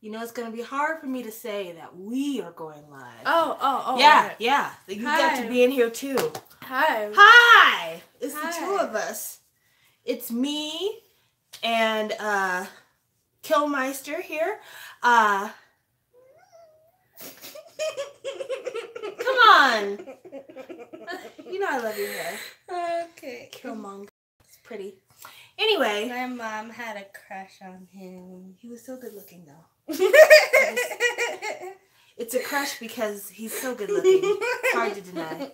You know, it's going to be hard for me to say that we are going live. Oh. Yeah, right. yeah. You got to be in here too. Hi. Hi! It's Hi. the two of us. It's me and Killmeister here. Come on! You know I love your hair. Okay. Killmonger. It's pretty. Anyway. My mom had a crush on him. He was so good looking though. It's a crush because he's so good looking. Hard to deny.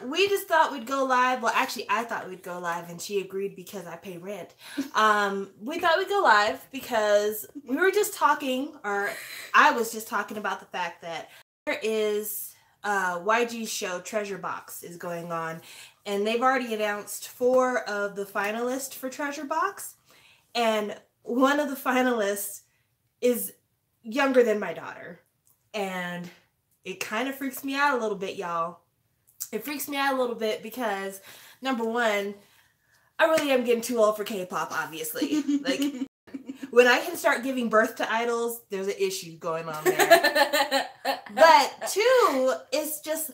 We just thought we'd go live. Well, actually, I thought we'd go live, and she agreed because I pay rent. We thought we'd go live because we were just talking, or I was just talking about the fact that there is YG's show Treasure Box is going on, and they've already announced 4 of the finalists for Treasure Box, and one of the finalists is younger than my daughter, and it kind of freaks me out a little bit, y'all. It freaks me out a little bit because, number one, I really am getting too old for K-pop, obviously. Like, when I can start giving birth to idols, there's an issue going on there. But 2, it's just,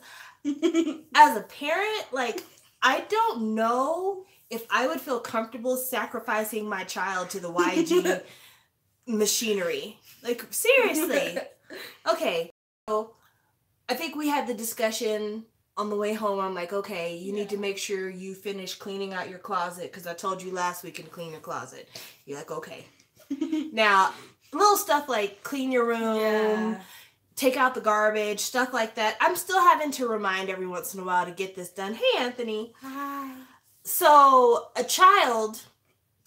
as a parent, like, I don't know if I would feel comfortable sacrificing my child to the YG machinery. Like, seriously. Okay, so I think we had the discussion on the way home. I'm like, okay, you need to make sure you finish cleaning out your closet because I told you last week to clean your closet. You're like, okay. Now, little stuff like clean your room, take out the garbage, stuff like that. I'm still having to remind every once in a while to get this done. Hey, Anthony. Hi. So, a child,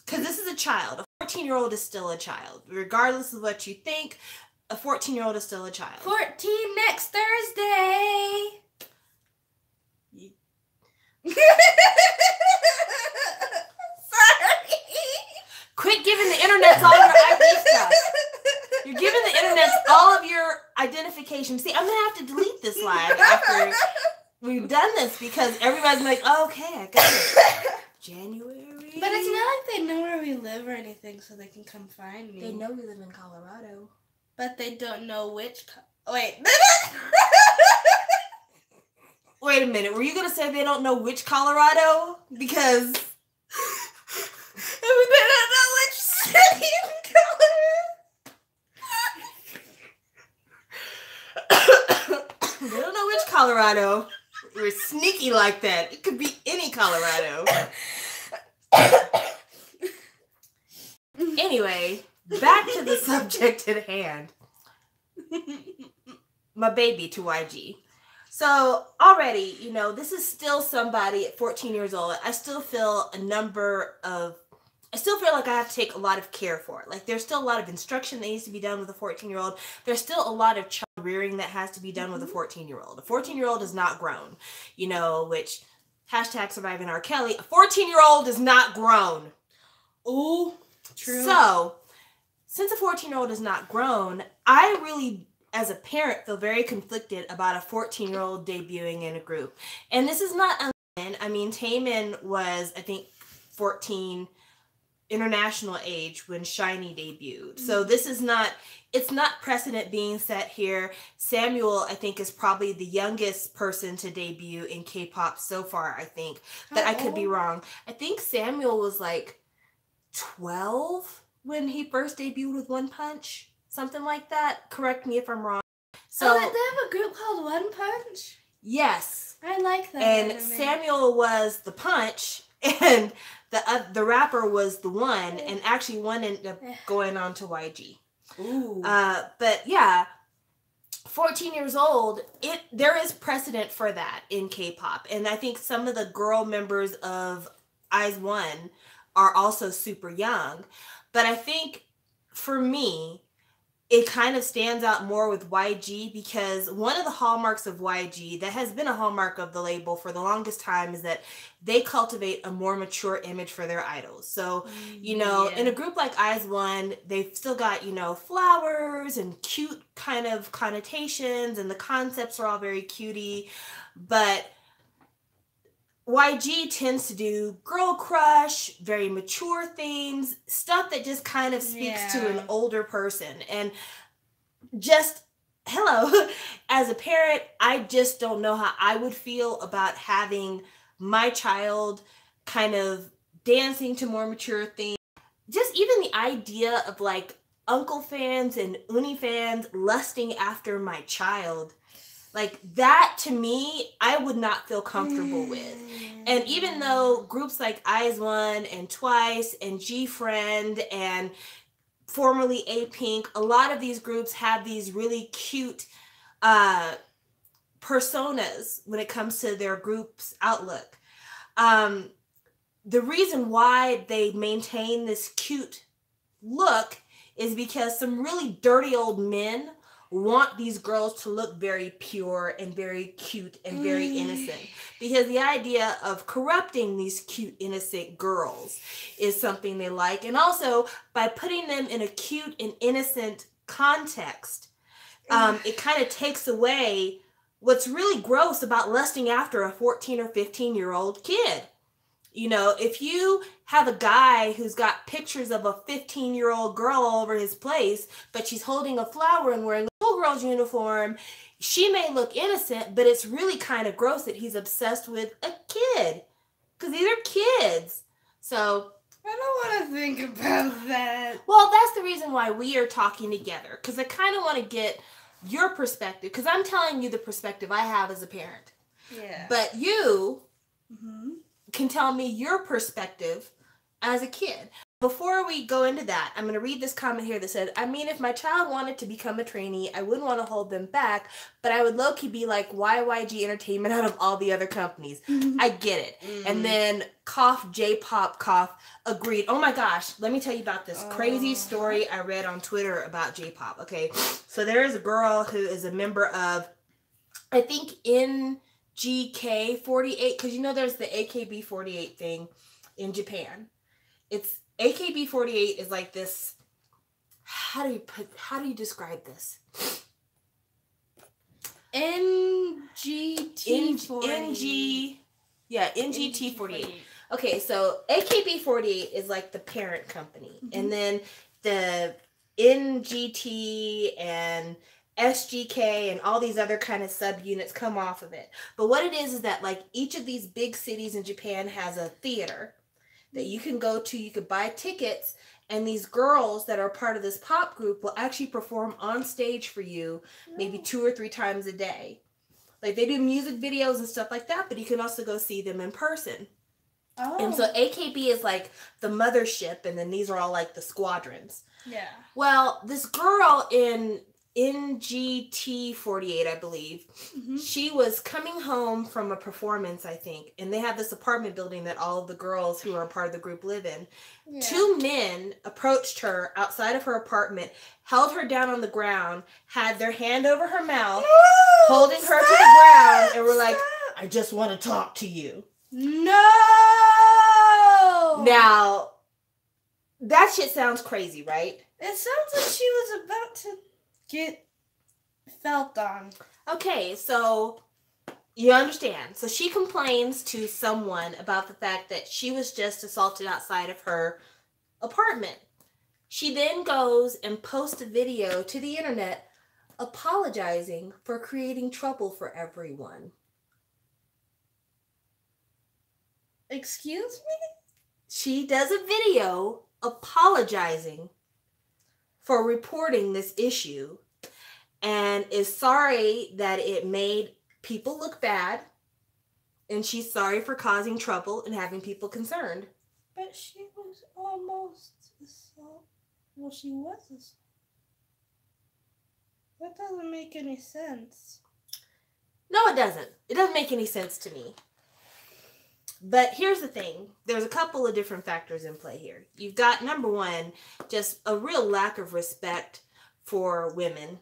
because this is a child, a 14-year-old is still a child. Regardless of what you think, a 14-year-old is still a child. 14 next Thursday. Sorry. Quit giving the internet all your ID stuff. You're giving the internet all of your identification. See, I'm going to have to delete this live after we've done this because everybody's like, oh, okay, I got it. January. But it's not like they know where we live or anything, so they can come find me. They know we live in Colorado. But they don't know which... Wait. Wait a minute. Were you going to say they don't know which Colorado? Because... they don't know which city in Colorado. They don't know which Colorado. We're sneaky like that. It could be any Colorado. Anyway, back to the subject at hand. My baby to YG. So already, you know, this is still somebody at 14 years old. I still feel like I have to take a lot of care for it. Like, there's still a lot of instruction that needs to be done with a 14-year-old. There's still a lot of child rearing that has to be done with a 14-year-old. A 14-year-old is not grown, you know, which, hashtag surviving R. Kelly, a 14-year-old is not grown. Ooh, true. So, since a 14-year-old is not grown, I really, as a parent, feel very conflicted about a 14-year-old debuting in a group. And this is not uncommon. I mean, Taemin was, I think, 14 international age when SHINee debuted. So this is not, it's not precedent being set here. Samuel, I think, is probably the youngest person to debut in K-pop so far, I think. But I could be wrong. I think Samuel was like 12 when he first debuted with One Punch. Something like that. Correct me if I'm wrong. So they have a group called One Punch? Yes. I like that. And anime. Samuel was the Punch, and the rapper was the One, and actually One ended up going on to YG. Ooh. But yeah, 14 years old, there is precedent for that in K-pop. And I think some of the girl members of IZ*ONE are also super young. But I think for me, it kind of stands out more with YG because one of the hallmarks of YG that has been a hallmark of the label for the longest time is that they cultivate a more mature image for their idols. So, you know, in a group like IZ*ONE, they've still got, you know, flowers and cute kind of connotations, and the concepts are all very cutie. But YG tends to do girl crush, very mature themes, stuff that just kind of speaks to an older person. And just, hello, as a parent, I just don't know how I would feel about having my child kind of dancing to more mature themes. Just even the idea of like uncle fans and uni fans lusting after my child. Like that, to me, I would not feel comfortable with. And even though groups like IZ*ONE and Twice and GFriend and formerly A-Pink, a lot of these groups have these really cute personas when it comes to their group's outlook. The reason why they maintain this cute look is because some really dirty old men want these girls to look very pure and very cute and very innocent, because the idea of corrupting these cute innocent girls is something they like. And also by putting them in a cute and innocent context, it kind of takes away what's really gross about lusting after a 14 or 15-year-old kid. You know, if you have a guy who's got pictures of a 15-year-old girl all over his place, but she's holding a flower and wearing a schoolgirl's uniform, she may look innocent, but it's really kind of gross that he's obsessed with a kid. Because these are kids. So I don't want to think about that. Well, that's the reason why we are talking together. Because I kind of want to get your perspective. Because I'm telling you the perspective I have as a parent. Yeah. But you can tell me your perspective as a kid. Before we go into that, I'm going to read this comment here that said, I mean, if my child wanted to become a trainee, I wouldn't want to hold them back, but I would low-key be like, why YG Entertainment out of all the other companies? I get it. And then cough, J-pop, cough, agreed. Oh my gosh, let me tell you about this crazy story I read on Twitter about J-pop. Okay, so there is a girl who is a member of, I think, NGK48, because you know there's the AKB48 thing in Japan. It's AKB48 is like this, how do you describe this? NGT48. Okay, so AKB48 is like the parent company. And then the NGT and SGK and all these other kind of subunits come off of it. But what it is that like each of these big cities in Japan has a theater that you can go to. You could buy tickets, and these girls that are part of this pop group will actually perform on stage for you maybe 2 or 3 times a day. Like they do music videos and stuff like that, but you can also go see them in person. And so AKB is like the mothership, and then these are all like the squadrons. Yeah. Well, this girl in NGT48, I believe, she was coming home from a performance, I think, and they have this apartment building that all of the girls who are part of the group live in. Yeah. 2 men approached her outside of her apartment, held her down on the ground, had their hand over her mouth, holding her to the ground, and were like, I just want to talk to you. No! Now, that shit sounds crazy, right? It sounds like she was about to get felt on. Okay, so you understand. So she complains to someone about the fact that she was just assaulted outside of her apartment. She then goes and posts a video to the internet apologizing for creating trouble for everyone. Excuse me? She does a video apologizing for reporting this issue and is sorry that it made people look bad, and she's sorry for causing trouble and having people concerned. But she was almost assaulted. Well, she was assaulted. That doesn't make any sense. No, it doesn't. It doesn't make any sense to me. But here's the thing. There's a couple of different factors in play here. You've got, number one, just a real lack of respect for women.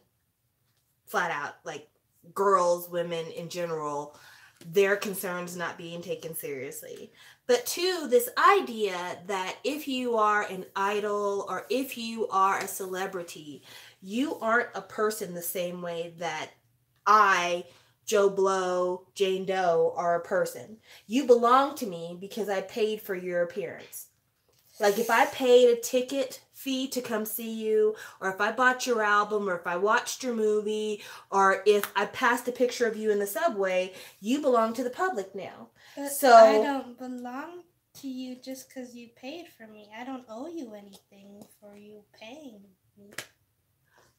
Flat out. Like, girls, women in general, their concerns not being taken seriously. But 2, this idea that if you are an idol or if you are a celebrity, you aren't a person the same way that I, Joe Blow, Jane Doe are a person. You belong to me because I paid for your appearance. Like if I paid a ticket fee to come see you, or if I bought your album, or if I watched your movie, or if I passed a picture of you in the subway, you belong to the public now. But So I don't belong to you just because you paid for me. I don't owe you anything for you paying me.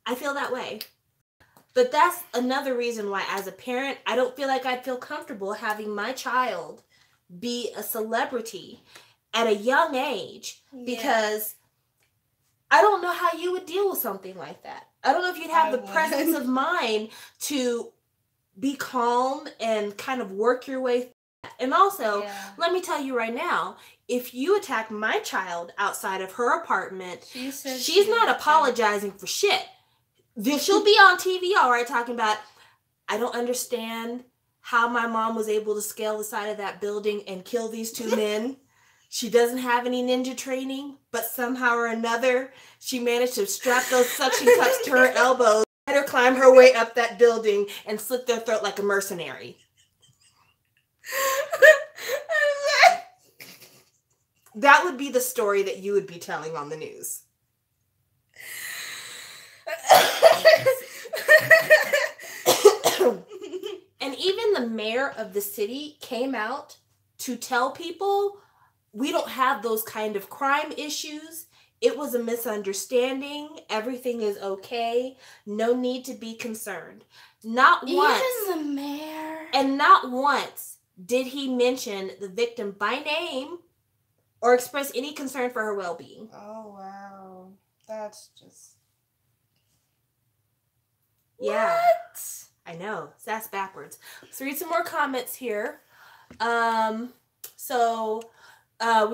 I feel that way. But that's another reason why, as a parent, I don't feel like I'd feel comfortable having my child be a celebrity at a young age, because I don't know how you would deal with something like that. I don't know if you'd have the presence of mind to be calm and kind of work your way through that. And also, let me tell you right now, if you attack my child outside of her apartment, she's not apologizing for shit. She'll be on TV, all right, talking about, I don't understand how my mom was able to scale the side of that building and kill these two men. She doesn't have any ninja training, but somehow or another, she managed to strap those suction cups to her elbows, let her climb her way up that building, and slit their throat like a mercenary. That would be the story that you would be telling on the news. And even the mayor of the city came out to tell people, we don't have those kind of crime issues. It was a misunderstanding. Everything is okay. No need to be concerned. Not once. Even the mayor. And not once did he mention the victim by name or express any concern for her well-being. Oh, wow. That's just... Yeah. What? I know. That's backwards. Let's read some more comments here. We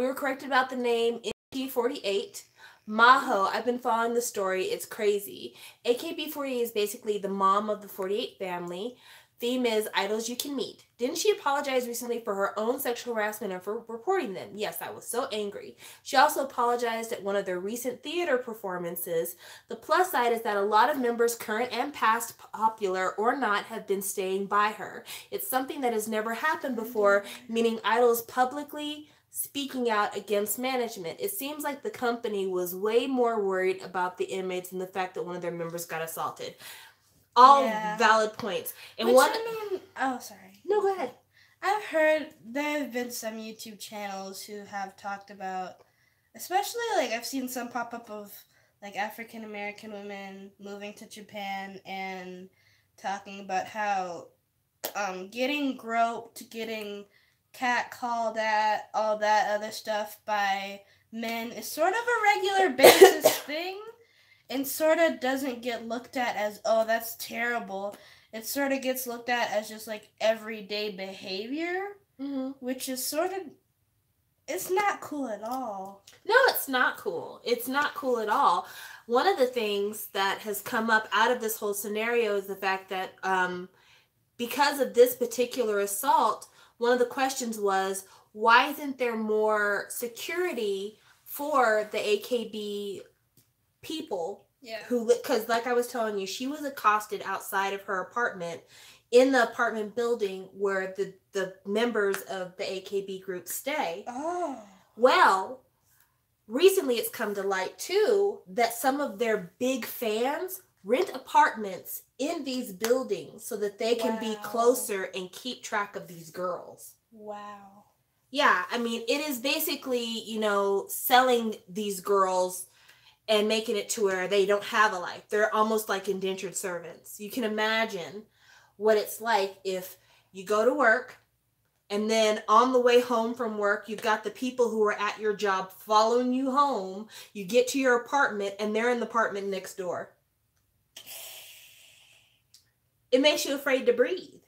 were corrected about the name AKB48. Maho, I've been following the story. It's crazy. AKB48 is basically the mom of the 48 family. Theme is idols you can meet. Didn't she apologize recently for her own sexual harassment and for reporting them? Yes, I was so angry. She also apologized at one of their recent theater performances. The plus side is that a lot of members, current and past, popular or not, have been staying by her. It's something that has never happened before, meaning idols publicly speaking out against management. It seems like the company was way more worried about the inmates than the fact that one of their members got assaulted. All valid points. And oh, sorry. No, go ahead. I've heard there have been some YouTube channels who have talked about, especially, like, I've seen some pop up of, like, African American women moving to Japan and talking about how getting groped, getting catcalled at, all that other stuff by men is sort of a regular basis thing. And sort of doesn't get looked at as, oh, that's terrible. It sort of gets looked at as just, like, everyday behavior, which is sort of, it's not cool at all. No, it's not cool. It's not cool at all. One of the things that has come up out of this whole scenario is the fact that because of this particular assault, one of the questions was, why isn't there more security for the AKB people who, because like I was telling you, she was accosted outside of her apartment in the apartment building where the members of the AKB group stay. Oh. Well, recently it's come to light too that some of their big fans rent apartments in these buildings so that they can be closer and keep track of these girls. Wow. Yeah, I mean, it is basically, selling these girls and making it to where they don't have a life. They're almost like indentured servants. You can imagine what it's like if you go to work and then on the way home from work, you've got the people who are at your job following you home. You get to your apartment and they're in the apartment next door. It makes you afraid to breathe.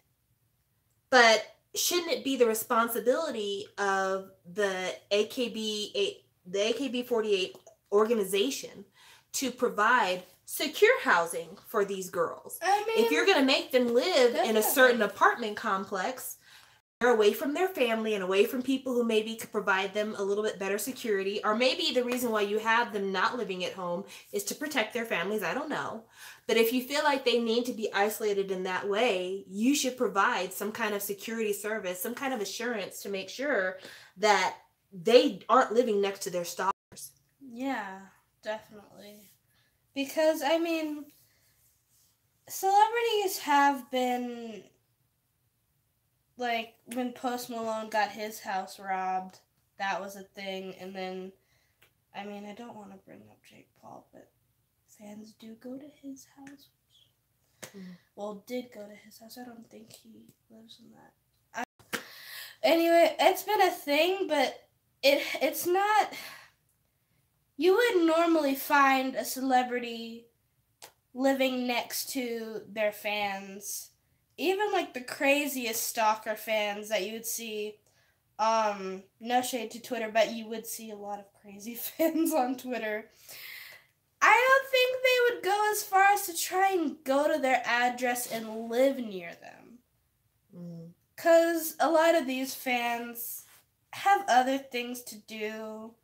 But shouldn't it be the responsibility of the AKB48 organization to provide secure housing for these girls? I mean, if you're going to make them live in a certain apartment complex, they're away from their family and away from people who maybe could provide them a little bit better security, or maybe the reason why you have them not living at home is to protect their families. I don't know. But if you feel like they need to be isolated in that way, you should provide some kind of security service, some kind of assurance to make sure that they aren't living next to their stalkers. Yeah, definitely. Because, I mean, celebrities have been, like, when Post Malone got his house robbed, that was a thing. And then, I mean, I don't want to bring up Jake Paul, but fans do go to his house. Well, did go to his house. I don't think he lives in that. Anyway, it's been a thing, but it's not... You would normally find a celebrity living next to their fans. Even, like, the craziest stalker fans that you would see. No shade to Twitter, but you would see a lot of crazy fans on Twitter. I don't think they would go as far as to try and go to their address and live near them. Because a lot of these fans have other things to do.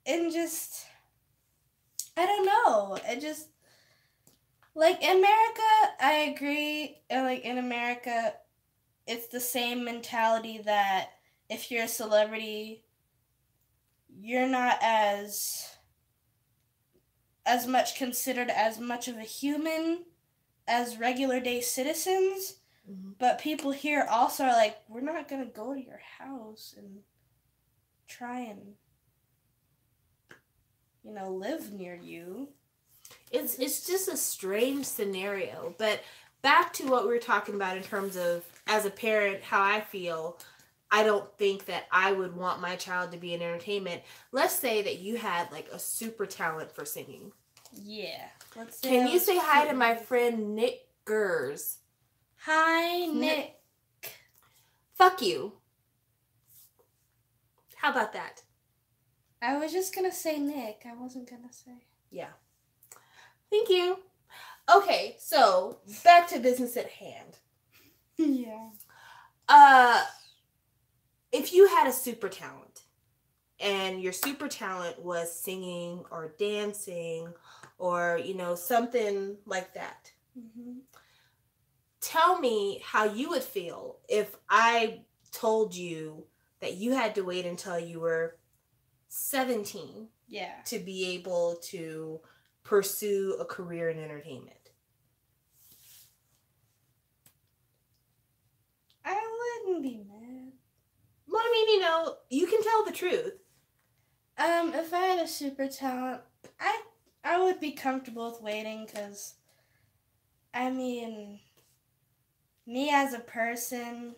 And just, I don't know. It just, like, in America, I agree. Like, in America, it's the same mentality that if you're a celebrity, you're not as much considered as much of a human as regular day citizens. But people here also are like, we're not going to go to your house and try and, you know, live near you. It's just a strange scenario. But back to what we were talking about in terms of, as a parent, how I feel, I don't think that I would want my child to be in entertainment. Let's say that you had, like, a super talent for singing. Yeah. Can you say hi to my friend Nick Gers? Hi, Nick. Fuck you. How about that? I was just going to say Nick. I wasn't going to say. Yeah. Thank you. Okay, so back to business at hand. Yeah. If you had a super talent and your super talent was singing or dancing or, you know, something like that, tell me how you would feel if I told you that you had to wait until you were 17 to be able to pursue a career in entertainment. I wouldn't be mad. Well, I mean, you know, you can tell the truth. If I had a super talent, I would be comfortable with waiting because, I mean, me as a person,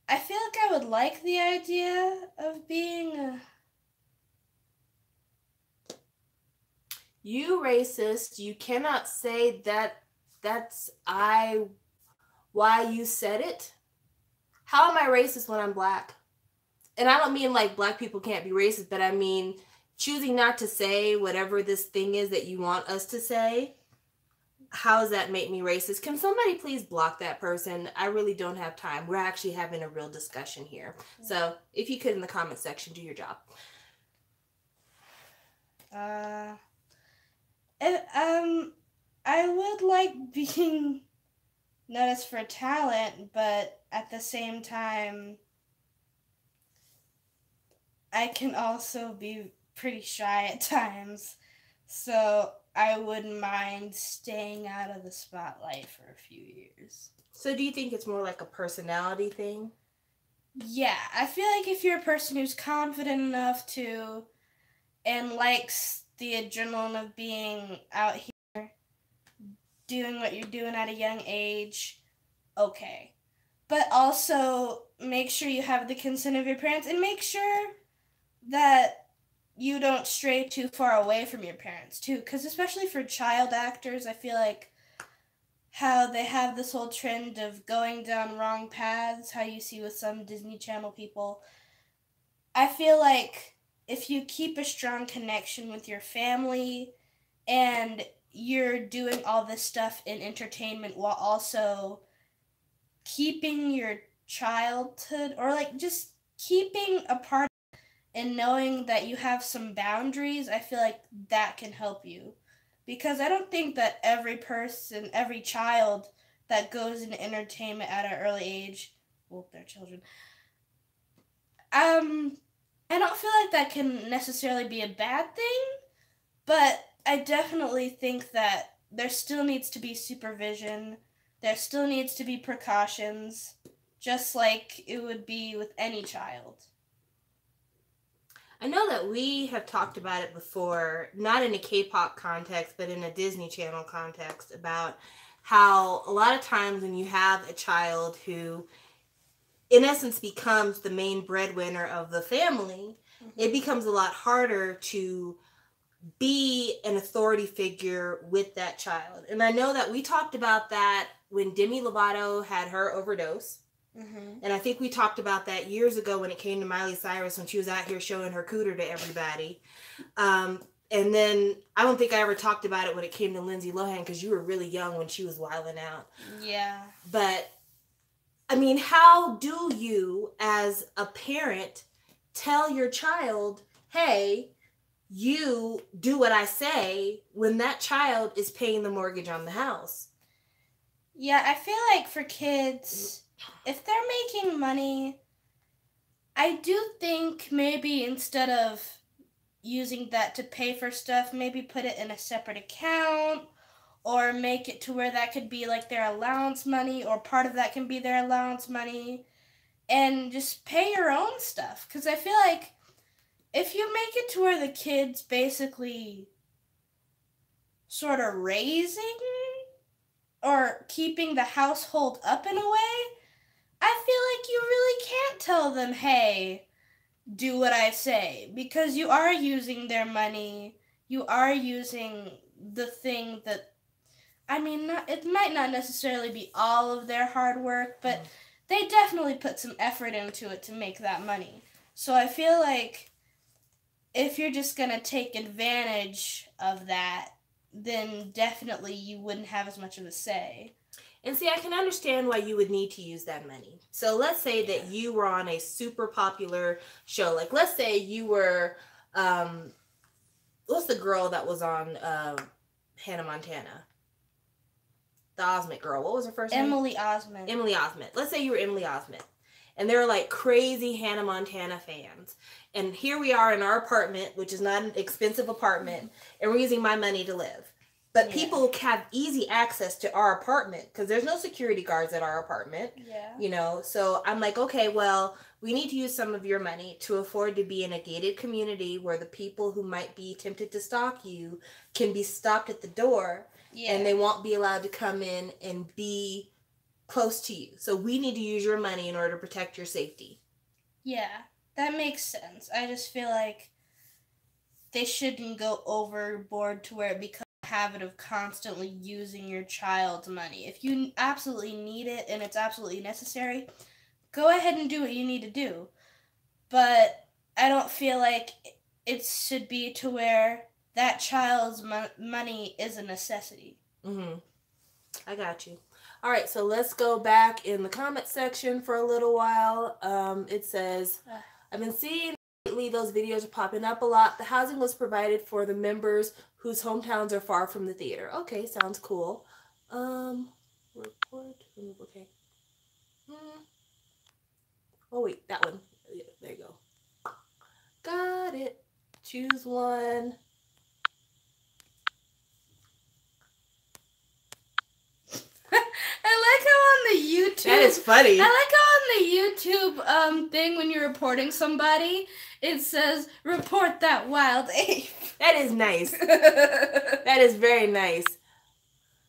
I feel like I would like the idea of being a... You racist, you cannot say that's why you said it. How am I racist when I'm black? And I don't mean like black people can't be racist, but I mean choosing not to say whatever this thing is that you want us to say. How does that make me racist? Can somebody please block that person? I really don't have time. We're actually having a real discussion here. So if you could in the comment section, do your job. I would like being noticed for talent, but at the same time, I can also be pretty shy at times. So I wouldn't mind staying out of the spotlight for a few years. So do you think it's more like a personality thing? Yeah, I feel like if you're a person who's confident enough to and likes the adrenaline of being out here doing what you're doing at a young age, okay. But also make sure you have the consent of your parents and make sure that you don't stray too far away from your parents too, because especially for child actors, I feel like how they have this whole trend of going down wrong paths, how you see with some Disney Channel people. I feel like if you keep a strong connection with your family and you're doing all this stuff in entertainment while also keeping your childhood, or like just keeping a part and knowing that you have some boundaries, I feel like that can help you. Because I don't think that every person, every child that goes into entertainment at an early age, well, they're children, I don't feel like that can necessarily be a bad thing, but I definitely think that there still needs to be supervision. There still needs to be precautions, just like it would be with any child. I know that we have talked about it before, not in a K-pop context, but in a Disney Channel context, about how a lot of times when you have a child who, in essence, becomes the main breadwinner of the family, it becomes a lot harder to be an authority figure with that child. And I know that we talked about that when Demi Lovato had her overdose. And I think we talked about that years ago when it came to Miley Cyrus, when she was out here showing her cooter to everybody. And then I don't think I ever talked about it when it came to Lindsay Lohan, because you were really young when she was wilding out. Yeah. But, I mean, how do you, as a parent, tell your child, hey, you do what I say, when that child is paying the mortgage on the house? Yeah, I feel like for kids, if they're making money, I do think maybe instead of using that to pay for stuff, maybe put it in a separate account, or make it to where that could be like their allowance money, or part of that can be their allowance money, and just pay your own stuff. Because I feel like if you make it to where the kid's basically sort of raising or keeping the household up in a way, I feel like you really can't tell them, hey, do what I say, because you are using their money. You are using the thing that, I mean, it might not necessarily be all of their hard work, but they definitely put some effort into it to make that money. So I feel like if you're just going to take advantage of that, then definitely you wouldn't have as much of a say. And see, I can understand why you would need to use that money. So let's say that you were on a super popular show. Like, let's say you were, what's the girl that was on Hannah Montana? The Osment girl. What was her first name? Emily Osment. Emily Osment. Let's say you were Emily Osment. And they were like crazy Hannah Montana fans. And here we are in our apartment, which is not an expensive apartment, and we're using my money to live. But people have easy access to our apartment because there's no security guards at our apartment. Yeah. You know, so I'm like, okay, well, we need to use some of your money to afford to be in a gated community where the people who might be tempted to stalk you can be stopped at the door, and they won't be allowed to come in and be close to you. So we need to use your money in order to protect your safety. Yeah, that makes sense. I just feel like they shouldn't go overboard to where it becomes habit of constantly using your child's money. If you absolutely need it and it's absolutely necessary, go ahead and do what you need to do. But I don't feel like it should be to where that child's money is a necessity. I got you. All right, so let's go back in the comment section for a little while. It says, I've been seeing lately those videos are popping up a lot. The housing was provided for the members whose hometowns are far from the theater. Okay, sounds cool. Report. Okay. Oh, wait, that one. Yeah, there you go. Got it. Choose one. I like how on the YouTube... That is funny. I like how on the YouTube thing when you're reporting somebody, it says, report that wild ape. That is nice. That is very nice.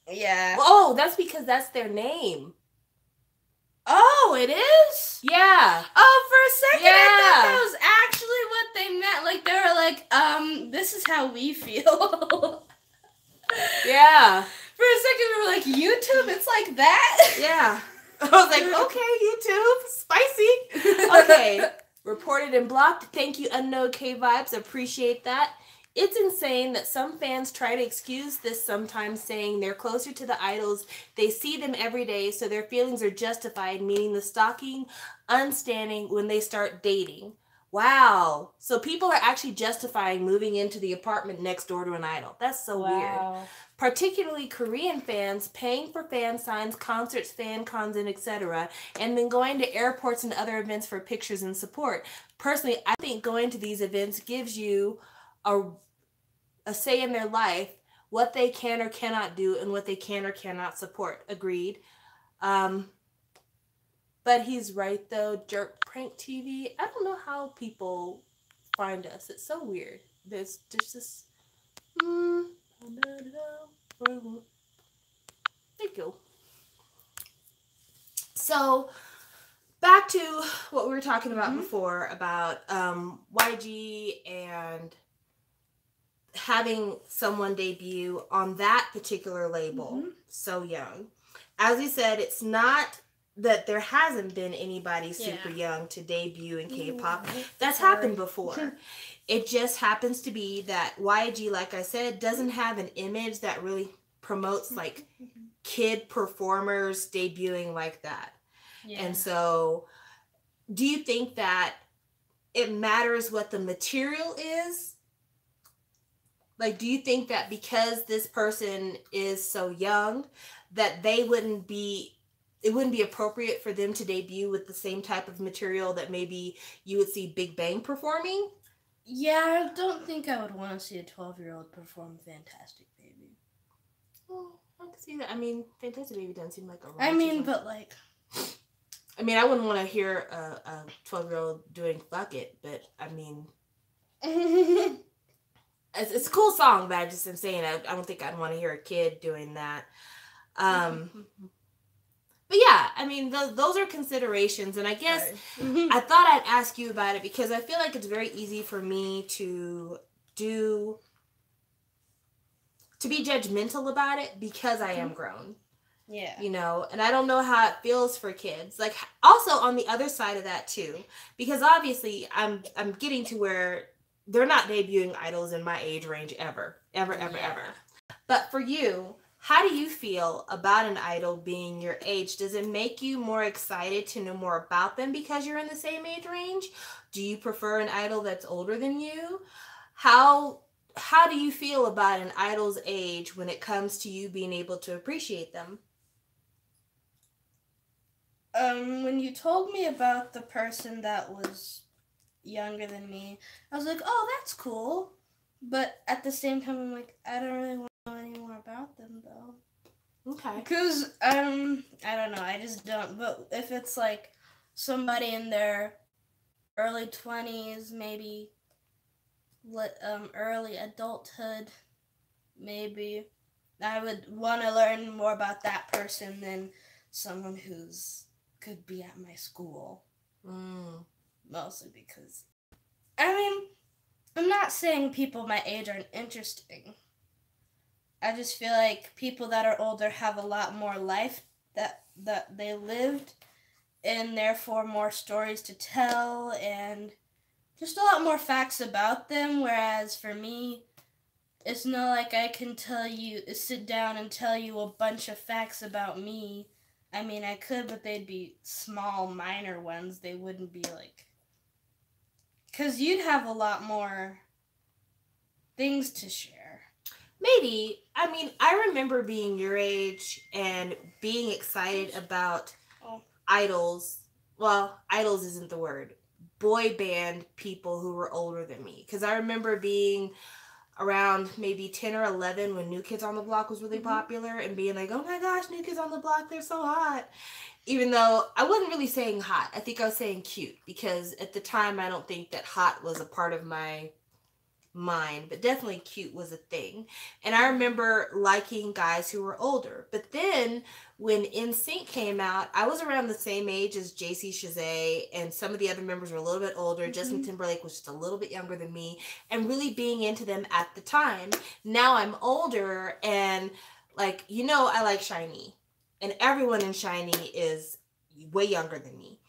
Yeah. Oh, that's because that's their name. Oh, it is? Yeah. Oh, for a second I thought that was actually what they meant. Like, they were like, this is how we feel. Yeah. For a second we were like, YouTube? It's like that? Yeah. I was like, okay, YouTube, spicy. Okay. Reported and blocked. Thank you, Unknown K Vibes. Appreciate that. It's insane that some fans try to excuse this sometimes, saying they're closer to the idols, they see them every day, so their feelings are justified, meaning the stalking, unstanding when they start dating. Wow. So people are actually justifying moving into the apartment next door to an idol. That's so weird. Particularly Korean fans paying for fan signs, concerts, fan cons, and etc., and then going to airports and other events for pictures and support. Personally, I think going to these events gives you a say in their life, what they can or cannot do, and what they can or cannot support. Agreed. But he's right though. Jerk prank TV. I don't know how people find us. It's so weird. There's this. Thank you. So back to what we were talking about before about YG and having someone debut on that particular label so young. As we said, it's not that there hasn't been anybody super young to debut in K-pop. That's happened before. It just happens to be that YG, like I said, doesn't have an image that really promotes like kid performers debuting like that. And so do you think that it matters what the material is? Like, do you think that because this person is so young that it wouldn't be appropriate for them to debut with the same type of material that maybe you would see Big Bang performing? Yeah, I don't think I would want to see a 12-year-old perform Fantastic Baby. Well, I can see that. I mean, Fantastic Baby doesn't seem like a I mean, but like... I mean, I wouldn't want to hear a 12-year-old doing Fuck It, but I mean... It's a cool song, but I just am saying I don't think I'd want to hear a kid doing that. But yeah, I mean, those are considerations. And I guess I thought I'd ask you about it because I feel like it's very easy for me to be judgmental about it because I am grown. Yeah. You know, and I don't know how it feels for kids. Like, also on the other side of that too, because obviously I'm getting to where they're not debuting idols in my age range ever. But for you, how do you feel about an idol being your age? Does it make you more excited to know more about them because you're in the same age range? Do you prefer an idol that's older than you? How do you feel about an idol's age when it comes to you being able to appreciate them? When you told me about the person that was younger than me, I was like, oh, that's cool. But at the same time, I'm like, I don't really want to know any more about them, though. Okay. Because, I don't know, I just don't. But if it's like somebody in their early 20s, maybe early adulthood, maybe, I would want to learn more about that person than someone could be at my school. Mostly because, I mean, I'm not saying people my age aren't interesting. I just feel like people that are older have a lot more life that they lived, and therefore more stories to tell, and just a lot more facts about them, whereas for me, it's not like I can sit down and tell you a bunch of facts about me. I mean, I could, but they'd be small, minor ones. They wouldn't be like... Because you'd have a lot more things to share. Maybe. I mean, I remember being your age and being excited about idols. Well, idols isn't the word. Boy band people who were older than me. Because I remember being around maybe 10 or 11 when New Kids on the Block was really popular and being like, oh my gosh, New Kids on the Block, they're so hot. Even though I wasn't really saying hot. I think I was saying cute because at the time I don't think that hot was a part of my mind, but definitely cute was a thing. And I remember liking guys who were older. But then when NSYNC came out, I was around the same age as JC Chasez, and some of the other members were a little bit older. Justin Timberlake was just a little bit younger than me, and really being into them at the time. Now I'm older, and like, you know, I like SHINee, and everyone in SHINee is way younger than me.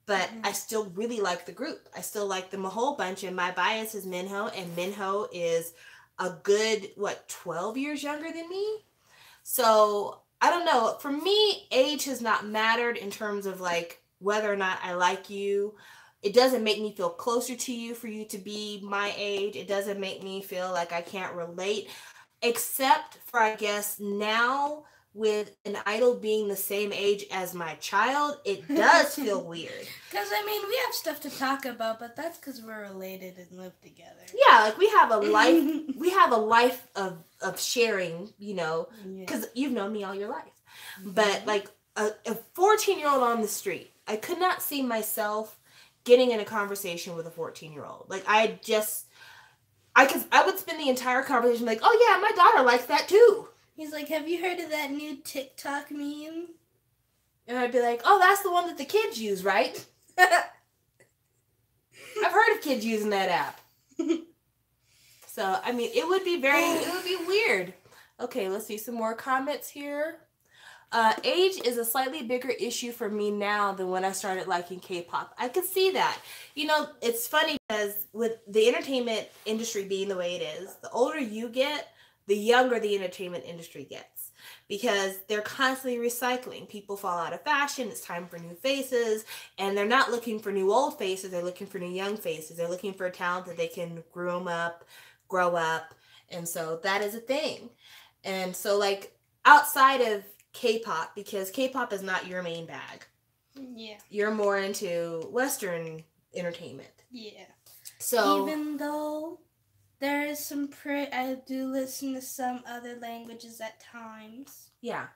But I still really like the group. I still like them a whole bunch, and my bias is Minho, and Minho is a good, 12 years younger than me. So I don't know. For me, age has not mattered in terms of like whether or not I like you. It doesn't make me feel closer to you for you to be my age. It doesn't make me feel like I can't relate, except for, I guess, now with an idol being the same age as my child, it does feel weird. Because, I mean, we have stuff to talk about, but that's because we're related and live together. Yeah, like we have a life of sharing, you know, because you've known me all your life. But like a 14-year-old on the street, I could not see myself getting in a conversation with a 14-year-old. Like I would spend the entire conversation like, oh yeah, my daughter likes that too. He's like, have you heard of that new TikTok meme? And I'd be like, oh, that's the one that the kids use, right? I've heard of kids using that app. So, I mean, it would be weird. Okay, let's see some more comments here. Age is a slightly bigger issue for me now than when I started liking K-pop. I could see that. You know, it's funny because with the entertainment industry being the way it is, the older you get, the younger the entertainment industry gets, because they're constantly recycling. People fall out of fashion. It's time for new faces, and they're not looking for new old faces. They're looking for new young faces. They're looking for a talent that they can grow up, and so that is a thing. And so, like, outside of K-pop, because K-pop is not your main bag. Yeah. You're more into Western entertainment. Yeah. So even though there is some I do listen to some other languages at times. Yeah.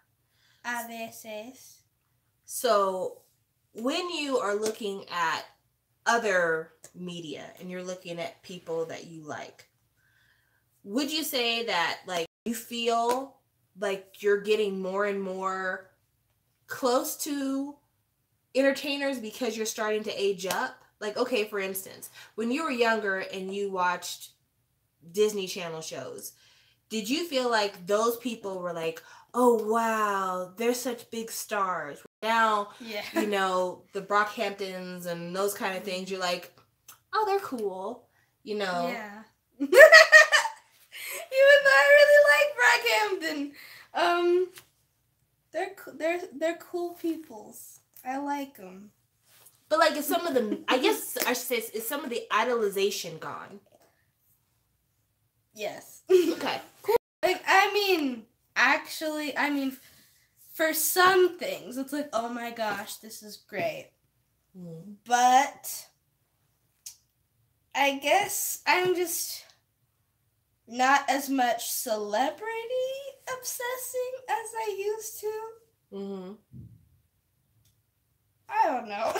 A veces. So when you are looking at other media and you're looking at people that you like, would you say that like you feel like you're getting more and more close to entertainers because you're starting to age up? Like, okay, for instance, when you were younger and you watched Disney Channel shows, did you feel like those people were like, oh wow, they're such big stars? Now, you know, the Brockhamptons and those kind of things, you're like, oh, they're cool, you know? Yeah. Even though I really like Brockhampton, they're cool peoples. I like them. But like, is some of the, I guess I should say, is some of the idolization gone? Yes. Okay. Cool. Like, I mean, for some things, it's like, oh my gosh, this is great. Mm. But I guess I'm just not as much celebrity obsessing as I used to. Mm-hmm. I don't know.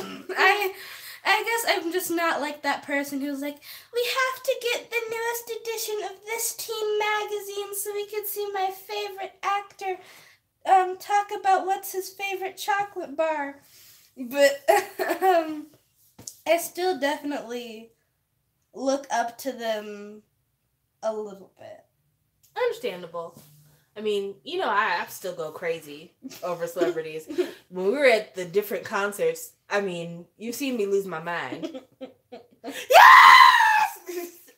I guess I'm just not like that person who's like, we have to get the newest edition of this teen magazine so we can see my favorite actor talk about what's his favorite chocolate bar. But I still definitely look up to them a little bit. Understandable. I mean, you know, I still go crazy over celebrities. When we were at the different concerts, I mean, you've seen me lose my mind. Yes!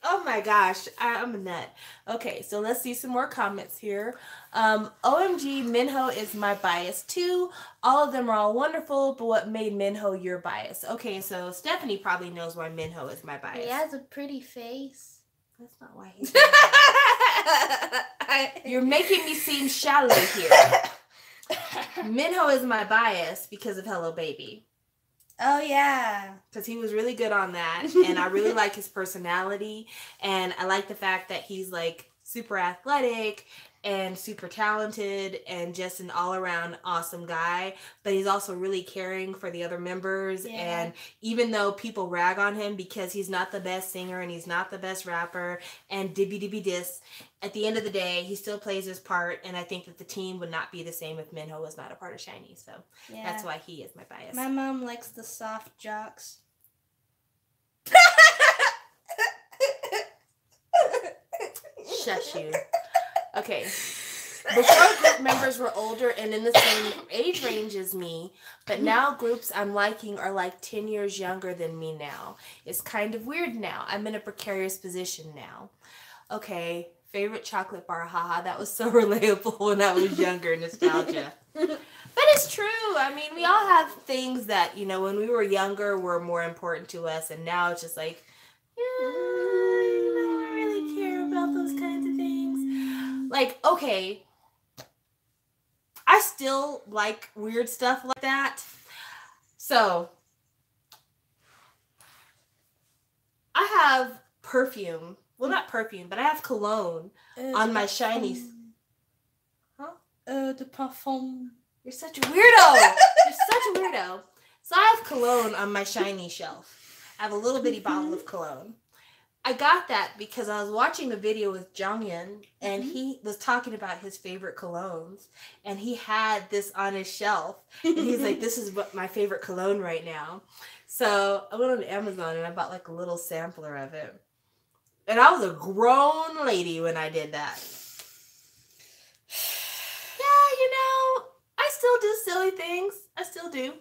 Oh my gosh, I'm a nut. Okay, so let's see some more comments here. OMG, Minho is my bias too. All of them are all wonderful, but what made Minho your bias? Okay, so Stephanie probably knows why Minho is my bias. He has a pretty face. That's not why he's You're making me seem shallow here. Minho is my bias because of Hello Baby. Oh, yeah. Because he was really good on that. And I really like his personality. And I like the fact that he's like super athletic and super talented and just an all-around awesome guy, but he's also really caring for the other members. Yeah. And even though people rag on him because he's not the best singer and he's not the best rapper and dibby dis, at the end of the day, he still plays his part, and I think that the team would not be the same if Minho was not a part of SHINee, so yeah. That's why he is my bias. My mom likes the soft jocks. Shush you. Okay. Before, group members were older and in the same age range as me, but now groups I'm liking are like 10 years younger than me now. It's kind of weird now. I'm in a precarious position now. Okay, favorite chocolate bar. Haha, that was so relatable when I was younger. Nostalgia. But it's true. I mean, we all have things that, you know, when we were younger were more important to us, and now it's just like, yeah, you know, I don't really care about those kinds of things. Like, okay, I still like weird stuff like that. So, I have perfume. Well, not perfume, but I have cologne on my shiny. Huh? The parfum. You're such a weirdo. You're such a weirdo. So I have cologne on my shiny shelf. I have a little bitty bottle of cologne. I got that because I was watching a video with Jonghyun, and he was talking about his favorite colognes, and he had this on his shelf, and he's like, this is what my favorite cologne right now. So I went on Amazon and I bought like a little sampler of it. And I was a grown lady when I did that. Yeah, you know, I still do silly things. I still do.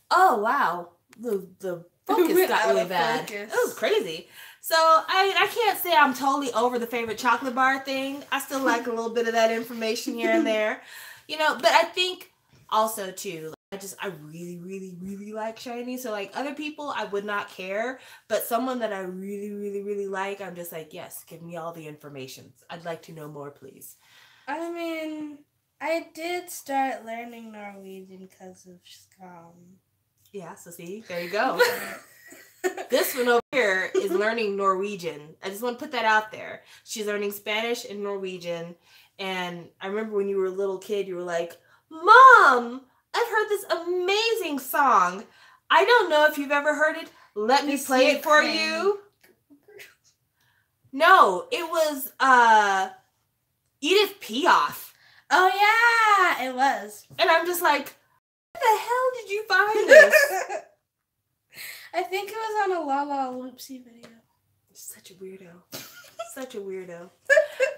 Oh, wow. The focus got really bad. It was crazy. So I can't say I'm totally over the favorite chocolate bar thing. I still like a little bit of that information here and there. You know, but I think also too, I really, really, really like shiny. So like other people, I would not care. But someone that I really, really, really like, I'm just like, yes, give me all the information. I'd like to know more, please. I mean, I did start learning Norwegian because of Skam. Yeah, so see, there you go. This one over here is learning Norwegian. I just want to put that out there. She's learning Spanish and Norwegian. And I remember when you were a little kid, you were like, Mom, I've heard this amazing song. I don't know if you've ever heard it. Let me play it for you. No, it was Edith Piaf. Oh, yeah, it was. And I'm just like, where the hell did you find this? I think it was on a Lala Loopsy video. Such a weirdo. Such a weirdo.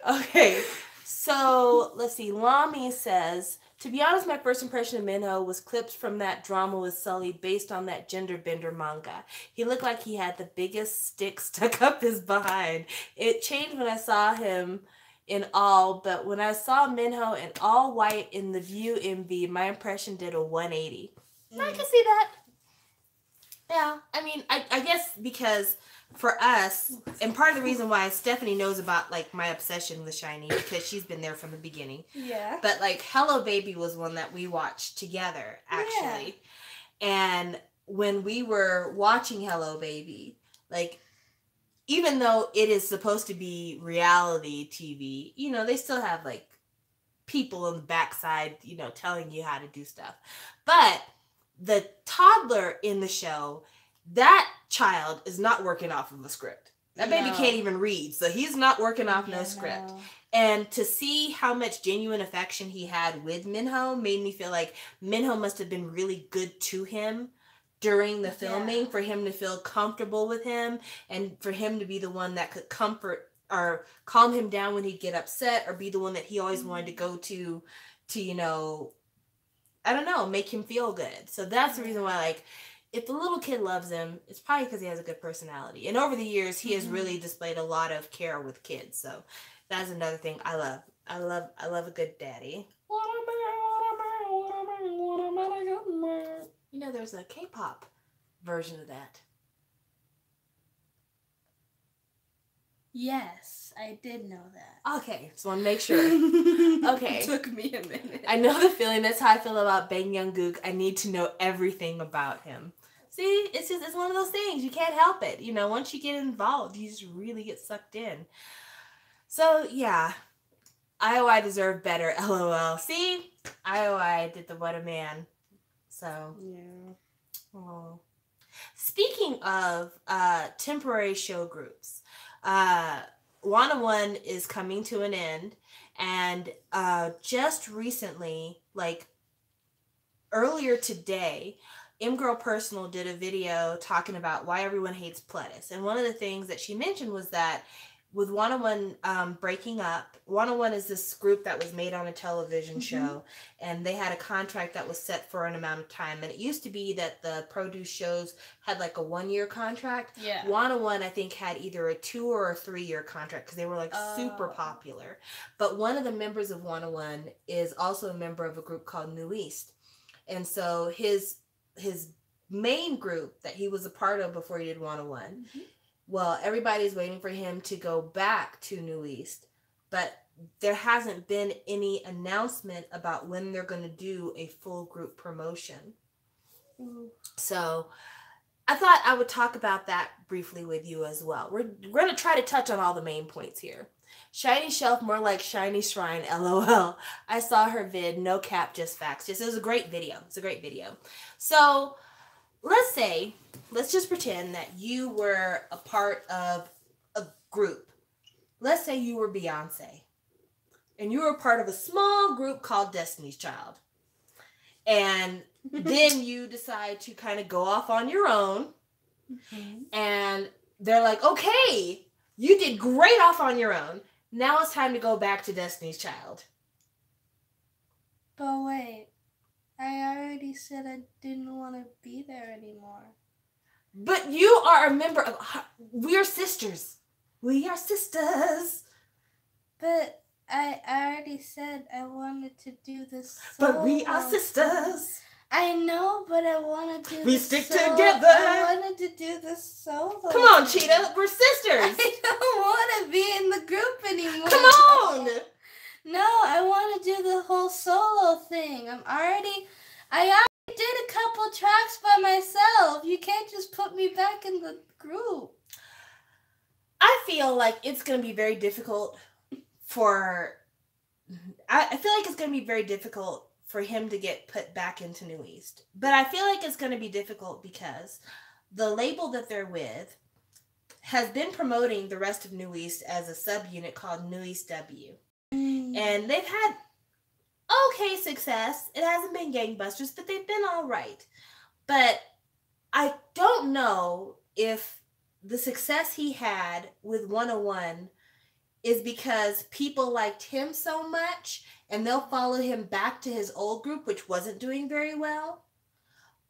Okay, so let's see. Lami says, to be honest, my first impression of Minho was clips from that drama with Sully based on that gender bender manga. He looked like he had the biggest stick stuck up his behind. It changed when I saw him in all, but when I saw Minho in all white in the View MV, my impression did a 180. I can see that. Yeah, I mean, I guess because for us, and part of the reason why Stephanie knows about, like, my obsession with Shiny, because she's been there from the beginning. Yeah. But, like, Hello Baby was one that we watched together, actually. Yeah. And when we were watching Hello Baby, like, even though it is supposed to be reality TV, you know, they still have, like, people on the backside, you know, telling you how to do stuff. But the toddler in the show, that child is not working off of a script. That baby can't even read, so he's not working off no script. No. And to see how much genuine affection he had with Minho made me feel like Minho must have been really good to him during the filming, for him to feel comfortable with him and for him to be the one that could comfort or calm him down when he'd get upset, or be the one that he always wanted to go to, you know, I don't know, make him feel good. So that's the reason why, like, if the little kid loves him, it's probably because he has a good personality. And over the years, he has really displayed a lot of care with kids. So that's another thing I love. I love a good daddy. You know, there's a K-pop version of that. Yes, I did know that. Okay, just want to make sure. Okay. It took me a minute. I know the feeling. That's how I feel about Bang Young-gook. I need to know everything about him. See, it's one of those things. You can't help it. You know, once you get involved, you just really get sucked in. So, yeah. IOI deserved better, LOL. See? IOI did the what a man. So, yeah. Oh. Speaking of temporary show groups, Wanna One is coming to an end, and just recently, like earlier today, M-Girl Personal did a video talking about why everyone hates Pledis. And one of the things that she mentioned was that with 101 breaking up, 101 is this group that was made on a television show, and they had a contract that was set for an amount of time. And it used to be that the produce shows had like a 1-year contract. Yeah. 101, I think, had either a 2 or a 3-year contract because they were like super popular. But one of the members of 101 is also a member of a group called New East. And so his main group that he was a part of before he did 101, well, everybody's waiting for him to go back to New East, but there hasn't been any announcement about when they're going to do a full group promotion. So I thought I would talk about that briefly with you as well. We're going to try to touch on all the main points here. Shiny Shelf, more like Shiny Shrine, LOL. I saw her vid, no cap, just facts. It was a great video. It's a great video. So let's just pretend that you were a part of a group. Let's say you were Beyonce, and you were part of a small group called Destiny's Child. And then you decide to kind of go off on your own, and they're like, okay, you did great off on your own. Now it's time to go back to Destiny's Child. But wait, I already said I didn't want to be there anymore. But you are a member of... We're sisters. We are sisters. But I already said I wanted to do this solo. But we are sisters. I know, but I want to do We this stick solo. together. I wanted to do this solo. Come on, Cheetah. We're sisters. I don't want to be in the group anymore. Come on. No, I want to do the whole solo thing. I already did a couple tracks by myself. You can't just put me back in the group. I feel like it's going to be very difficult for him to get put back into New East. But I feel like it's going to be difficult because the label that they're with has been promoting the rest of New East as a subunit called New East W. And they've had okay success. It hasn't been gangbusters, but they've been all right. But I don't know if the success he had with 101 is because people liked him so much and they'll follow him back to his old group, which wasn't doing very well.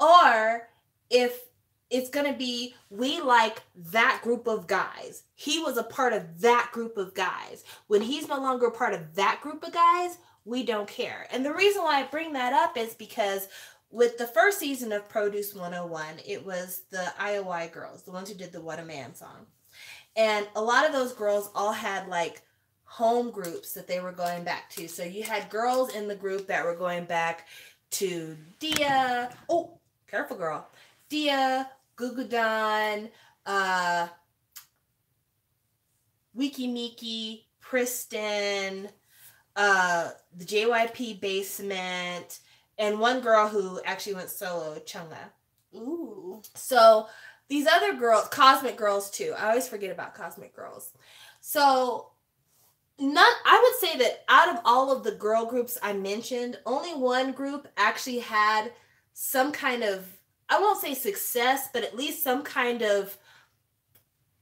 Or if it's going to be, we like that group of guys. He was a part of that group of guys. When he's no longer a part of that group of guys, we don't care. And the reason why I bring that up is because with the first season of Produce 101, it was the IOI girls, the ones who did the What a Man song. And a lot of those girls all had like home groups that they were going back to. So you had girls in the group that were going back to Dia. Oh, careful, girl. Dia, Gugudan, Wiki Miki, Pristin, the JYP Basement, and one girl who actually went solo, Chunga. Ooh. So these other girls, Cosmic Girls too. I always forget about Cosmic Girls. So I would say that out of all of the girl groups I mentioned, only one group actually had some kind of, I won't say success, but at least some kind of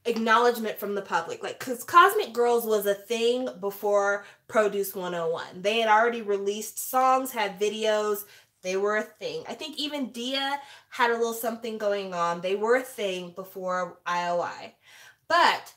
acknowledgement from the public. Like, because Cosmic Girls was a thing before Produce 101. They had already released songs, had videos. They were a thing. I think even Dia had a little something going on. They were a thing before IOI. But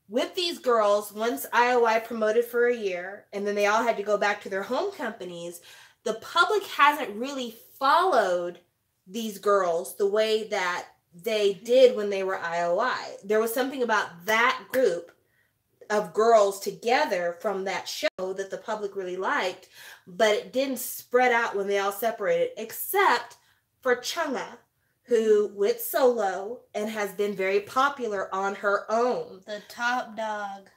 with these girls, once IOI promoted for a year, and then they all had to go back to their home companies, the public hasn't really followed these girls the way that they did when they were IOI. There was something about that group of girls together from that show that the public really liked, but it didn't spread out when they all separated, except for Chunga, who went solo and has been very popular on her own. The top dog.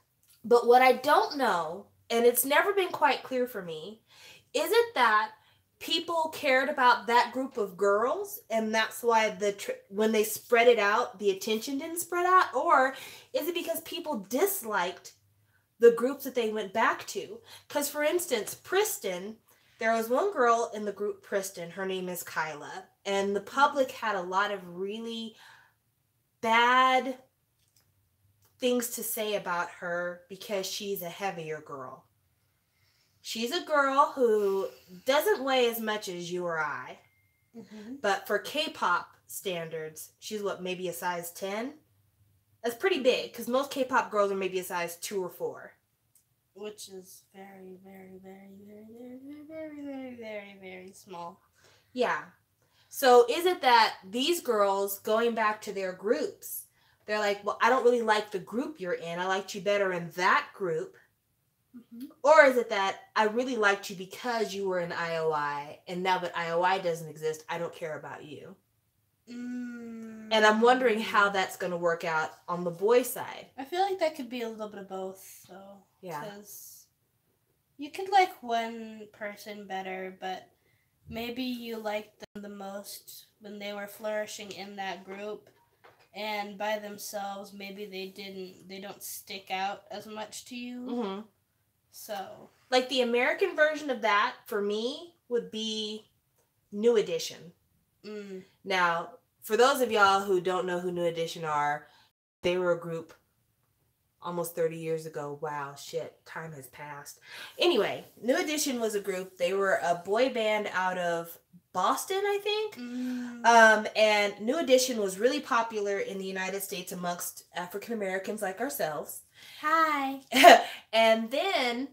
But what I don't know, and it's never been quite clear for me, is it that people cared about that group of girls and that's why when they spread it out, the attention didn't spread out? Or is it because people disliked the groups that they went back to? Because, for instance, Pristin, there was one girl in the group Pristin, her name is Kyla, and the public had a lot of really bad things to say about her because she's a heavier girl. She's a girl who doesn't weigh as much as you or I, but for K-pop standards, she's what, maybe a size 10? That's pretty big, because most K-pop girls are maybe a size 2 or 4. Which is very, very, very, very, very, very, very, very, very small. Yeah. So is it that these girls, going back to their groups, they're like, well, I don't really like the group you're in. I liked you better in that group. Or is it that I really liked you because you were in IOI, and now that IOI doesn't exist, I don't care about you? And I'm wondering how that's going to work out on the boy side. I feel like that could be a little bit of both, though. Yeah. Because you could like one person better, but maybe you liked them the most when they were flourishing in that group, and by themselves, maybe they don't stick out as much to you. So, like, the American version of that for me would be New Edition. Now, for those of y'all who don't know who New Edition are, they were a group almost 30 years ago. Wow, shit, time has passed. Anyway, New Edition was a group. They were a boy band out of Boston, I think. And New Edition was really popular in the United States amongst African Americans like ourselves. Hi. And then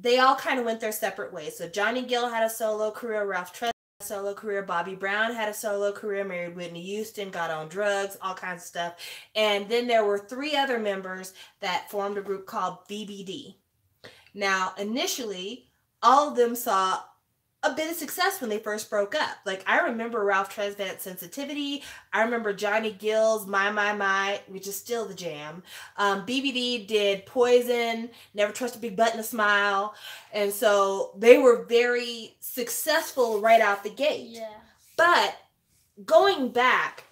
they all kind of went their separate ways. So Johnny Gill had a solo career, Ralph Tresvant had a solo career, Bobby Brown had a solo career, married Whitney Houston, got on drugs, all kinds of stuff. And then there were 3 other members that formed a group called BBD. Now, initially, all of them saw a bit of success when they first broke up. Like, I remember Ralph Tresvant's Sensitivity. I remember Johnny Gill's My, which is still the jam. BBD did Poison, Never Trust a Big Butt and a Smile. And so they were very successful right out the gate. Yeah. But going back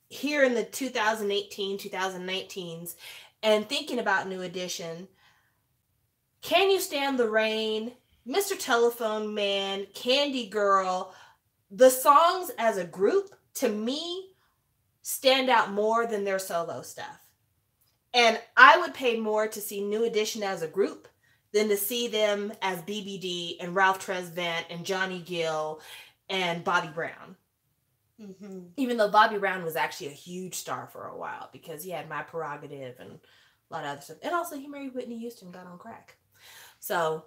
here in the 2018, 2019s and thinking about New Edition, Can You Stand the Rain, Mr. Telephone Man, Candy Girl, the songs as a group, to me, stand out more than their solo stuff. And I would pay more to see New Edition as a group than to see them as BBD and Ralph Tresvant and Johnny Gill and Bobby Brown. Even though Bobby Brown was actually a huge star for a while because he had My Prerogative and a lot of other stuff. And also he married Whitney Houston, got on crack. So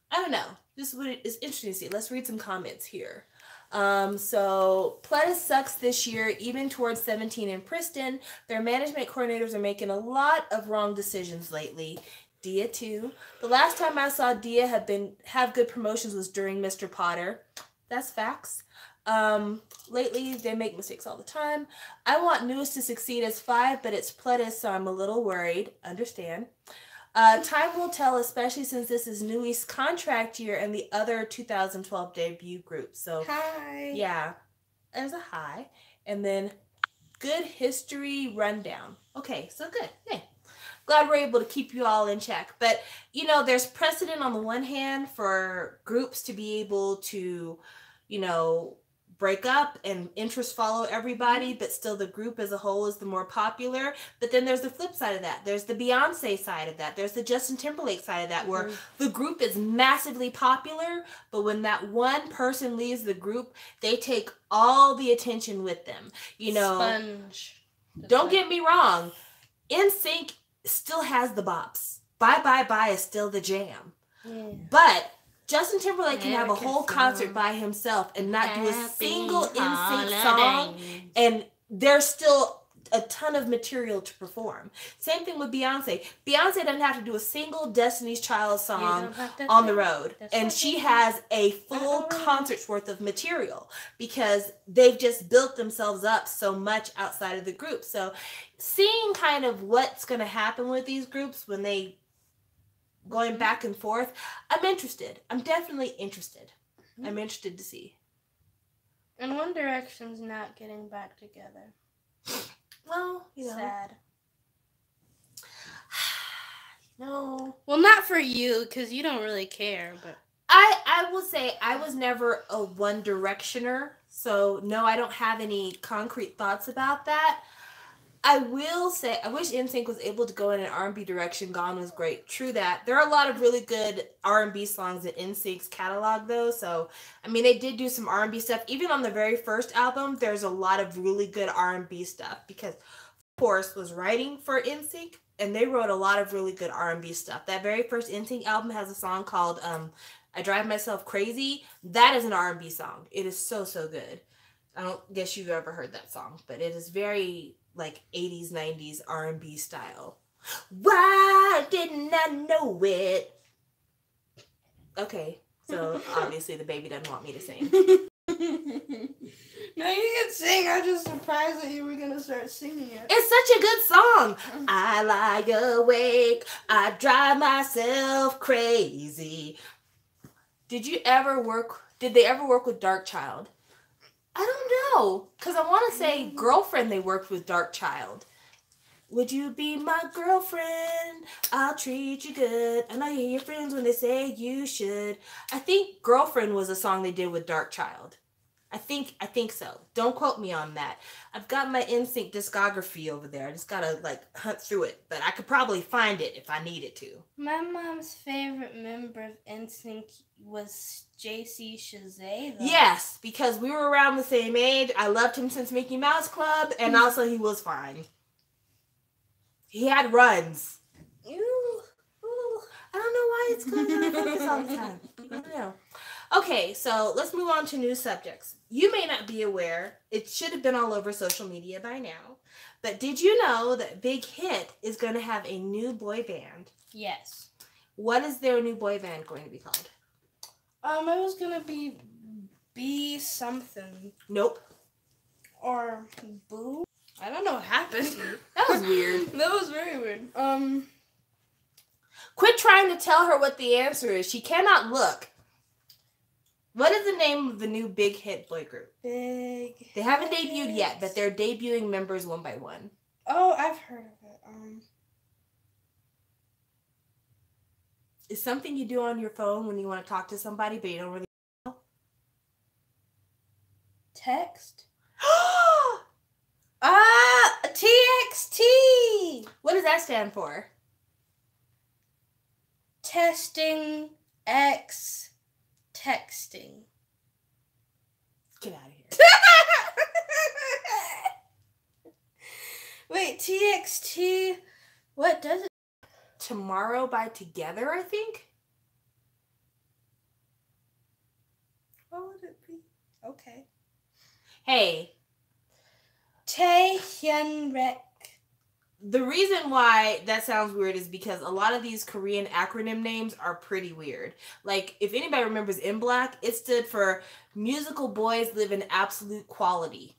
I don't know. This is what it is interesting to see. Let's read some comments here. So Pledis sucks this year, even towards 17 and Priston. Their management coordinators are making a lot of wrong decisions lately. Dia too. The last time I saw Dia have good promotions was during Mr. Potter. That's facts. Lately they make mistakes all the time. I want Newest to succeed as 5, but it's Pledis, so I'm a little worried. Understand. Time will tell, especially since this is Newie's contract year and the other 2012 debut group. So, hi. Yeah, there's a hi. And then good history rundown. Okay, so good. Hey, glad we're able to keep you all in check. But, you know, there's precedent on the one hand for groups to be able to, you know, break up and interests follow everybody, but still the group as a whole is the more popular. But then there's the flip side of that. There's the Beyonce side of that. There's the Justin Timberlake side of that, where the group is massively popular, but when that one person leaves the group, they take all the attention with them. You know, Sponge. Don't get me wrong, NSYNC still has the bops. Bye Bye Bye is still the jam. Yeah. But Justin Timberlake can have a whole concert by himself and not do a single NSYNC song, and there's still a ton of material to perform. Same thing with Beyonce. Beyonce doesn't have to do a single Destiny's Child song on the road, and she has a full concert's worth of material because they've just built themselves up so much outside of the group. So seeing kind of what's going to happen with these groups when they going back and forth, I'm interested. I'm definitely interested. I'm interested to see. And One Direction's not getting back together. Well, you know. Sad. No. Well, not for you, because you don't really care, but I will say I was never a One Directioner, so no, I don't have any concrete thoughts about that. I will say, I wish NSYNC was able to go in an R&B direction. Gone was great. True that. There are a lot of really good R&B songs in NSYNC's catalog, though. So, I mean, they did do some R&B stuff. Even on the very first album, there's a lot of really good R&B stuff because Forrest was writing for NSYNC, and they wrote a lot of really good R&B stuff. That very first NSYNC album has a song called I Drive Myself Crazy. That is an R&B song. It is so, so good. I don't guess you've ever heard that song, but it is very like 80s, 90s R&B style. Why didn't I know it? Okay, so obviously the baby doesn't want me to sing. No, you can sing. I'm just surprised that you were going to start singing it. It's such a good song. I lie awake. I drive myself crazy. Did they ever work with Darkchild? I don't know. Because I want to say Girlfriend they worked with Darkchild. Would you be my girlfriend? I'll treat you good. I know you hear your friends when they say you should. I think Girlfriend was a song they did with Darkchild. I think so. Don't quote me on that. I've got my NSYNC discography over there. I just gotta hunt through it, but I could probably find it if I needed to. My mom's favorite member of NSYNC was JC Chasez. Yes, because we were around the same age. I loved him since Mickey Mouse Club, and also he was fine. He had runs. Ooh. I don't know why it's going on focus all the time. I don't know. Okay, so let's move on to new subjects. You may not be aware, it should have been all over social media by now, but did you know that Big Hit is going to have a new boy band? Yes. What is their new boy band going to be called? It was going to be something. Nope. Or Boo? I don't know what happened. That was weird. That was very weird. Quit trying to tell her what the answer is. She cannot look. What is the name of the new Big Hit boy group? They haven't debuted yet, but they're debuting members one by one. Oh, I've heard of it. It's something you do on your phone when you want to talk to somebody, but you don't really know. Text? TXT! What does that stand for? Testing X Texting. Get out of here. Wait, TXT? What does it? Tomorrow by Together, I think? What would it be? Okay. Hey. Taehyunrek. The reason why that sounds weird is because a lot of these Korean acronym names are pretty weird. Like, if anybody remembers In Black, it stood for Musical Boys Live in Absolute Quality.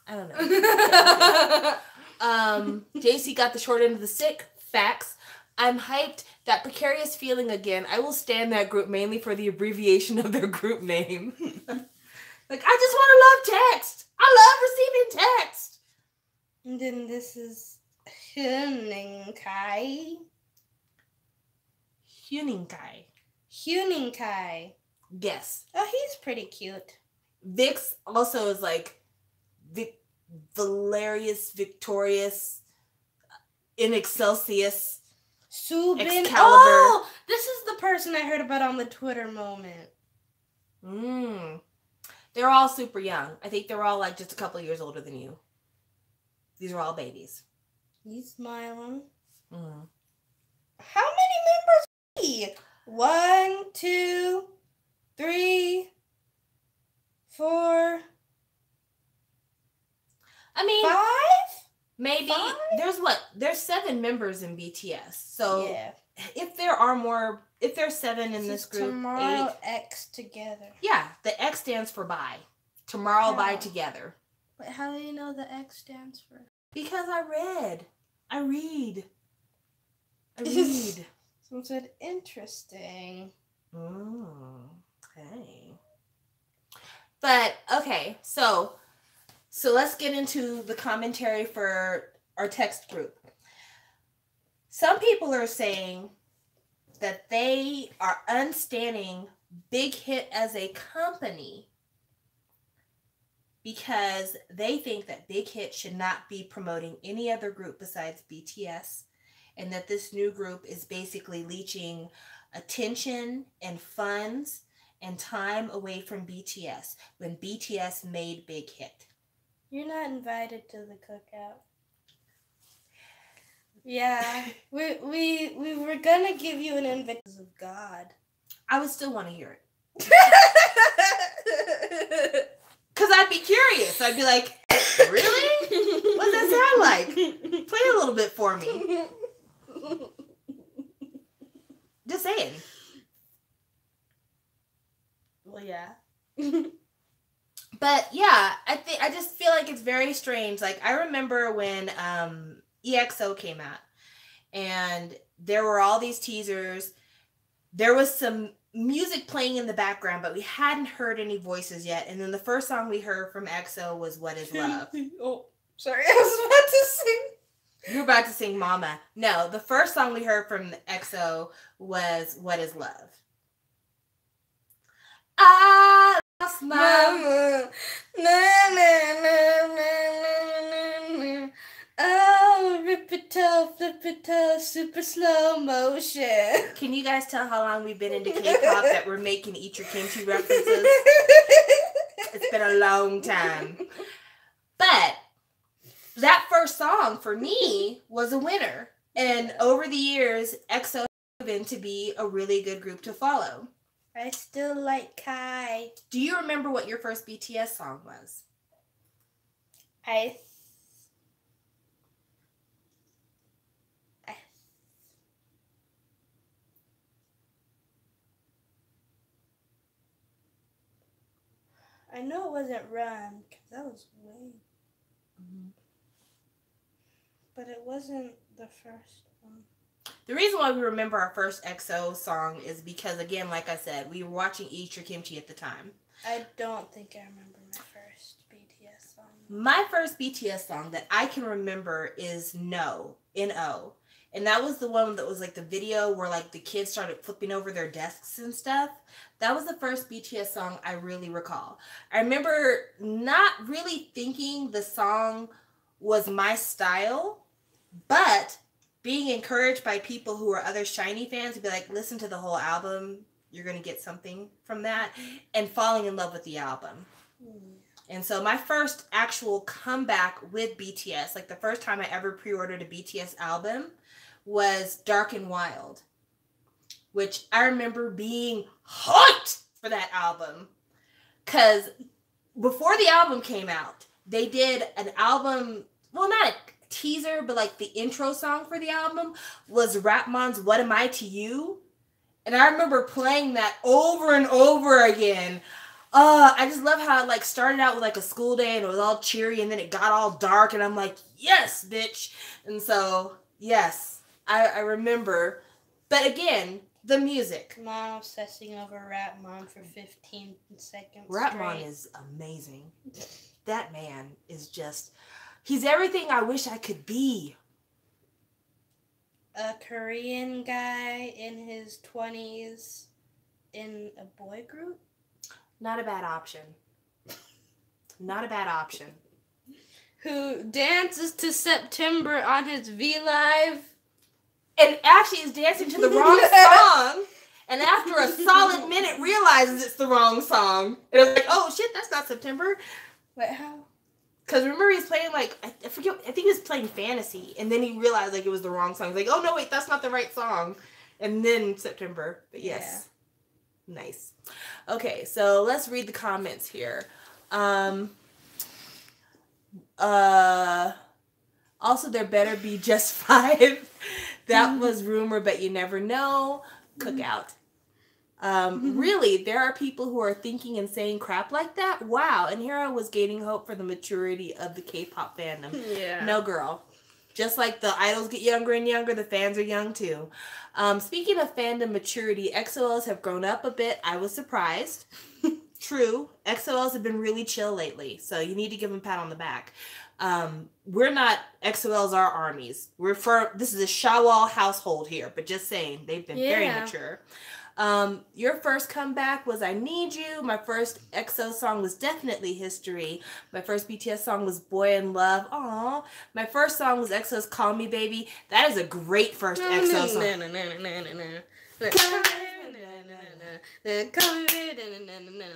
I don't know. JC got the short end of the stick. Facts. I'm hyped. That Precarious Feeling again. I will stand that group mainly for the abbreviation of their group name. Like, I just want to love text. I love receiving text. And then this is Huening-kai. Huening-kai. Yes. Oh, he's pretty cute. Vix also is like Valerius, Victorious, in Excelsius. Subin. Excalibur. Oh, this is the person I heard about on the Twitter moment. They're all super young. I think they're all like just a couple years older than you. These are all babies. He's smiling. Mm. How many members are we? 1, 2, 3, 4. I mean, 5? maybe 5? There's 7 members in BTS. So yeah. If there are more, if there's 7 in this group, Tomorrow 8. X Together. Yeah, the X stands for by. Tomorrow How? by Together. But how do you know the X stands for? Because I read. Someone said interesting. Okay. But okay, so let's get into the commentary for our text group. Some people are saying that they are unstanding Big Hit as a company because they think that Big Hit should not be promoting any other group besides BTS, and that this new group is basically leeching attention and funds and time away from BTS when BTS made Big Hit. You're not invited to the cookout. Yeah, we were gonna give you an invitation of God. I would still want to hear it. Because I'd be curious. I'd be like, really? What does that sound like? Play a little bit for me. Just saying. Well, yeah. But yeah, I just feel like it's very strange. Like, I remember when EXO came out, and there were all these teasers. There was some music playing in the background, but we hadn't heard any voices yet. And then the first song we heard from EXO was What Is Love. Oh, sorry, I was about to sing. You were about to sing Mama. No, the first song we heard from EXO was What Is Love. I lost my Mama. Na, na, na, na, na, na. Oh, rip it off, flip it off, super slow motion. Can you guys tell how long we've been into K-pop that we're making Eat Your Kimchi references? It's been a long time. But that first song for me was a winner. And over the years, EXO has proven to be a really good group to follow. I still like Kai. Do you remember what your first BTS song was? I know it wasn't Run, because that was way. Mm-hmm. But it wasn't the first one. The reason why we remember our first EXO song is because, again, like I said, we were watching Eat Your Kimchi at the time. I don't think I remember my first BTS song. My first BTS song that I can remember is No, N-O. And that was the one that was like the video where like the kids started flipping over their desks and stuff. That was the first BTS song I really recall. I remember not really thinking the song was my style, but being encouraged by people who are other SHINee fans to be like, listen to the whole album. You're going to get something from that. And falling in love with the album. And so my first actual comeback with BTS, like the first time I ever pre-ordered a BTS album, was Dark and Wild, which I remember being hyped for that album. Because before the album came out, they did an album, well, not a teaser, but like the intro song for the album was Rapmon's What Am I to You? And I remember playing that over and over again. I just love how it like started out with like a school day and it was all cheery and then it got all dark and I'm like, yes, bitch. And so, yes. I remember, but again, the music. Mom obsessing over Rapmon for 15 seconds. Rapmon is amazing. That man is just, he's everything I wish I could be. A Korean guy in his 20s in a boy group? Not a bad option. Not a bad option. Who dances to September on his V-Live. And actually is dancing to the wrong song. And after a solid minute realizes it's the wrong song. And it's like, oh shit, that's not September. Wait, how? Because remember he's playing like, I forget, I think he was playing Fantasy. And then he realized like it was the wrong song. He's like, oh no, wait, that's not the right song. And then September. But yes. Yeah. Nice. Okay, so let's read the comments here. Also, there better be just 5. That was rumor, but you never know. Cookout. Really, there are people who are thinking and saying crap like that? Wow. And here I was gaining hope for the maturity of the K-pop fandom. Yeah. No, girl. Just like the idols get younger and younger, the fans are young too. Speaking of fandom maturity, EXO-Ls have grown up a bit. I was surprised. True. EXO-Ls have been really chill lately, so you need to give them a pat on the back. We're not XOLs, our armies. This is a Shawwal household here, but just saying, they've been very mature. Your first comeback was I Need You. My first EXO song was definitely History. My first BTS song was Boy in Love. Aww. My first song was EXO's Call Me Baby. That is a great first EXO song.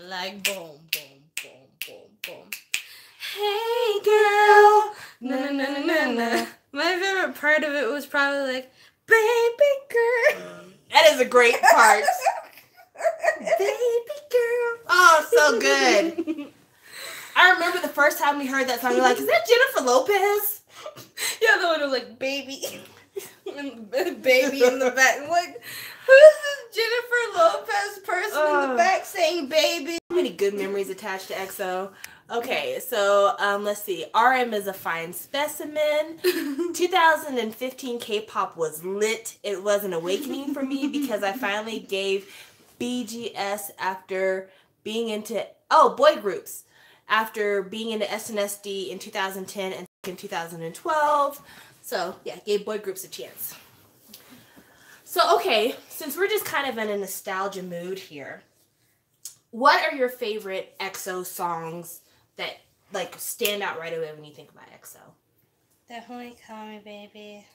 Like boom, boom, boom, boom, boom. Hey girl. Na, na, na, na, na. My favorite part of it was probably like, baby girl. That is a great part. Baby girl. Oh, so good. I remember the first time we heard that song, we were like, is that Jennifer Lopez? Yeah, the one who was like, baby. And baby in the back. Like, who's this Jennifer Lopez person in the back saying baby? So many good memories attached to EXO. Okay, so let's see. RM is a fine specimen. 2015 K-pop was lit. It was an awakening for me because I finally gave BGS after being into boy groups after being into SNSD in 2010 and in 2012. So yeah, gave boy groups a chance. So okay, since we're just kind of in a nostalgia mood here, what are your favorite EXO songs that like stand out right away when you think about EXO? Definitely Call Me Baby.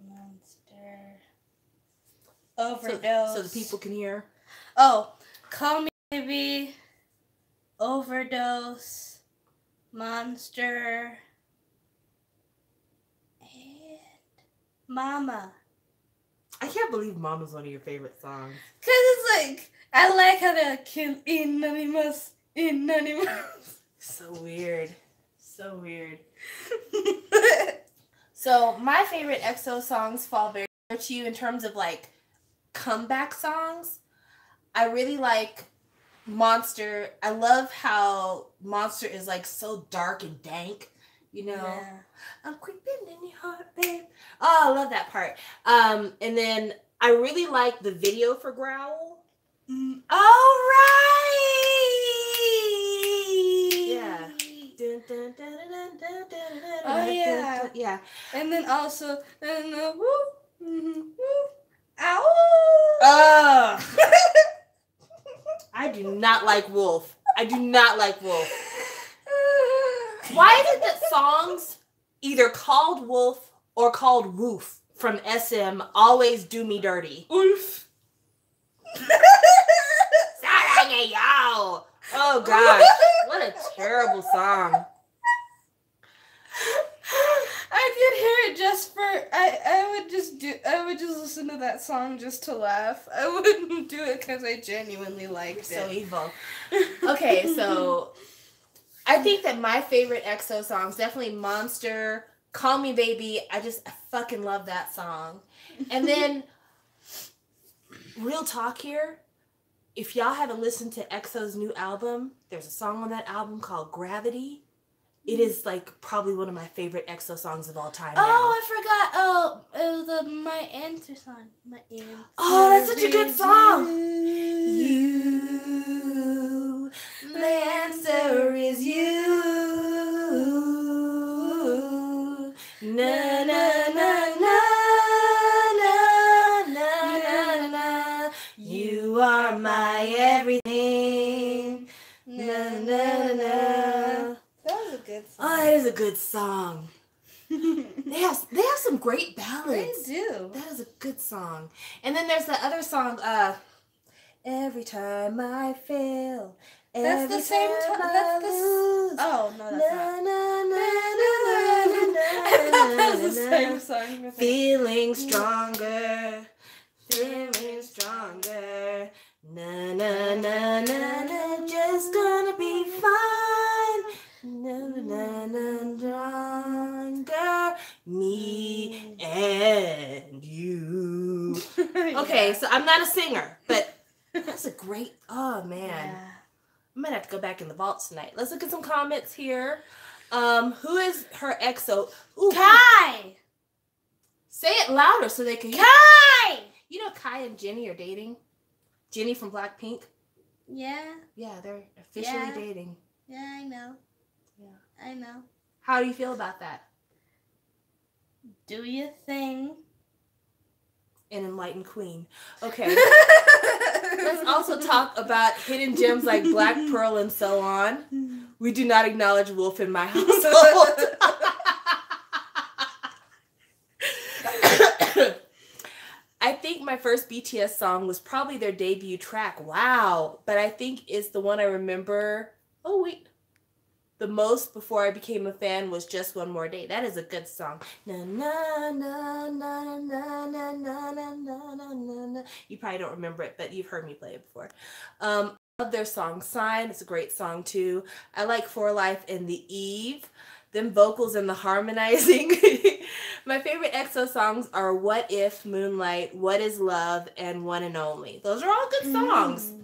Monster. Overdose. So the people can hear. Oh, Call Me Baby. Overdose. Monster. And Mama. I can't believe Mama's one of your favorite songs. Cause it's like, I like how they're kill Anonymous. So weird. So weird. So my favorite EXO songs fall very similar to you in terms of like comeback songs. I really like Monster. I love how Monster is like so dark and dank, you know. Yeah. I'm creeping in your heart, babe. Oh, I love that part. And then I really like the video for Growl. All right. Yeah. Oh yeah. Yeah. And then also, woo, woo, ow. Oh. I do not like Wolf. I do not like Wolf. Why is it that songs either called Wolf or called Woof from SM always do me dirty? Oof. Yo. Oh gosh, what a terrible song. I did hear it just for I would just listen to that song just to laugh. I wouldn't do it because I genuinely liked it. So evil. Okay, so I think that my favorite EXO songs definitely Monster, Call Me Baby. I fucking love that song. And then real talk here. If y'all haven't listened to EXO's new album, there's a song on that album called Gravity. It is like probably one of my favorite EXO songs of all time now. Oh, I forgot. Oh, it was My Answer song. My Answer. Oh, that's such a good song. You, the answer is you. Na na na na na na na na. You are my everything. Na na na. That was a good song. Oh, that is a good song. They have some great ballads. They do. That is a good song. And then there's the other song, Every Time I Fail. That's the same time. That's the. Oh no, that's not. I thought that was the same song. Feeling stronger. Feeling stronger. Na na na na na. Just gonna be fine. Na na na stronger. Me and you. Okay, so I'm not a singer, but that's a great. Oh man. Yeah. I might have to go back in the vaults tonight. Let's look at some comments here. Who is her EXO? Ooh, Kai! say it louder so they can hear. Kai! You know Kai and Jennie are dating? Jennie from Blackpink? Yeah. Yeah, they're officially dating. Yeah, I know. Yeah. I know. How do you feel about that? Do your thing. An enlightened queen. Okay. Let's also talk about hidden gems like Black Pearl and so on. We do not acknowledge Wolf in my household. I think my first BTS song was probably their debut track. Wow. But I think it's the one I remember. Oh, wait. The most before I became a fan was Just One More Day. That is a good song. Na na na na na na na na na na. You probably don't remember it, but you've heard me play it before. I love their song Sign. It's a great song too. I like For Life and The Eve. Them vocals and the harmonizing. My favorite EXO songs are What If, Moonlight, What Is Love, and One and Only. Those are all good songs.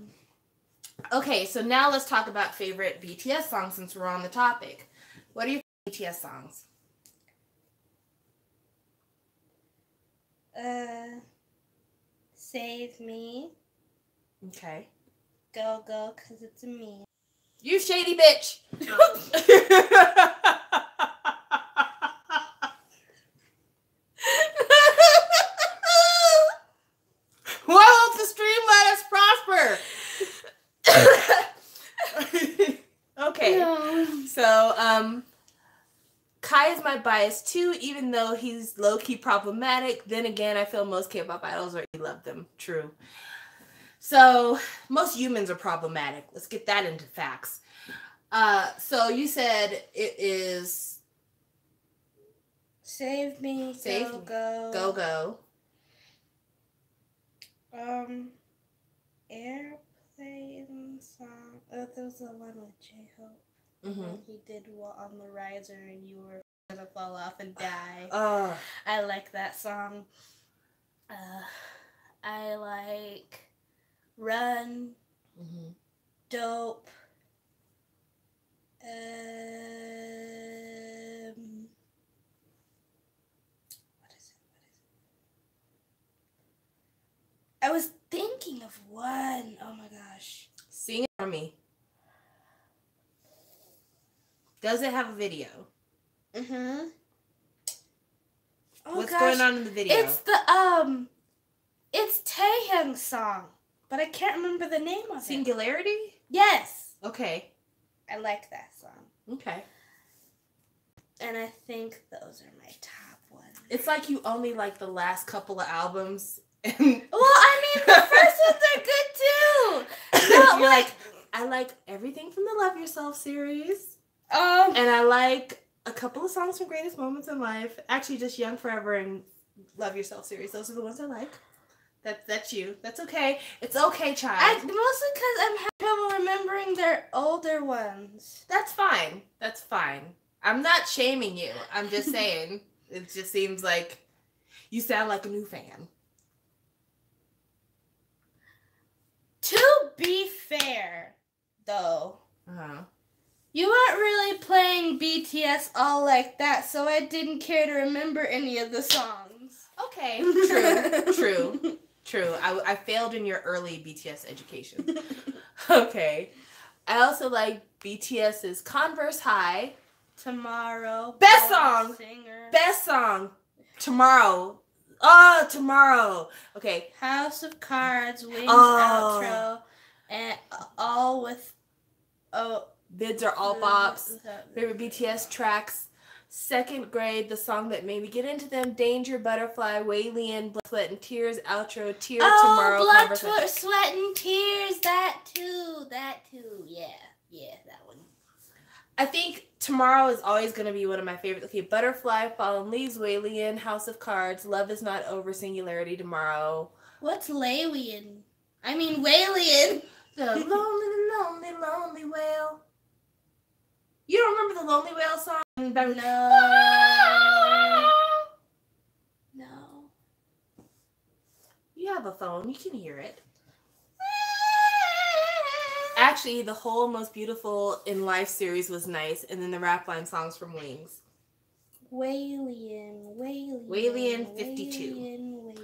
Okay, so now let's talk about favorite BTS songs since we're on the topic. What are your BTS songs? Save Me. Okay. Go, go, 'cause it's a me. You shady bitch! Why won't the stream let us prosper? Okay. No. So, Kai is my bias too, even though he's low-key problematic. Then again, I feel most K-pop idols already love them. True. So, most humans are problematic. Let's get that into facts. So you said it is... Save Me, Save Go, Me. Go. Go, go. Airplane song. Oh, there was the one with J-Hope. Mm-hmm. He did On the Riser and you were gonna fall off and die. Oh. I like that song. I like Run, Mm-hmm. Dope. What is it? I was thinking of one. Oh my gosh. Sing it for me. Does it have a video? Mm-hmm. Oh What's gosh. going on in the video? It's Taehyung's song, but I can't remember the name of it. Singularity? Yes. Okay. I like that song. Okay. And I think those are my top ones. It's like you only like the last couple of albums. And Well, I mean, the first ones are good too. No, you're like, I like everything from the Love Yourself series. and And I like a couple of songs from Greatest Moments in Life. Actually, just Young Forever and Love Yourself series. Those are the ones I like. That's you. That's okay. It's okay, child. mostly because I'm having trouble remembering their older ones. That's fine. That's fine. I'm not shaming you. I'm just saying. It just seems like you sound like a new fan. To be fair, though, Uh-huh. you weren't really playing BTS all like that, so I didn't care to remember any of the songs. Okay. True. I failed in your early BTS education. Okay. I also like BTS's Converse High. Tomorrow. Best Boy song! Singer. Best song. Tomorrow. Oh, Tomorrow. Okay. House of Cards, Wings Oh. outro, and all with Bids are all bops. Favorite BTS tracks. Second Grade, the song that made me get into them. Danger, Butterfly, Waylon, Blood, Sweat, and Tears, outro, Tear, Tomorrow, Blood, Converse. Sweat, and Tears. That too. Yeah, that one. I think Tomorrow is always going to be one of my favorites. Okay, Butterfly, Fallen Leaves, Waylon, House of Cards, Love Is Not Over, Singularity, Tomorrow. What's Waylon? I mean Waylon. The lonely whale. You don't remember the Lonely Whale song? No. You have a phone. You can hear it. Actually, the whole Most Beautiful in Life series was nice, and then the rap line songs from Wings. Waylon 52. Waylon.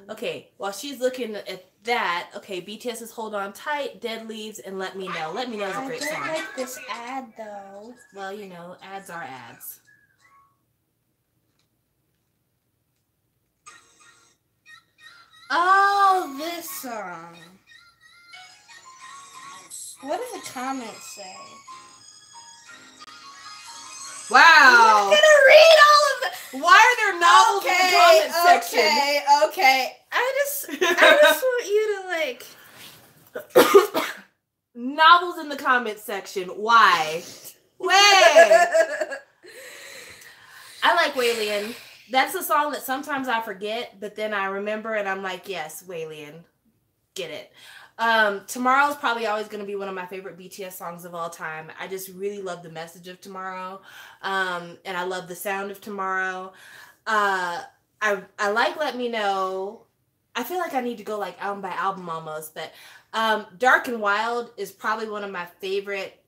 Okay, while she's looking at that, okay, BTS's Hold On Tight, Dead Leaves, and Let Me Know. Let Me Know is a great I don't song. like this ad though. Well, you know, ads are ads. Oh, this song. What does the comments say? Wow. I'm not gonna read all of it. Why are there novels in the comment section? Okay. I just want you to like. Novels in the comment section. Why? Way. I like Waylon. That's a song that sometimes I forget, but then I remember and I'm like, yes, Waylon. Get it. Tomorrow's probably always going to be one of my favorite BTS songs of all time. I just really love the message of Tomorrow. And I love the sound of Tomorrow. I like Let Me Know. I feel like I need to go like album by album almost, but Dark and Wild is probably one of my favorite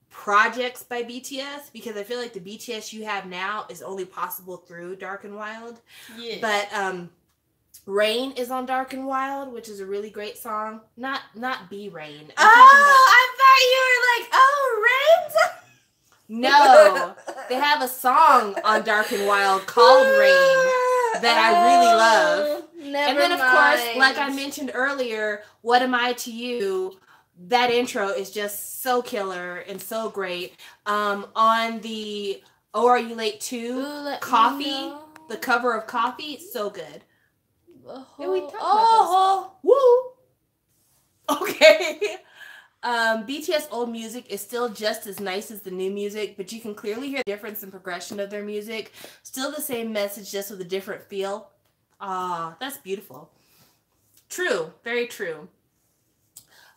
projects by BTS because I feel like the BTS you have now is only possible through Dark and Wild. Yeah. But Rain is on Dark and Wild, which is a really great song. Not Be Rain. I thought you were like, oh, Rain's. No, they have a song on Dark and Wild called Rain that I really love. Never And then, of mind. course, like I mentioned earlier, What Am I to You? That intro is just so killer and so great. On the Oh Are You Late Too? Coffee, the cover of Coffee, so good. Yeah, we talked about this. Woo! Okay. BTS old music is still just as nice as the new music, but you can clearly hear the difference in progression of their music. Still the same message, just with a different feel. Ah, that's beautiful. True, very true.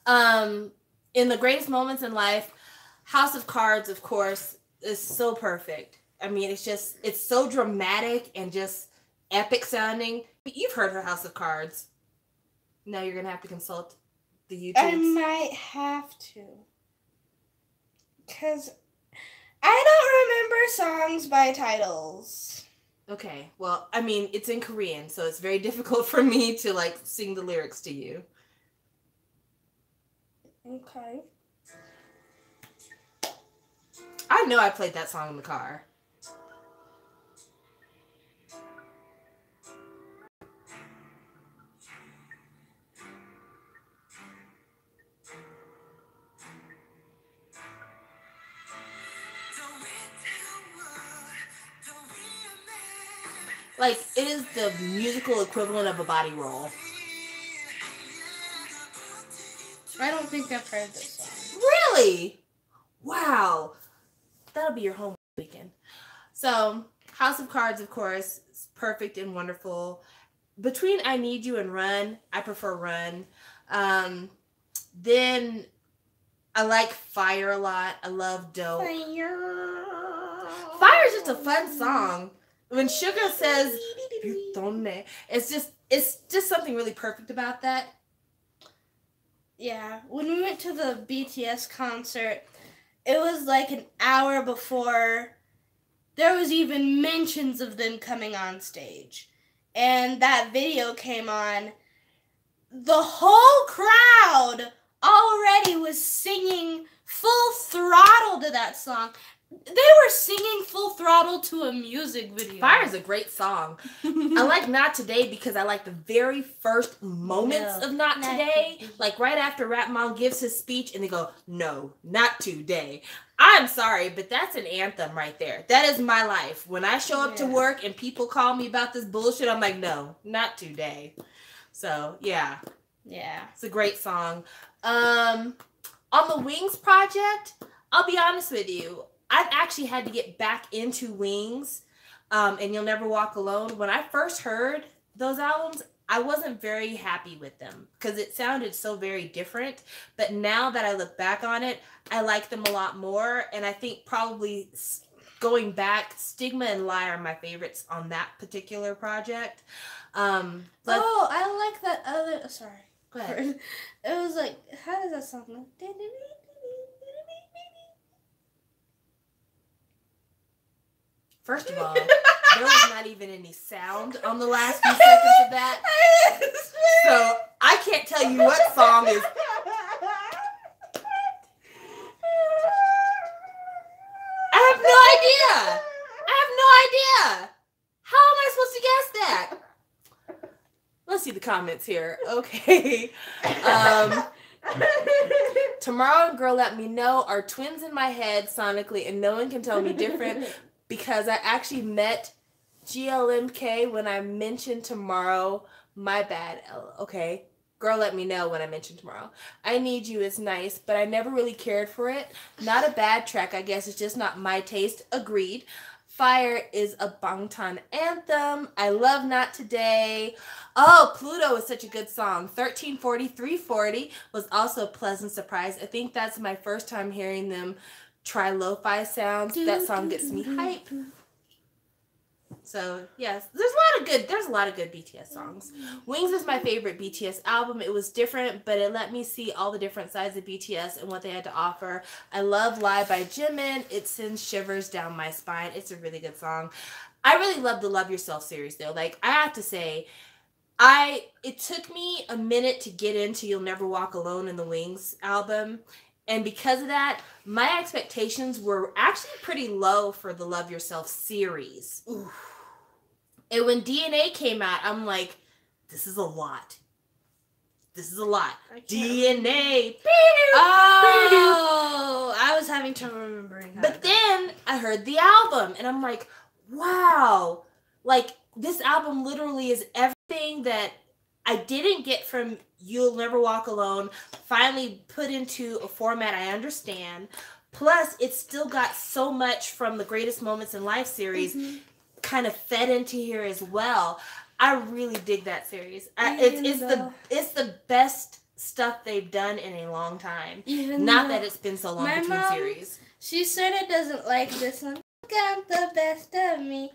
In the greatest moments in life, House of Cards, of course, is so perfect. I mean, it's so dramatic and just epic sounding. You've heard her House of Cards. Now you're gonna have to consult the YouTube. I might have to. Because I don't remember songs by titles. Okay, well, I mean, it's in Korean, so it's very difficult for me to, like, sing the lyrics to you. Okay. I know I played that song in the car. Like, it is the musical equivalent of a body roll. I don't think I've heard this song. Really? Wow. That'll be your homework weekend. So, House of Cards, of course, is perfect and wonderful. Between I Need You and Run, I prefer Run. Then I like Fire a lot. I love Dope. Fire is just a fun song. When Suga says, it's just something really perfect about that. Yeah, when we went to the BTS concert, it was like an hour before there was even mentions of them coming on stage. And that video came on. The whole crowd already was singing full throttle to that song. They were singing full throttle to a music video. Fire is a great song. I like Not Today because I like the very first moments of Not Today. Like right after Rap Mom gives his speech and they go, no, not today. I'm sorry, but that's an anthem right there. That is my life. When I show up to work and people call me about this bullshit, I'm like, no, not today. So, yeah. Yeah. It's a great song. On the Wings project, I'll be honest with you. I've actually had to get back into Wings and You'll Never Walk Alone. When I first heard those albums, I wasn't very happy with them because it sounded so very different. But now that I look back on it, I like them a lot more. And I think probably going back, Stigma and Lie are my favorites on that particular project. I like that other... Sorry. Go ahead. It was like, how does that sound? First of all, there was not even any sound on the last few seconds of that. So I can't tell you what song is. I have no idea. How am I supposed to guess that? Let's see the comments here. Okay. Tomorrow and Girl Let Me Know are twins in my head sonically, and no one can tell me different because I actually met GLMK when I mentioned Tomorrow. My bad. Okay. Girl Let Me Know when I mentioned Tomorrow. I Need You is nice, but I never really cared for it. Not a bad track, I guess. It's just not my taste. Agreed. Fire is a Bangtan anthem. I love Not Today. Oh, Pluto is such a good song. 1340, 340 was also a pleasant surprise. I think that's my first time hearing them try lo-fi sounds. That song gets me hype. So yes, there's a lot of good BTS songs. Wings is my favorite BTS album. It was different, but it let me see all the different sides of BTS and what they had to offer. I love Lie by Jimin. It sends shivers down my spine. It's a really good song. I really love the Love Yourself series though. Like I have to say, it took me a minute to get into You'll Never Walk Alone in the Wings album. And because of that, my expectations were actually pretty low for the Love Yourself series. Ooh. And when DNA came out, I'm like, this is a lot. This is a lot. DNA. Oh, I was having trouble remembering. But then I heard the album, and I'm like, wow. Like, this album literally is everything that I didn't get from You'll Never Walk Alone, finally put into a format I understand. Plus, it's still got so much from the Greatest Moments in Life series kind of fed into here as well. I really dig that series. It's the best stuff they've done in a long time. Not that it's been so long between series. She sort of doesn't like this one. Got the best of me.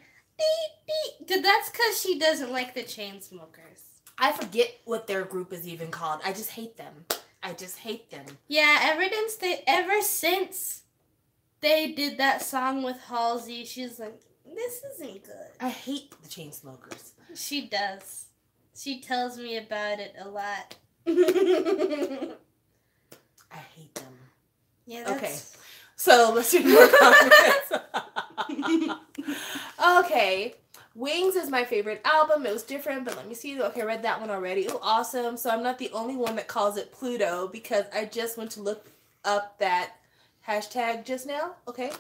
That's because she doesn't like the Chainsmokers. I forget what their group is even called. I just hate them. Yeah, ever since they did that song with Halsey, she's like, this isn't good. I hate the Chainsmokers. She does. She tells me about it a lot. I hate them. Yeah, that's... Okay. So let's do more comments. Okay. Wings is my favorite album. It was different, but let me see. Okay, I read that one already. Oh, awesome. So I'm not the only one that calls it Pluto because I just went to look up that hashtag just now. Okay.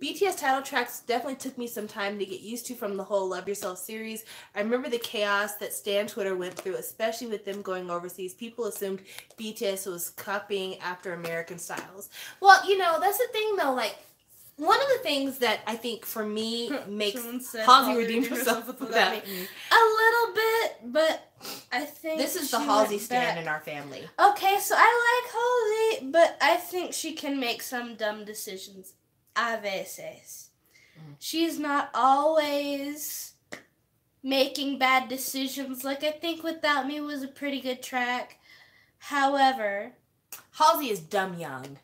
BTS title tracks definitely took me some time to get used to from the whole Love Yourself series. I remember the chaos that Stan Twitter went through, especially with them going overseas. People assumed BTS was copying after American styles. Well, that's the thing though, like, one of the things that I think for me makes Halsey redeem herself without me. A little bit, but I think this is the Halsey stan in our family. Okay, so I like Halsey, but I think she can make some dumb decisions. A veces. She's not always making bad decisions. Like, I think Without Me was a pretty good track. However, Halsey is dumb young.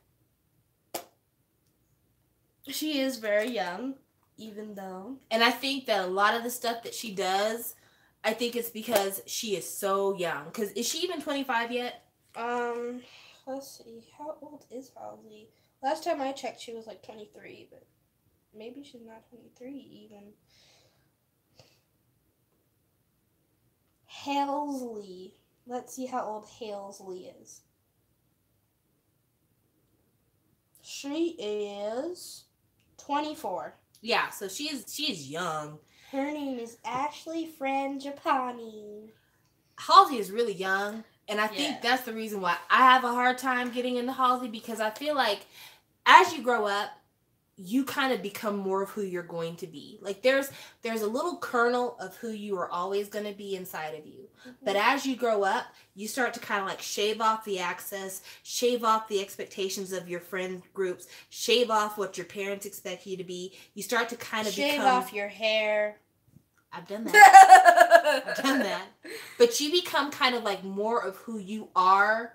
She is very young, even though. And I think that a lot of the stuff that she does, I think it's because she is so young. Because is she even 25 yet? Let's see. How old is Halsey? Last time I checked, she was like 23, but maybe she's not 23 even. Halsey. Let's see how old Halsey is. She is 24. Yeah, so she is young. Her name is Ashley Frangipani. Halsey is really young, and I think that's the reason why I have a hard time getting into Halsey, because I feel like as you grow up, you kind of become more of who you're going to be. Like there's a little kernel of who you are always going to be inside of you. But as you grow up, you start to kind of like shave off the access, shave off the expectations of your friend groups, shave off what your parents expect you to be. You start to kind of shave off your hair. I've done that. But you become kind of like more of who you are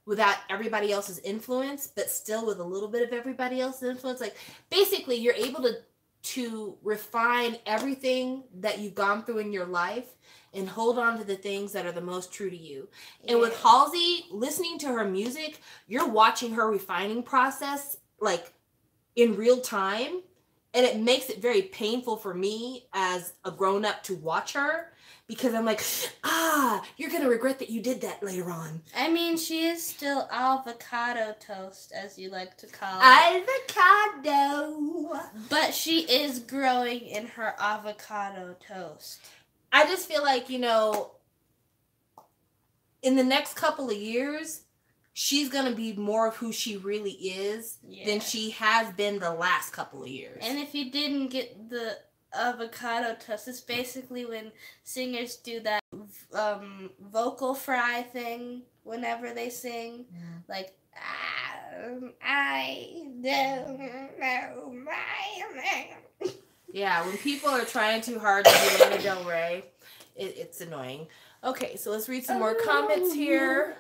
without everybody else's influence, but still with a little bit of everybody else's influence. Like, basically, you're able to refine everything that you've gone through in your life and hold on to the things that are the most true to you. Yeah. And with Halsey, listening to her music, you're watching her refining process, like, in real time. And it makes it very painful for me as a grown-up to watch her, because I'm like, you're gonna regret that you did that later on. I mean, she is still avocado toast, as you like to call it. Avocado. But she is growing in her avocado toast. I just feel like, you know, in the next couple of years, she's going to be more of who she really is than she has been the last couple of years. And if you didn't get the avocado toast, it's basically when singers do that vocal fry thing whenever they sing. Like, I don't know my name. Yeah, when people are trying too hard to do Lana Del Rey, it's annoying. Okay, so let's read some more comments here.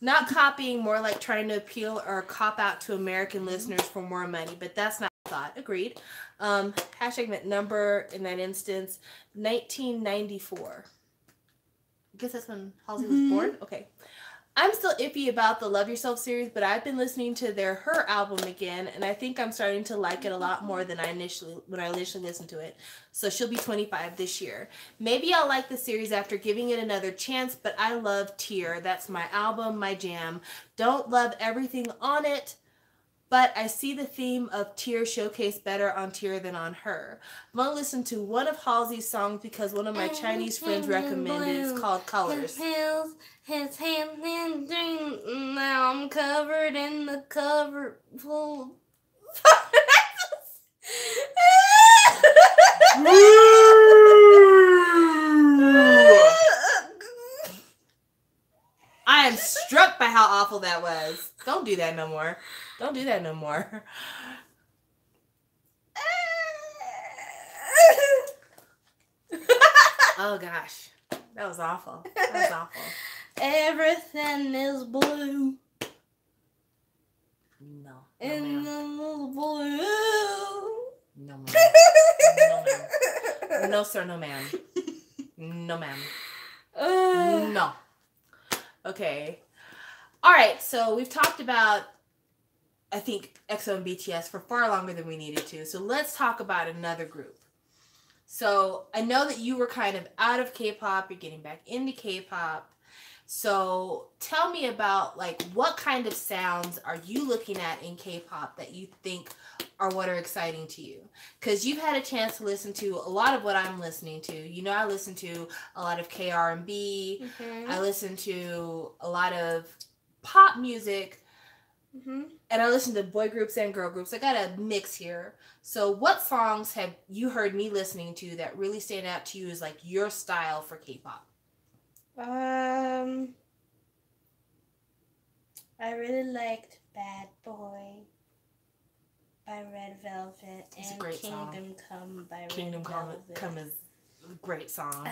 Not copying, more like trying to appeal or cop out to American listeners for more money, but that's not a thought. Agreed. Hashtag number in that instance, 1994. I guess that's when Halsey was born? Okay. I'm still iffy about the Love Yourself series, but I've been listening to Her album again, and I think I'm starting to like it a lot more than when I initially listened to it. So she'll be 25 this year. Maybe I'll like the series after giving it another chance, but I love Tear. That's my album, my jam. Don't love everything on it, but I see the theme of Tear showcased better on Tear than on Her. I'm going to listen to one of Halsey's songs because one of my Chinese friends recommended it. It's called Colors. His hands in green. Now I'm covered in the cover full. I am struck by how awful that was. Don't do that no more. Don't do that no more. Oh gosh. That was awful. That was awful. Everything is blue. No. In the blue. No, ma'am. No, ma'am. No, sir, no, ma'am. No, ma'am. No. Okay. All right, so we've talked about, I think, EXO and BTS for far longer than we needed to. So let's talk about another group. So I know that you were kind of out of K-pop. You're getting back into K-pop. So tell me about, like, what kind of sounds are you looking at in K-pop that you think are what are exciting to you? Because you've had a chance to listen to a lot of what I'm listening to. You know, I listen to a lot of K-R&B. I listen to a lot of pop music. And I listen to boy groups and girl groups. I got a mix here. So what songs have you heard me listening to that really stand out to you as, like, your style for K-pop? I really liked Bad Boy by Red Velvet and Kingdom Come by Red Velvet. Kingdom Come is a great song.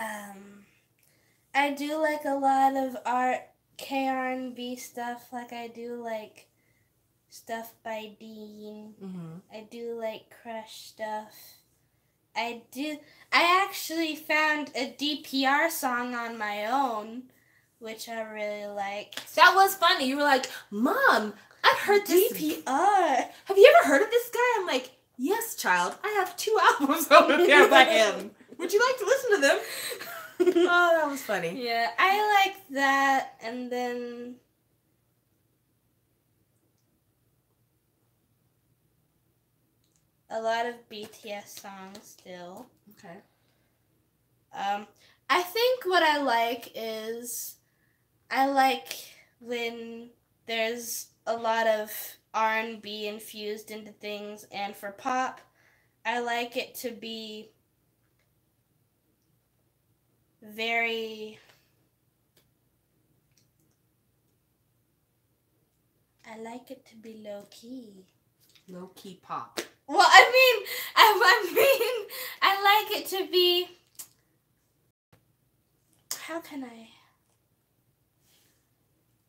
I do like a lot of K-R&B stuff. Like, I do like stuff by Dean. I do like Crush stuff. I actually found a DPR song on my own, which I really like. That was funny. You were like, Mom, I've heard this. DPR. Have you ever heard of this guy? I'm like, yes, child. I have 2 albums over there by him. Would you like to listen to them? Oh, that was funny. Yeah, I like that. And then a lot of BTS songs still. Okay. I think what I like is I like when there's a lot of R&B infused into things, and for pop, I like it to be very... I like it to be low-key. Low-key pop. Well, I like it to be... How can I...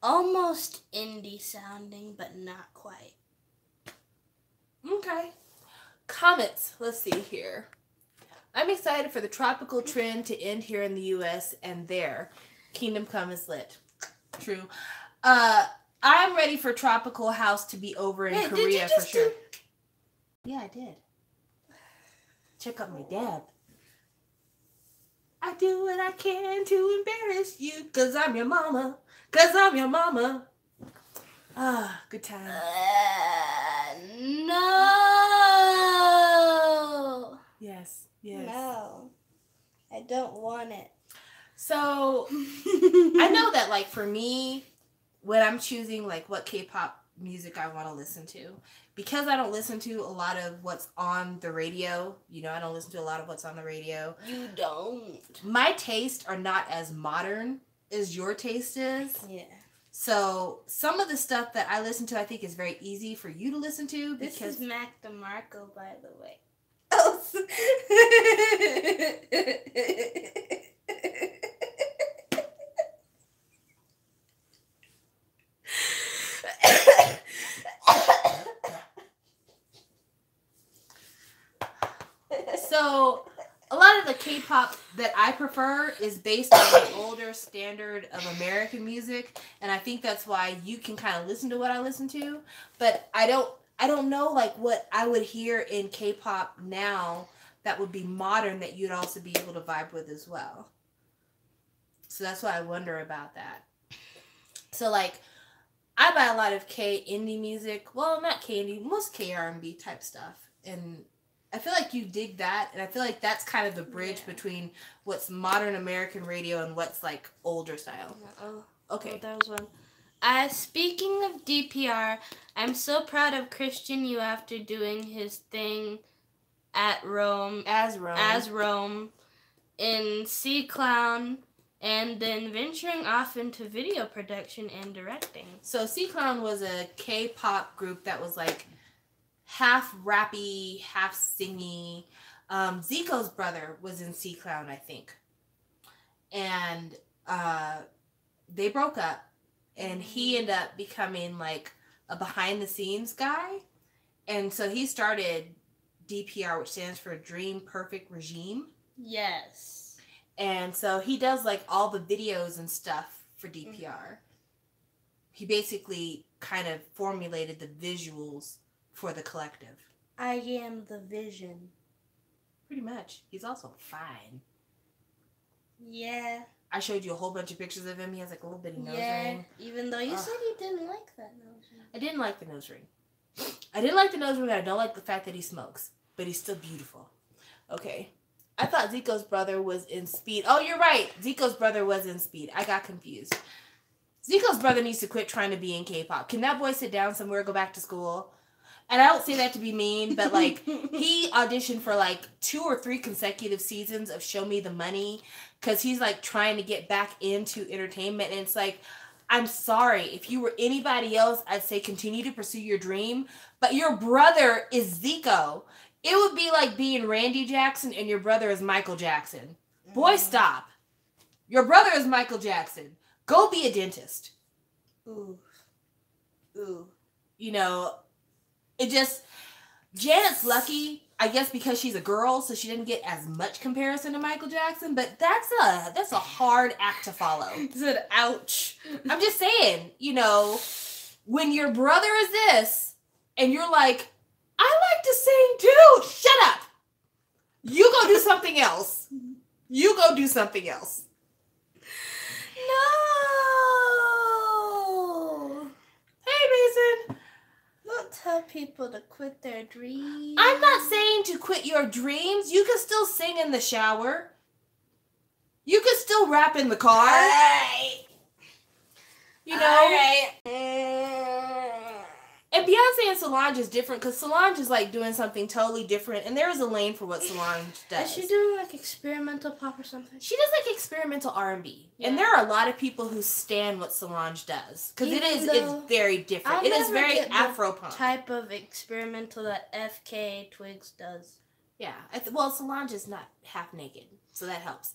Almost indie sounding, but not quite. Okay. Comments. Let's see here. I'm excited for the tropical trend to end here in the U.S. and there. Kingdom Come is lit. True. I'm ready for tropical house to be over in Korea for sure. Yeah, I did. Check out my dad. I do what I can to embarrass you, 'cause I'm your mama. 'Cause I'm your mama. Ah, good time. No. Yes, yes. No. I don't want it. So, I know that, like, for me, when I'm choosing, like, what K-pop music I want to listen to, because I don't listen to a lot of what's on the radio, you know, I don't listen to a lot of what's on the radio. You don't. My tastes are not as modern as your taste is. Yeah. So, some of the stuff that I listen to, I think is very easy for you to listen to. This Because is Mac DeMarco, by the way. So, a lot of the K-pop that I prefer is based on the older standard of American music, and I think that's why you can kind of listen to what I listen to. But I don't know, like, what I would hear in K-pop now that would be modern that you'd also be able to vibe with as well. So that's why I wonder about that. So, like, I buy a lot of K indie music. Well, not K indie, most K R&B type stuff. And I feel like you dig that, and I feel like that's kind of the bridge between what's modern American radio and what's, like, older style. Okay. Oh, that was one. Speaking of DPR, I'm so proud of Christian Yu after doing his thing at Rome. As Rome. In C Clown, and then venturing off into video production and directing. So C Clown was a K-pop group that was, like, half rappy, half singy. Zico's brother was in C Clown, I think. And they broke up, and he ended up becoming, like, a behind-the-scenes guy. And so he started DPR, which stands for Dream Perfect Regime. Yes. And so he does, like, all the videos and stuff for DPR. Mm-hmm. He basically kind of formulated the visuals for the collective. I am the vision. Pretty much. He's also fine. Yeah. I showed you a whole bunch of pictures of him. He has, like, a little bitty nose ring. Even though you said you didn't like that nose ring. I didn't like the nose ring. I didn't like the nose ring, and I don't like the fact that he smokes. But he's still beautiful. Okay. I thought Zico's brother was in Speed. Oh, you're right. Zico's brother was in Speed. I got confused. Zico's brother needs to quit trying to be in K-pop. Can that boy sit down somewhere, go back to school? And I don't say that to be mean, but, like, he auditioned for, like, 2 or 3 consecutive seasons of Show Me the Money because he's, like, trying to get back into entertainment. And it's like, I'm sorry. If you were anybody else, I'd say continue to pursue your dream. But your brother is Zico. It would be like being Randy Jackson and your brother is Michael Jackson. Boy, stop. Your brother is Michael Jackson. Go be a dentist. Ooh. You know, it just... Janet's lucky, I guess, because she's a girl, so she didn't get as much comparison to Michael Jackson, but that's a hard act to follow. He said, ouch. I'm just saying, you know, when your brother is this, and you're like, I like to sing too. Shut up. You go do something else. No. Hey, Mason. Don't tell people to quit their dreams. I'm not saying to quit your dreams. You can still sing in the shower. You can still rap in the car. All right. You know? All right. And Beyonce and Solange is different because Solange is, like, doing something totally different, and there is a lane for what Solange does. Is she doing, like, experimental pop or something? She does, like, experimental R&B. Yeah. And there are a lot of people who stan what Solange does because it's very different. It is very Afro-punk. Type of experimental that FK Twigs does. Yeah. Well, Solange is not half naked, so that helps.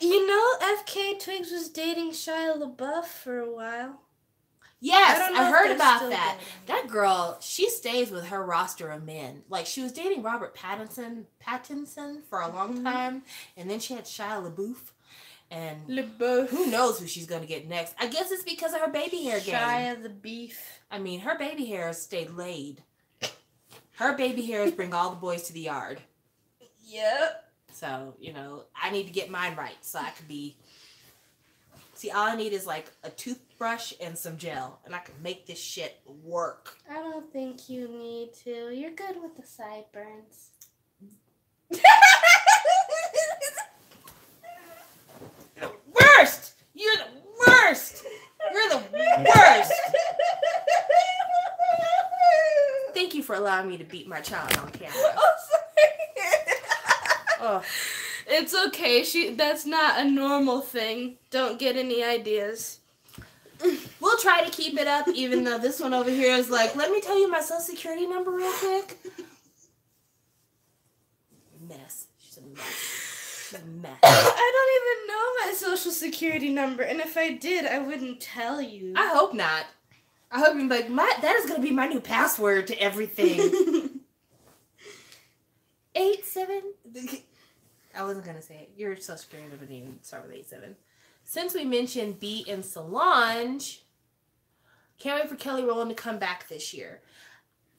You know, FK Twigs was dating Shia LaBeouf for a while. Yes, I heard about that. That girl, she stays with her roster of men. Like, she was dating Robert Pattinson for a long time, and then she had Shia LaBeouf, and who knows who she's going to get next. I guess it's because of her baby hair game. Shia the Beef. I mean, her baby hairs stayed laid. Her baby hairs bring all the boys to the yard. Yep. So, you know, I need to get mine right so I could be... See, all I need is like a toothbrush and some gel, and I can make this shit work. I don't think you need to. You're good with the sideburns. The worst! You're the worst! You're the worst! Thank you for allowing me to beat my child on camera. Oh, sorry. Oh. It's okay. That's not a normal thing. Don't get any ideas. We'll try to keep it up, even though this one over here is like, let me tell you my social security number real quick. Mess. She's a mess. She's a mess. I don't even know my social security number, and if I did, I wouldn't tell you. I hope not. I hope you're like, that is going to be my new password to everything. 87. I wasn't going to say it. Your social security number didn't even start with 87. Since we mentioned Bea and Solange, can't wait for Kelly Rowland to come back this year.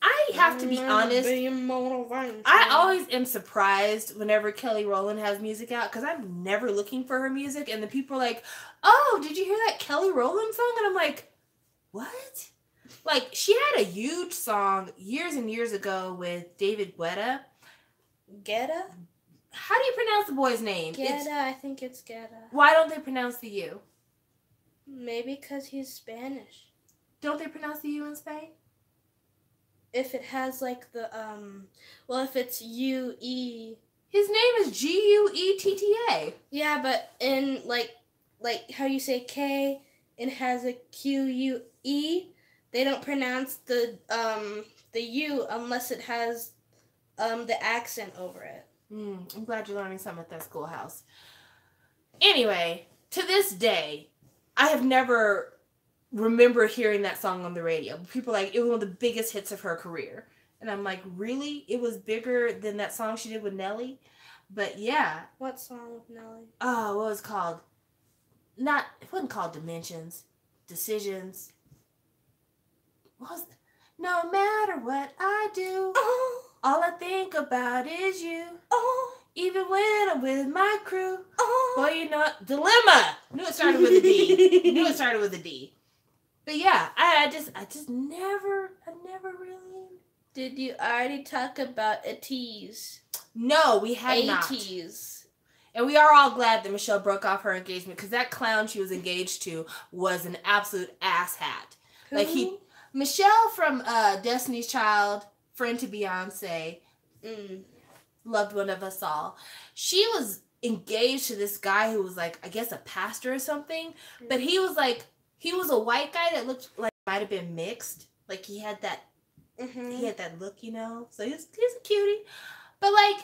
I have to be honest. I always am surprised whenever Kelly Rowland has music out because I'm never looking for her music. And the people are like, oh, did you hear that Kelly Rowland song? And I'm like, what? Like, she had a huge song years and years ago with David Guetta. Guetta? How do you pronounce the boy's name? Guetta, I think it's Guetta. Why don't they pronounce the U? Maybe because he's Spanish. Don't they pronounce the U in Spain? If it has like the, well, if it's U-E. His name is Guetta. Yeah, but in like how you say K, it has a Q-U-E. They don't pronounce the U unless it has the accent over it. I'm glad you're learning something at that schoolhouse. Anyway, to this day, I have never remember hearing that song on the radio. People are like, it was one of the biggest hits of her career. And I'm like, really? It was bigger than that song she did with Nelly? But yeah. What song with Nelly? Oh, what was it called? It wasn't called Dimensions. Decisions. What was it? No matter what I do, all I think about is you. Even when I'm with my crew. Boy, you know, Dilemma. Knew it started with a D. But yeah, I never really. Did you already talk about a tease? No, we had not. tease. And we are all glad that Michelle broke off her engagement because that clown she was engaged to was an absolute asshat. Who? Michelle from Destiny's Child, friend to Beyonce, loved one of us all. She was engaged to this guy who was like, I guess a pastor or something, but he was a white guy that looked like might have been mixed. Like he had that look, you know. So he's a cutie, but like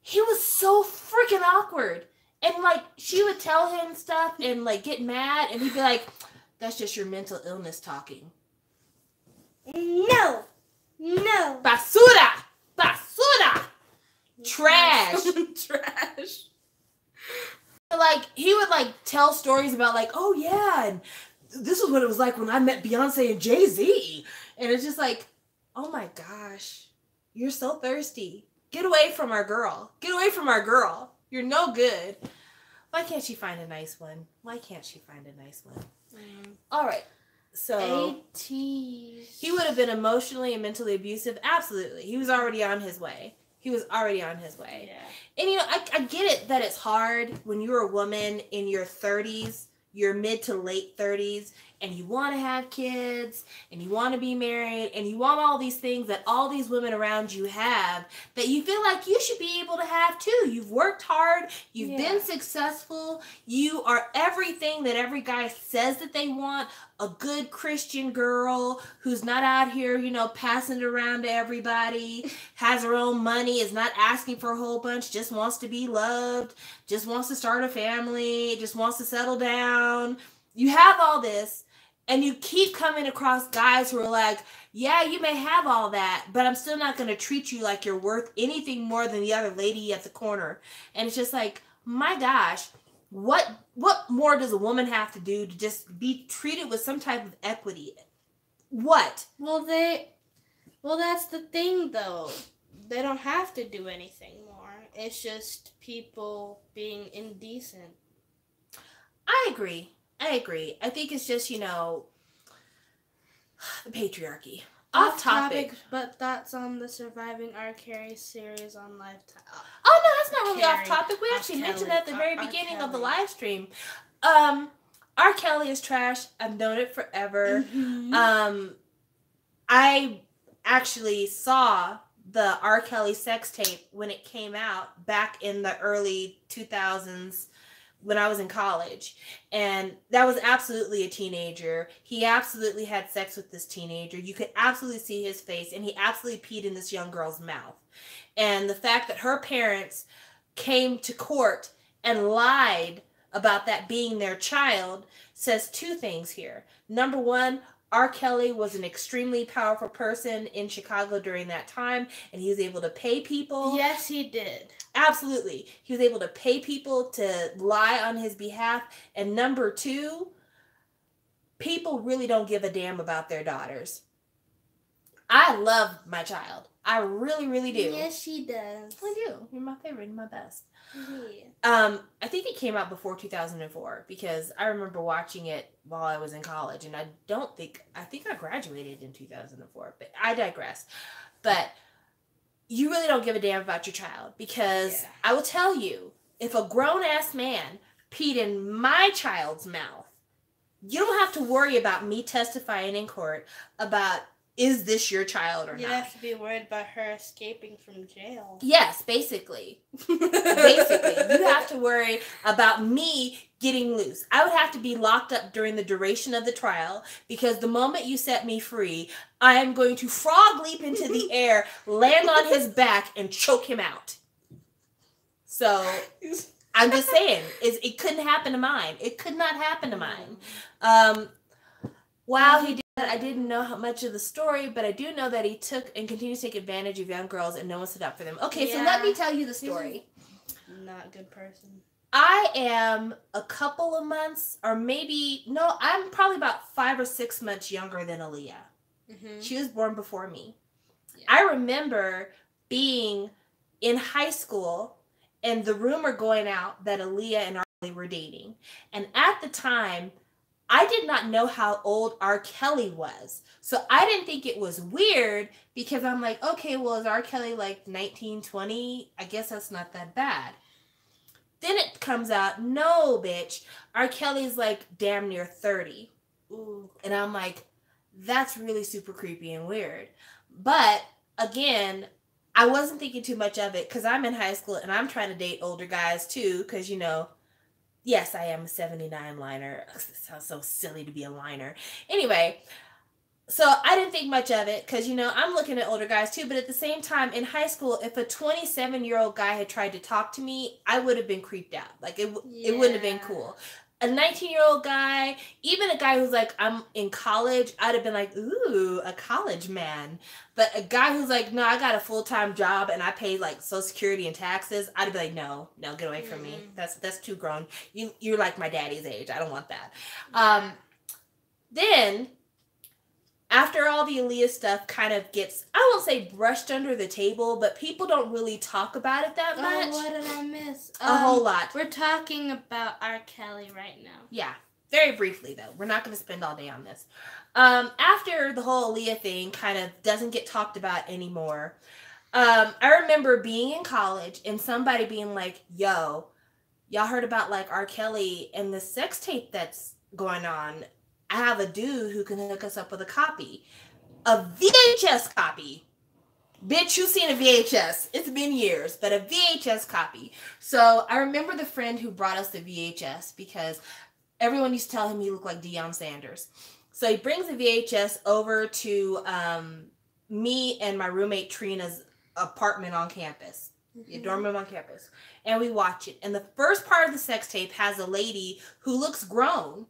he was so freaking awkward. And like she would tell him stuff and like get mad, and he'd be like, "That's just your mental illness talking." No. Basura. Trash. Trash. Like he would like tell stories about like, oh yeah, and this is what it was like when I met Beyonce and Jay-Z. And it's just like, oh my gosh, you're so thirsty. Get away from our girl. You're no good. Why can't she find a nice one? All right. So he would have been emotionally and mentally abusive. Absolutely. He was already on his way. Yeah. And you know, I get it that it's hard when you're a woman in your 30s, your mid to late 30s, and you want to have kids, and you want to be married, and you want all these things that all these women around you have, that you feel like you should be able to have too. You've worked hard, you've been successful, you are everything that every guy says that they want. A good Christian girl who's not out here, you know, passing it around to everybody, has her own money, is not asking for a whole bunch, just wants to be loved, just wants to start a family, just wants to settle down. You have all this, and you keep coming across guys who are like, yeah, you may have all that, but I'm still not going to treat you like you're worth anything more than the other lady at the corner. And it's just like, my gosh, what more does a woman have to do to just be treated with some type of equity? What? Well, that's the thing, though. They don't have to do anything more. It's just people being indecent. I agree. I think it's just, the patriarchy. Off topic. But that's on the Surviving R. Kelly series on Lifetime. Oh, no, that's not really off topic. We actually mentioned that at the very beginning of the live stream. R. Kelly is trash. I've known it forever. Mm-hmm. I actually saw the R. Kelly sex tape when it came out back in the early 2000s when I was in college. And that was absolutely a teenager. He absolutely had sex with this teenager. You could absolutely see his face, and he absolutely peed in this young girl's mouth. And the fact that her parents came to court and lied about that being their child says two things here. Number one, R. Kelly was an extremely powerful person in Chicago during that time, and he was able to pay people. Yes, he did. Absolutely. He was able to pay people to lie on his behalf. And number two, people really don't give a damn about their daughters. I love my child. I really, really do. Yes, she does. I do. You're my favorite and my best. Yeah. I think it came out before 2004 because I remember watching it while I was in college, and I think I graduated in 2004, but I digress. But you really don't give a damn about your child because I will tell you, if a grown-ass man peed in my child's mouth, you don't have to worry about me testifying in court about is this your child or not. You have to be worried about her escaping from jail. Yes, basically. Basically. You have to worry about me getting loose. I would have to be locked up during the duration of the trial because the moment you set me free, I am going to frog leap into the air, land on his back, and choke him out. So, I'm just saying, it couldn't happen to mine. It could not happen to mine. While he did that, I didn't know how much of the story, but I do know that he took and continues to take advantage of young girls and no one stood up for them. Okay, so let me tell you the story. Not a good person. I am a couple of months, or maybe, no, I'm probably about 5 or 6 months younger than Aaliyah. Mm-hmm. She was born before me. Yeah. I remember being in high school and the rumor going out that Aaliyah and R. Kelly were dating. And at the time, I did not know how old R. Kelly was. So I didn't think it was weird because I'm like, okay, well, is R. Kelly like 19, 20? I guess that's not that bad. Then it comes out, no, bitch, R. Kelly's like damn near 30. Ooh. And I'm like, that's really super creepy and weird. But again, I wasn't thinking too much of it because I'm in high school and I'm trying to date older guys too because, yes, I am a 79 liner. It sounds so silly to be a liner. Anyway, so I didn't think much of it because, I'm looking at older guys too. But at the same time, in high school, if a 27-year-old guy had tried to talk to me, I would have been creeped out. Like, it wouldn't have been cool. A 19-year-old guy, even a guy who's like, I'm in college, I'd have been like, ooh, a college man. But a guy who's like, no, I got a full-time job and I pay like Social Security and taxes, I'd be like, no, get away from me. That's too grown. You're like my daddy's age. I don't want that. Then, after all the Aaliyah stuff kind of gets, I won't say brushed under the table, but people don't really talk about it that much. Oh, what did I miss? A whole lot. We're talking about R. Kelly right now. Yeah, very briefly though. We're not going to spend all day on this. After the whole Aaliyah thing kind of doesn't get talked about anymore, I remember being in college and somebody being like, yo, y'all heard about like R. Kelly and the sex tape that's going on? I have a dude who can hook us up with a copy. A VHS copy. Bitch, you've seen a VHS. It's been years, but a VHS copy. So I remember the friend who brought us the VHS because everyone used to tell him he looked like Deion Sanders. So he brings the VHS over to me and my roommate Trina's apartment on campus. Mm-hmm. Dorm room on campus. And we watch it. And the first part of the sex tape has a lady who looks grown.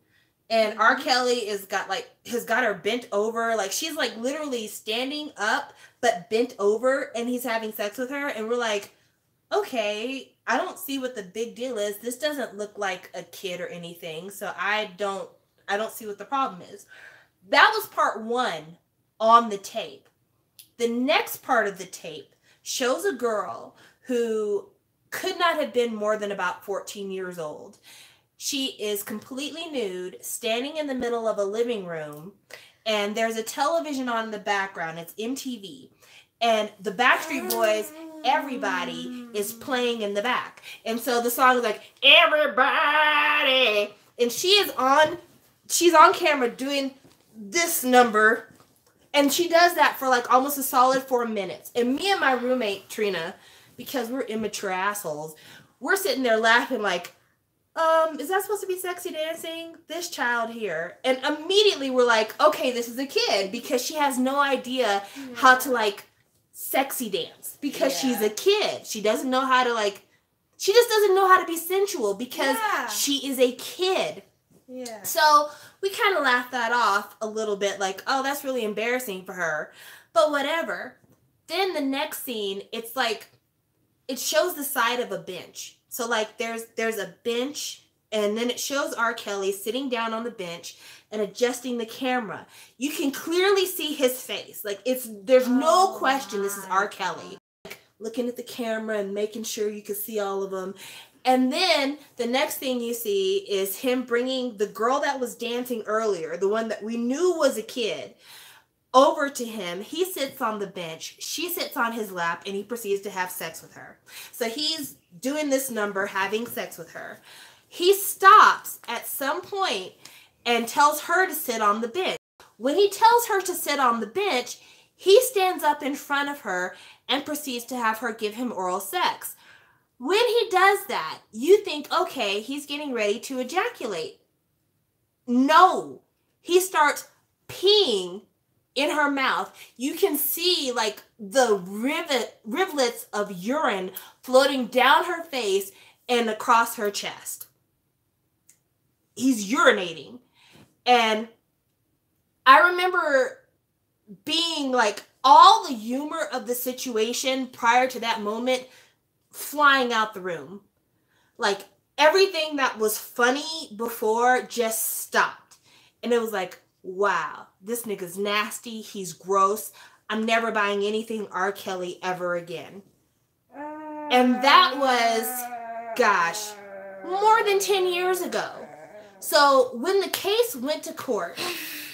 And R. Kelly has got her bent over. Like, she's, like, literally standing up, but bent over, and he's having sex with her. And we're like, okay, I don't see what the big deal is. This doesn't look like a kid or anything. So I don't see what the problem is. That was part one on the tape. The next part of the tape shows a girl who could not have been more than about 14 years old. She is completely nude, standing in the middle of a living room, and there's a television on in the background. It's MTV. And the Backstreet Boys, Everybody, is playing in the back. And so the song is like, Everybody. And she's on camera doing this number. And she does that for like almost a solid 4 minutes. And me and my roommate, Trina, because we're immature assholes, we're sitting there laughing like, is that supposed to be sexy dancing? This child here. And immediately we're like, okay, this is a kid, because she has no idea how to like sexy dance, because she's a kid. She doesn't know how to like, she just doesn't know how to be sensual because she is a kid. Yeah. So we kind of laughed that off a little bit, like, oh, that's really embarrassing for her. But whatever. Then the next scene, it's like, it shows the side of a bench. So like there's a bench, and then it shows R. Kelly sitting down on the bench and adjusting the camera. You can clearly see his face. Like there's no question this is R. Kelly. Like looking at the camera and making sure you can see all of them. And then the next thing you see is him bringing the girl that was dancing earlier, the one that we knew was a kid, over to him. He sits on the bench. She sits on his lap, and he proceeds to have sex with her. So he's doing this number, having sex with her. He stops at some point and tells her to sit on the bench. When he tells her to sit on the bench, he stands up in front of her and proceeds to have her give him oral sex. When he does that, you think, okay, he's getting ready to ejaculate. No. He starts peeing in her mouth. You can see like the rivulets of urine floating down her face and across her chest. He's urinating. And I remember being like, all the humor of the situation prior to that moment flying out the room. Like everything that was funny before just stopped. And it was like, wow, this nigga's nasty. He's gross. I'm never buying anything R. Kelly ever again. And that was, gosh, more than 10 years ago. So when the case went to court,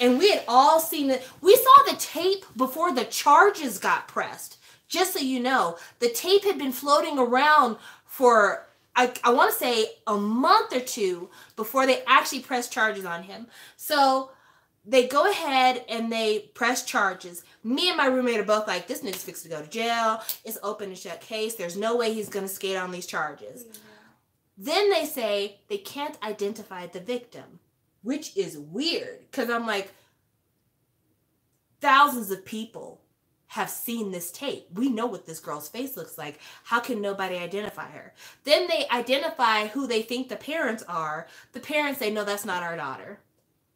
and we had all seen it, we saw the tape before the charges got pressed. Just so you know, the tape had been floating around for, I want to say, a month or two before they actually pressed charges on him. So they go ahead and they press charges. Me and my roommate are both like, this nigga's fixed to go to jail. It's open and shut case. There's no way he's going to skate on these charges. Yeah. Then they say they can't identify the victim, which is weird, because I'm like, thousands of people have seen this tape. We know what this girl's face looks like. How can nobody identify her? Then they identify who they think the parents are. The parents say, no, that's not our daughter.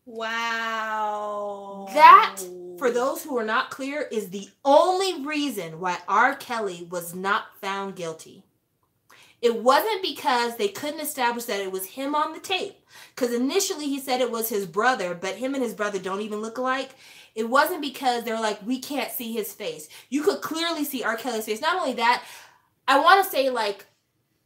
Wow. That, for those who are not clear, is the only reason why R. Kelly was not found guilty. It wasn't because they couldn't establish that it was him on the tape. Because initially he said it was his brother, but him and his brother don't even look alike. It wasn't because they were like, we can't see his face. You could clearly see R. Kelly's face. Not only that, I want to say like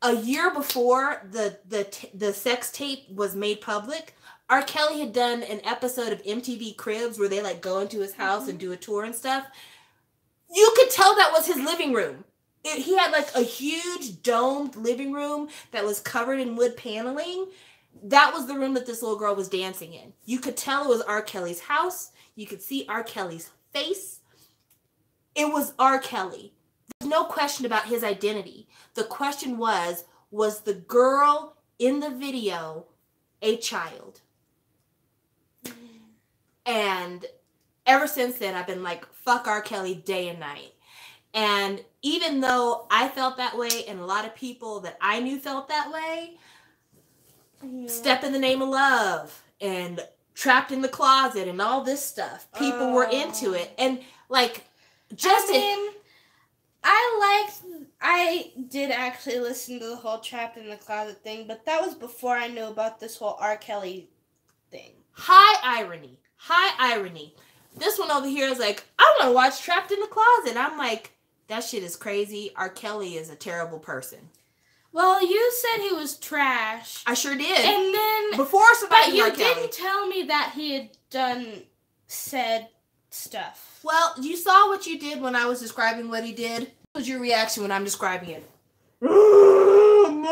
a year before the sex tape was made public, R. Kelly had done an episode of MTV Cribs where they like go into his house and do a tour and stuff. You could tell that was his living room. He had like a huge domed living room that was covered in wood paneling. That was the room that this little girl was dancing in. You could tell it was R. Kelly's house. You could see R. Kelly's face. It was R. Kelly. There's no question about his identity. The question was the girl in the video a child? And ever since then, I've been like, fuck R. Kelly day and night. And even though I felt that way, and a lot of people that I knew felt that way, Step in the Name of Love and Trapped in the Closet and all this stuff, people were into it. And like, just I did actually listen to the whole Trapped in the Closet thing, but that was before I knew about this whole R. Kelly thing. High irony. High irony. This one over here is like, I want to watch Trapped in the Closet. I'm like, that shit is crazy. R. Kelly is a terrible person. Well, you said he was trash. I sure did. And then... Before somebody But you R. Kelly. didn't tell me that he had done said stuff. Well, you saw what you did when I was describing what he did. What was your reaction when I'm describing it? Mom!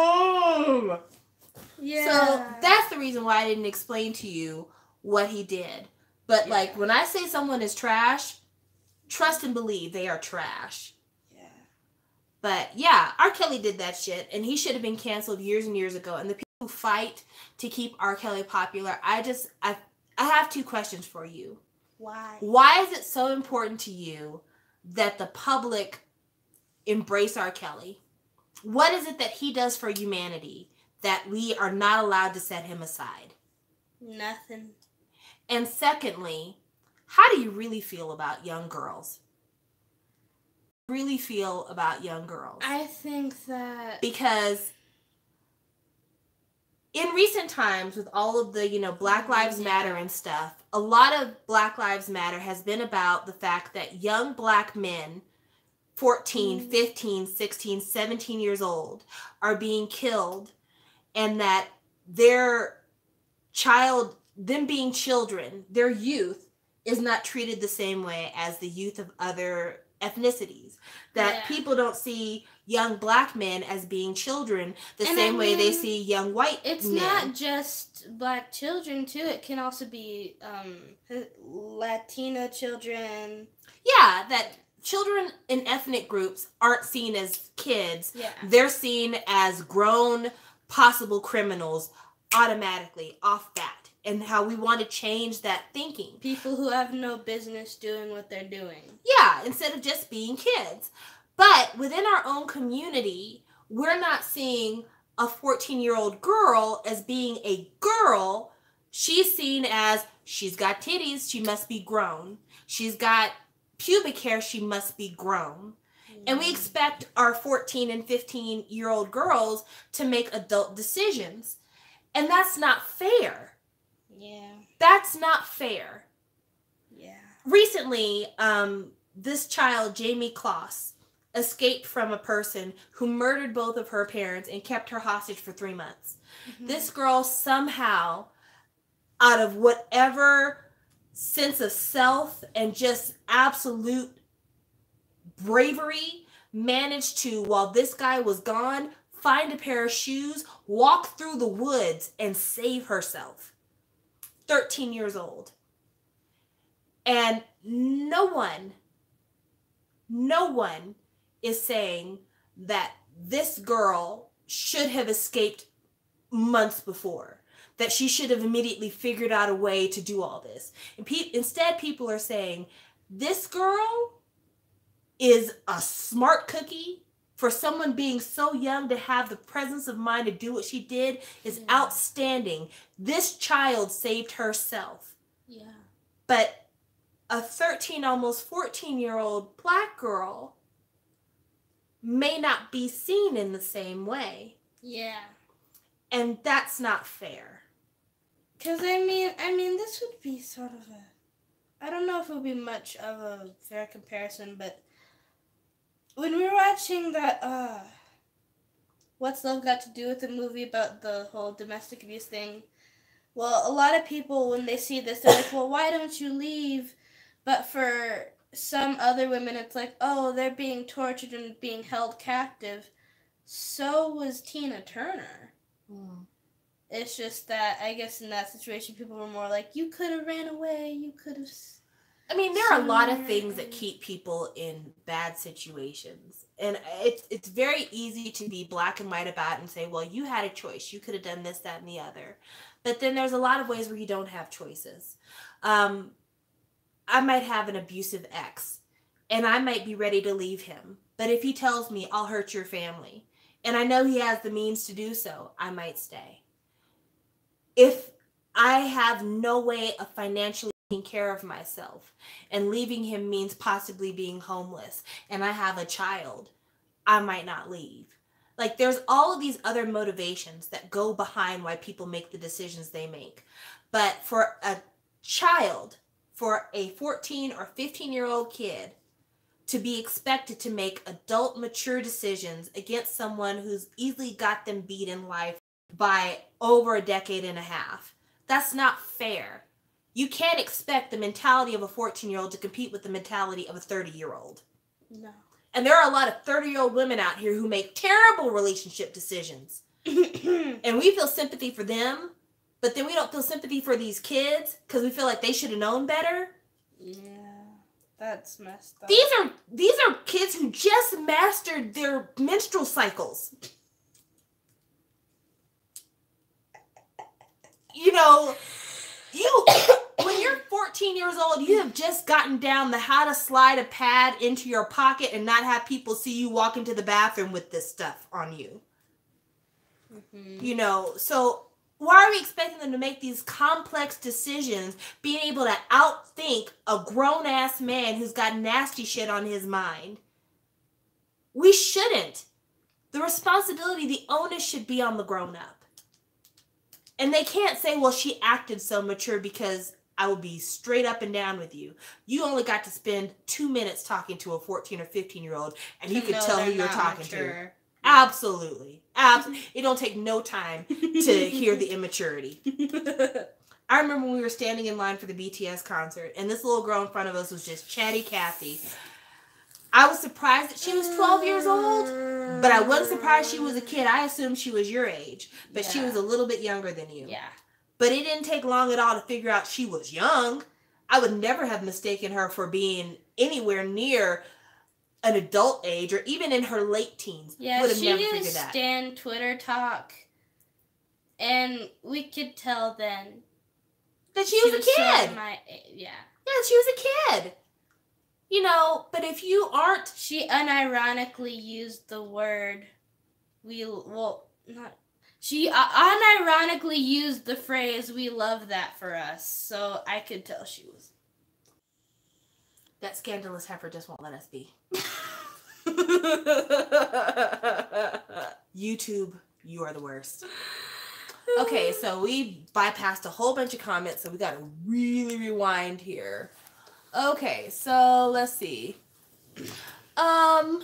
Yeah. So that's the reason why I didn't explain to you what he did. But like when I say someone is trash, trust and believe they are trash. Yeah. But yeah, R. Kelly did that shit, and he should have been canceled years and years ago. And the people who fight to keep R. Kelly popular, I have two questions for you. Why? Why is it so important to you that the public embrace R. Kelly? What is it that he does for humanity that we are not allowed to set him aside? Nothing. And secondly, how do you really feel about young girls? Really feel about young girls? I think that... Because in recent times, with all of the, Black Lives Matter and stuff, a lot of Black Lives Matter has been about the fact that young black men, 14, 15, 16, 17 years old, are being killed, and that them being children, their youth, is not treated the same way as the youth of other ethnicities. That people don't see young black men as being children the same way they see young white men. It's not just black children, too. It can also be Latino children. Yeah, that children in ethnic groups aren't seen as kids. Yeah. They're seen as grown possible criminals automatically off bat. And how we want to change that thinking. People who have no business doing what they're doing. Yeah, instead of just being kids. But within our own community, we're not seeing a 14-year-old girl as being a girl. She's seen as, she's got titties, she must be grown. She's got pubic hair, she must be grown. And we expect our 14 and 15-year-old girls to make adult decisions. And that's not fair. Yeah. That's not fair. Yeah. Recently, this child, Jamie Kloss, escaped from a person who murdered both of her parents and kept her hostage for 3 months. Mm-hmm. This girl somehow, out of whatever sense of self and just absolute bravery, managed to, while this guy was gone, find a pair of shoes, walk through the woods, and save herself. 13 years old. And no one is saying that this girl should have escaped months before, that she should have immediately figured out a way to do all this. And instead, people are saying, this girl is a smart cookie. For someone being so young to have the presence of mind to do what she did is outstanding. This child saved herself. Yeah. But a 13, almost 14-year-old black girl may not be seen in the same way. Yeah. And that's not fair. Because, I mean, this would be sort of I don't know if it would be much of a fair comparison, but when we were watching that, What's Love Got to Do with the movie about the whole domestic abuse thing, well, a lot of people, when they see this, they're like, well, why don't you leave? But for some other women, it's like, oh, they're being tortured and being held captive. So was Tina Turner. Mm. It's just that, I guess in that situation, people were more like, you could have ran away, you could have... I mean, there are a lot of things that keep people in bad situations. And it's very easy to be black and white about it and say, well, you had a choice. You could have done this, that, and the other. But then there's a lot of ways where you don't have choices. I might have an abusive ex, and I might be ready to leave him. But if he tells me, I'll hurt your family, and I know he has the means to do so, I might stay. If I have no way of financially taking care of myself, and leaving him means possibly being homeless, and I have a child, I might not leave. Like, there's all of these other motivations that go behind why people make the decisions they make. But for a child, for a 14 or 15-year-old kid to be expected to make adult, mature decisions against someone who's easily got them beat in life by over a decade and a half. That's not fair. You can't expect the mentality of a 14-year-old to compete with the mentality of a 30-year-old. No. And there are a lot of 30-year-old women out here who make terrible relationship decisions. And we feel sympathy for them, but then we don't feel sympathy for these kids because we feel like they should have known better. Yeah, that's messed up. These are kids who just mastered their menstrual cycles. You know, when you're 14 years old, you have just gotten down the how to slide a pad into your pocket and not have people see you walk into the bathroom with this stuff on you. Mm-hmm. You know, so why are we expecting them to make these complex decisions, being able to outthink a grown-ass man who's got nasty shit on his mind? We shouldn't. The responsibility, the onus should be on the grown-up. And they can't say, well, she acted so mature, because I will be straight up and down with you. You only got to spend 2 minutes talking to a 14 or 15-year-old, and you could tell who you're talking to. Absolutely. It don't take no time to hear the immaturity. I remember when we were standing in line for the BTS concert, and this little girl in front of us was just chatty Cathy. I was surprised that she was 12 years old, but I wasn't surprised she was a kid. I assumed she was your age, but she was a little bit younger than you. Yeah. But it didn't take long at all to figure out she was young. I would never have mistaken her for being anywhere near an adult age, or even in her late teens. Yeah, would have she never didn't figured that. stand Twitter talk, and we could tell then that she was a kid. Yeah, she was a kid. You know, but if you aren't... She unironically used the word... She unironically used the phrase, "we love that for us," so I could tell she was... That scandalous heifer just won't let us be. YouTube, you are the worst. Okay, so we bypassed a whole bunch of comments, so we gotta really rewind here. Okay, so let's see. I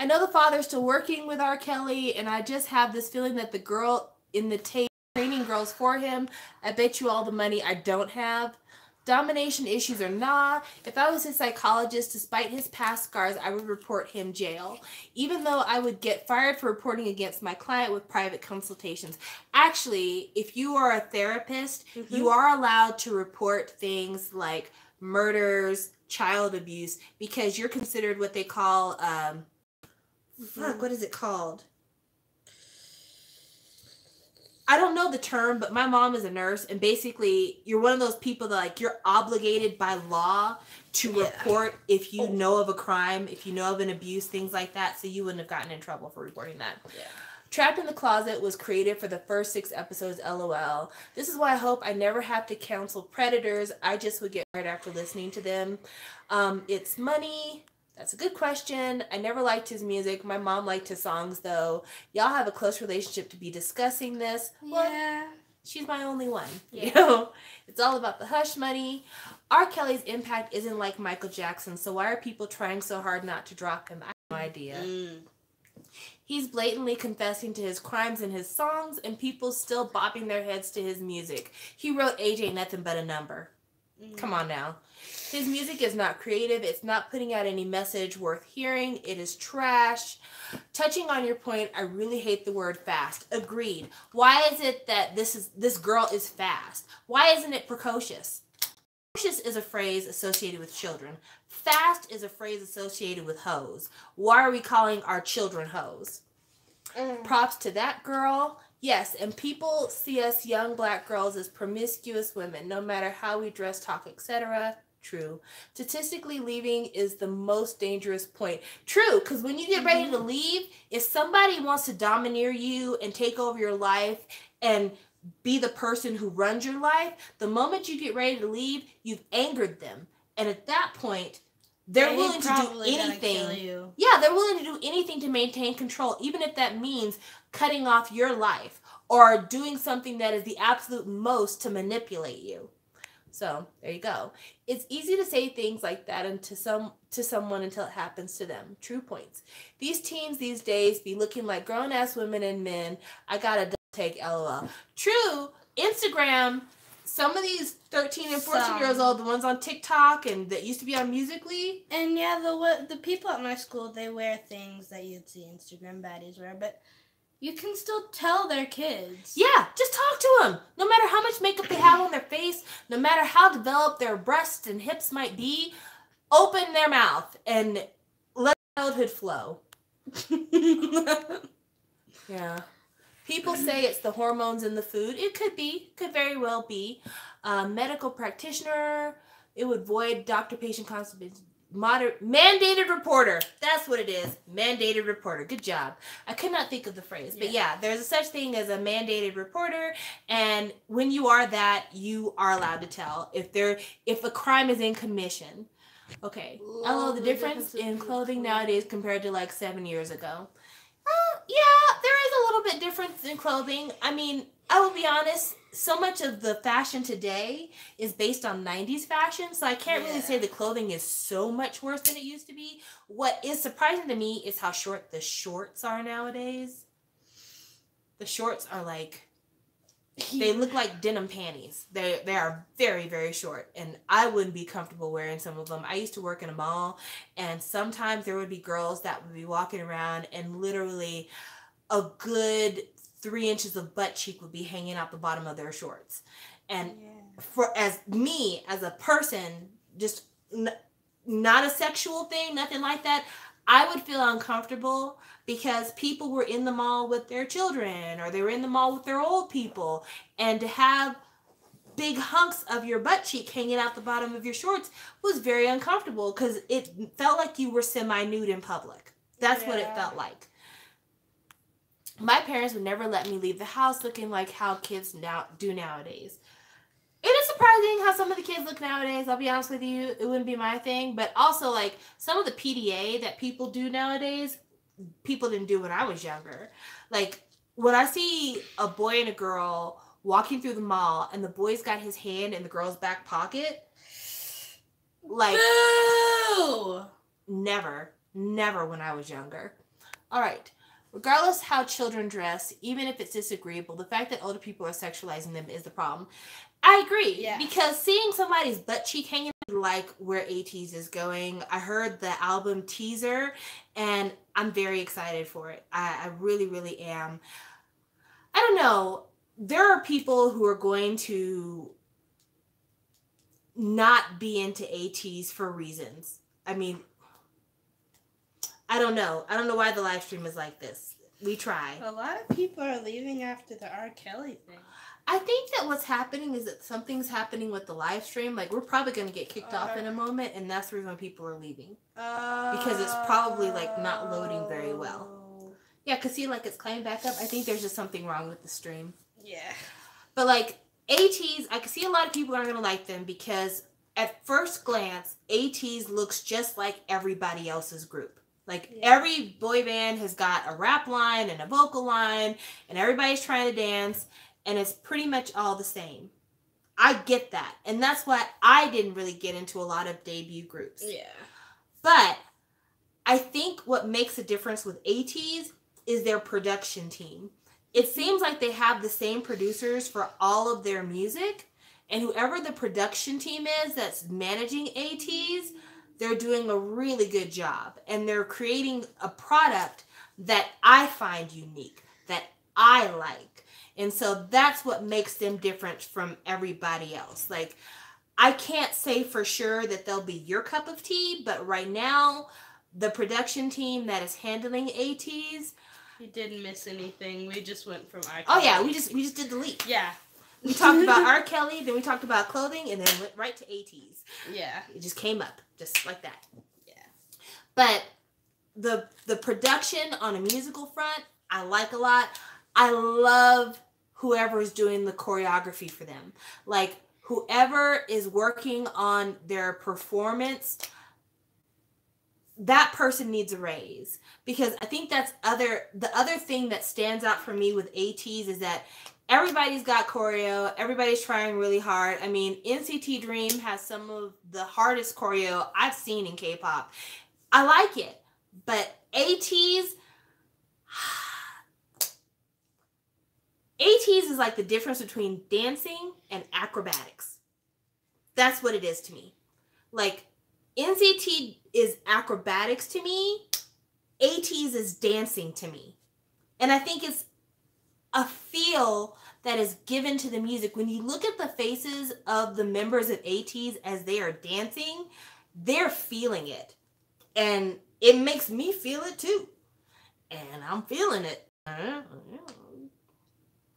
know the father's still working with R. Kelly, and I just have this feeling that the girl in the tape training girls for him. I bet you all the money I don't have. Domination issues or nah, if I was his psychologist, despite his past scars, I would report him jail. Even though I would get fired for reporting against my client with private consultations. Actually, if you are a therapist, you are allowed to report things like murders, child abuse, because you're considered what they call, what is it called? I don't know the term, but my mom is a nurse, and basically you're one of those people that, like, you're obligated by law to report if you know of a crime, if you know of an abuse, things like that, so you wouldn't have gotten in trouble for reporting that. Yeah. Trapped in the Closet was created for the first 6 episodes, LOL. This is why I hope I never have to cancel Predators. I just would get fired after listening to them. It's money. That's a good question. I never liked his music. My mom liked his songs, though. Y'all have a close relationship to be discussing this. Well, yeah. She's my only one. Yeah. You know? It's all about the hush money. R. Kelly's impact isn't like Michael Jackson, so why are people trying so hard not to drop him? I have no idea. He's blatantly confessing to his crimes in his songs, and people still bopping their heads to his music. He wrote Age Ain't Nothing But a Number. Come on now. His music is not creative. It's not putting out any message worth hearing. It is trash. Touching on your point, I really hate the word fast. Agreed. Why is it that this girl is fast? Why isn't it precocious? Precocious is a phrase associated with children. Fast is a phrase associated with hoes. Why are we calling our children hoes? Props to that girl. Yes, and people see us young black girls as promiscuous women, no matter how we dress, talk, etc. True. Statistically, leaving is the most dangerous point. True, because when you get ready to leave, if somebody wants to domineer you and take over your life and be the person who runs your life, the moment you get ready to leave, you've angered them. And at that point, they're willing to do anything. Yeah, they're willing to do anything to maintain control, even if that means cutting off your life or doing something that is the absolute most to manipulate you. So there you go. It's easy to say things like that and to someone until it happens to them. True points. These teens these days be looking like grown ass women and men. I got a double take, lol. True. Instagram. Some of these 13 and 14 years old, the ones on TikTok and that used to be on Musical.ly. And yeah, the people at my school, they wear things that you'd see Instagram baddies wear, but you can still tell they're kids. Yeah, just talk to them. No matter how much makeup they have on their face, no matter how developed their breasts and hips might be, open their mouth and let childhood flow. Yeah. People say it's the hormones in the food. It could be. Could very well be. Medical practitioner. It would void doctor-patient consultation. Mandated reporter. That's what it is. Mandated reporter. Good job. I could not think of the phrase. But yeah, there's a such thing as a mandated reporter. And when you are that, you are allowed to tell if a crime is in commission. Okay. I know the difference in clothing nowadays compared to like 7 years ago. Yeah, there is a little bit difference in clothing. I mean, I will be honest, so much of the fashion today is based on 90s fashion, so I can't really say the clothing is so much worse than it used to be. What is surprising to me is how short the shorts are nowadays. The shorts are like, they look like denim panties. They are very, very short, and I wouldn't be comfortable wearing some of them. I used to work in a mall, and sometimes there would be girls that would be walking around and literally a good 3 inches of butt cheek would be hanging out the bottom of their shorts. And as a person, just not a sexual thing, nothing like that, I would feel uncomfortable because people were in the mall with their children or they were in the mall with their old people, and to have big hunks of your butt cheek hanging out the bottom of your shorts was very uncomfortable because it felt like you were semi-nude in public. That's what it felt like. My parents would never let me leave the house looking like how kids now do nowadays. It is surprising how some of the kids look nowadays. I'll be honest with you. It wouldn't be my thing. But also, like, some of the PDA that people do nowadays, people didn't do when I was younger. Like, when I see a boy and a girl walking through the mall and the boy's got his hand in the girl's back pocket, like, boo! Never when I was younger. All right. Regardless how children dress, even if it's disagreeable, the fact that older people are sexualizing them is the problem. I agree. Yeah. Because seeing somebody's butt cheek hanging like where ATEEZ is going. I heard the album teaser and I'm very excited for it. I really, really am. I don't know. There are people who are going to not be into ATEEZ for reasons. I mean, I don't know. I don't know why the live stream is like this. We try. A lot of people are leaving after the R. Kelly thing. I think that what's happening is that something's happening with the live stream. Like, we're probably going to get kicked off in a moment, and that's the reason why people are leaving. Because it's probably, like, not loading very well. Yeah, because, see, like, it's climbing back up. I think there's just something wrong with the stream. Yeah. But, like, ATEEZ, I can see a lot of people aren't going to like them because, at first glance, ATEEZ looks just like everybody else's group. Like, every boy band has got a rap line and a vocal line, and everybody's trying to dance, and it's pretty much all the same. I get that. And that's why I didn't really get into a lot of debut groups. Yeah. But I think what makes a difference with ATEEZ is their production team. It seems like they have the same producers for all of their music, and whoever the production team is that's managing ATEEZ, they're doing a really good job, and they're creating a product that I find unique, that I like. And so that's what makes them different from everybody else. Like, I can't say for sure that they'll be your cup of tea, but right now, the production team that is handling ATEEZ. You didn't miss anything. We just went from R. Kelly. Oh yeah, we just did the leap. Yeah. We talked about R. Kelly, then we talked about clothing, and then went right to ATEEZ. Yeah. It just came up, just like that. Yeah. But the production on a musical front, I like a lot. I love whoever is doing the choreography for them. Like, whoever is working on their performance, that person needs a raise. Because I think that's the other thing that stands out for me with ATEEZ is that everybody's got choreo. Everybody's trying really hard. I mean, NCT Dream has some of the hardest choreo I've seen in K-pop. I like it, but ATEEZ is like the difference between dancing and acrobatics. That's what it is to me. Like, NCT is acrobatics to me. ATEEZ is dancing to me. And I think it's a feel that is given to the music. When you look at the faces of the members of ATEEZ as they are dancing, they're feeling it. And it makes me feel it too. And I'm feeling it.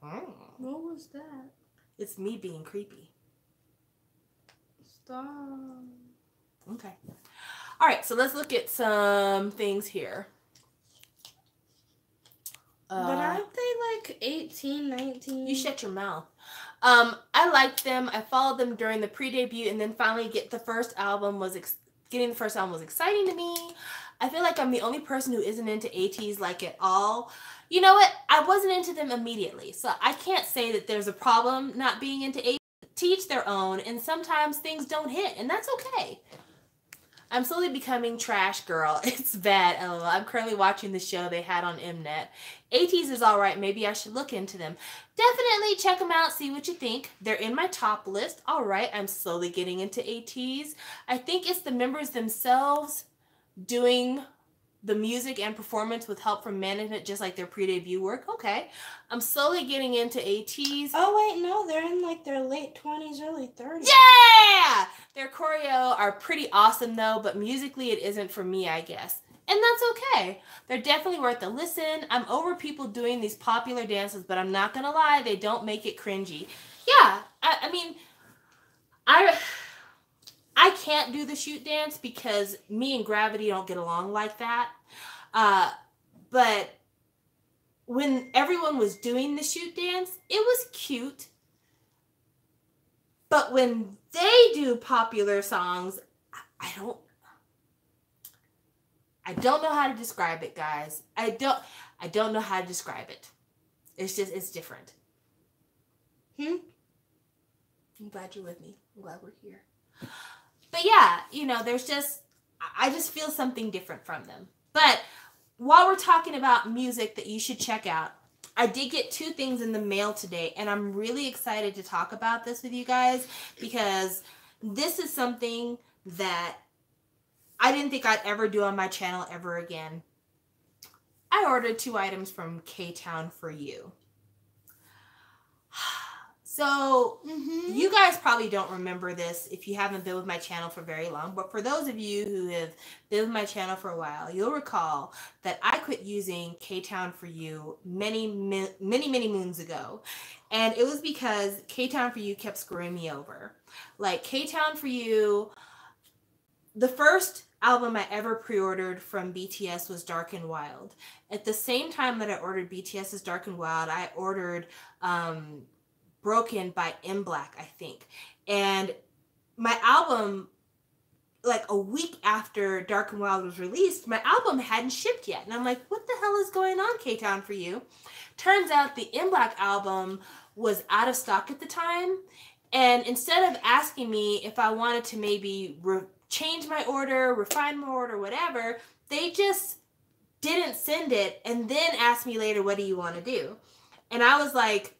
What was that? It's me being creepy. Stop. Okay. All right, so let's look at some things here. But aren't they like 18, 19? You shut your mouth. I liked them. I followed them during the pre-debut, and then finally getting the first album was exciting to me. I feel like I'm the only person who isn't into ATEEZ like at all. You know what? I wasn't into them immediately, so I can't say that there's a problem not being into ATEEZ. Teach their own, and sometimes things don't hit, and that's okay. I'm slowly becoming trash girl. It's bad, LOL. I'm currently watching the show they had on Mnet. ATEEZ is alright. Maybe I should look into them. Definitely check them out. See what you think. They're in my top list. Alright, I'm slowly getting into ATEEZ. I think it's the members themselves doing the music and performance with help from management, just like their pre-debut work. Okay. I'm slowly getting into ATEEZ. Oh, wait, no. They're in, like, their late 20s, early 30s. Yeah! Their choreo are pretty awesome, though, but musically it isn't for me, I guess. And that's okay. They're definitely worth a listen. I'm over people doing these popular dances, but I'm not gonna lie, they don't make it cringy. Yeah, I mean, I can't do the shoot dance because me and Gravity don't get along like that. But when everyone was doing the shoot dance, it was cute. But when they do popular songs, I don't know how to describe it, guys. I don't know how to describe it. It's different. I'm glad you're with me. I'm glad we're here. But yeah, you know, I just feel something different from them. But while we're talking about music that you should check out, I did get 2 things in the mail today, and I'm really excited to talk about this with you guys because this is something that I didn't think I'd ever do on my channel ever again. I ordered 2 items from K-Town for you. So, you guys probably don't remember this if you haven't been with my channel for very long, but for those of you who have been with my channel for a while, you'll recall that I quit using K-Town for you many moons ago. And it was because K-Town for you kept screwing me over. Like, K-Town for you, the first album I ever pre-ordered from BTS was Dark and Wild. At the same time that I ordered BTS's Dark and Wild, I ordered Broken by MBLAQ, I think. And my album, like a week after Dark and Wild was released, my album hadn't shipped yet. And I'm like, what the hell is going on, K-Town for you? Turns out the MBLAQ album was out of stock at the time. And instead of asking me if I wanted to maybe change my order, refine my order, whatever, they just didn't send it and then asked me later, what do you want to do? And I was like,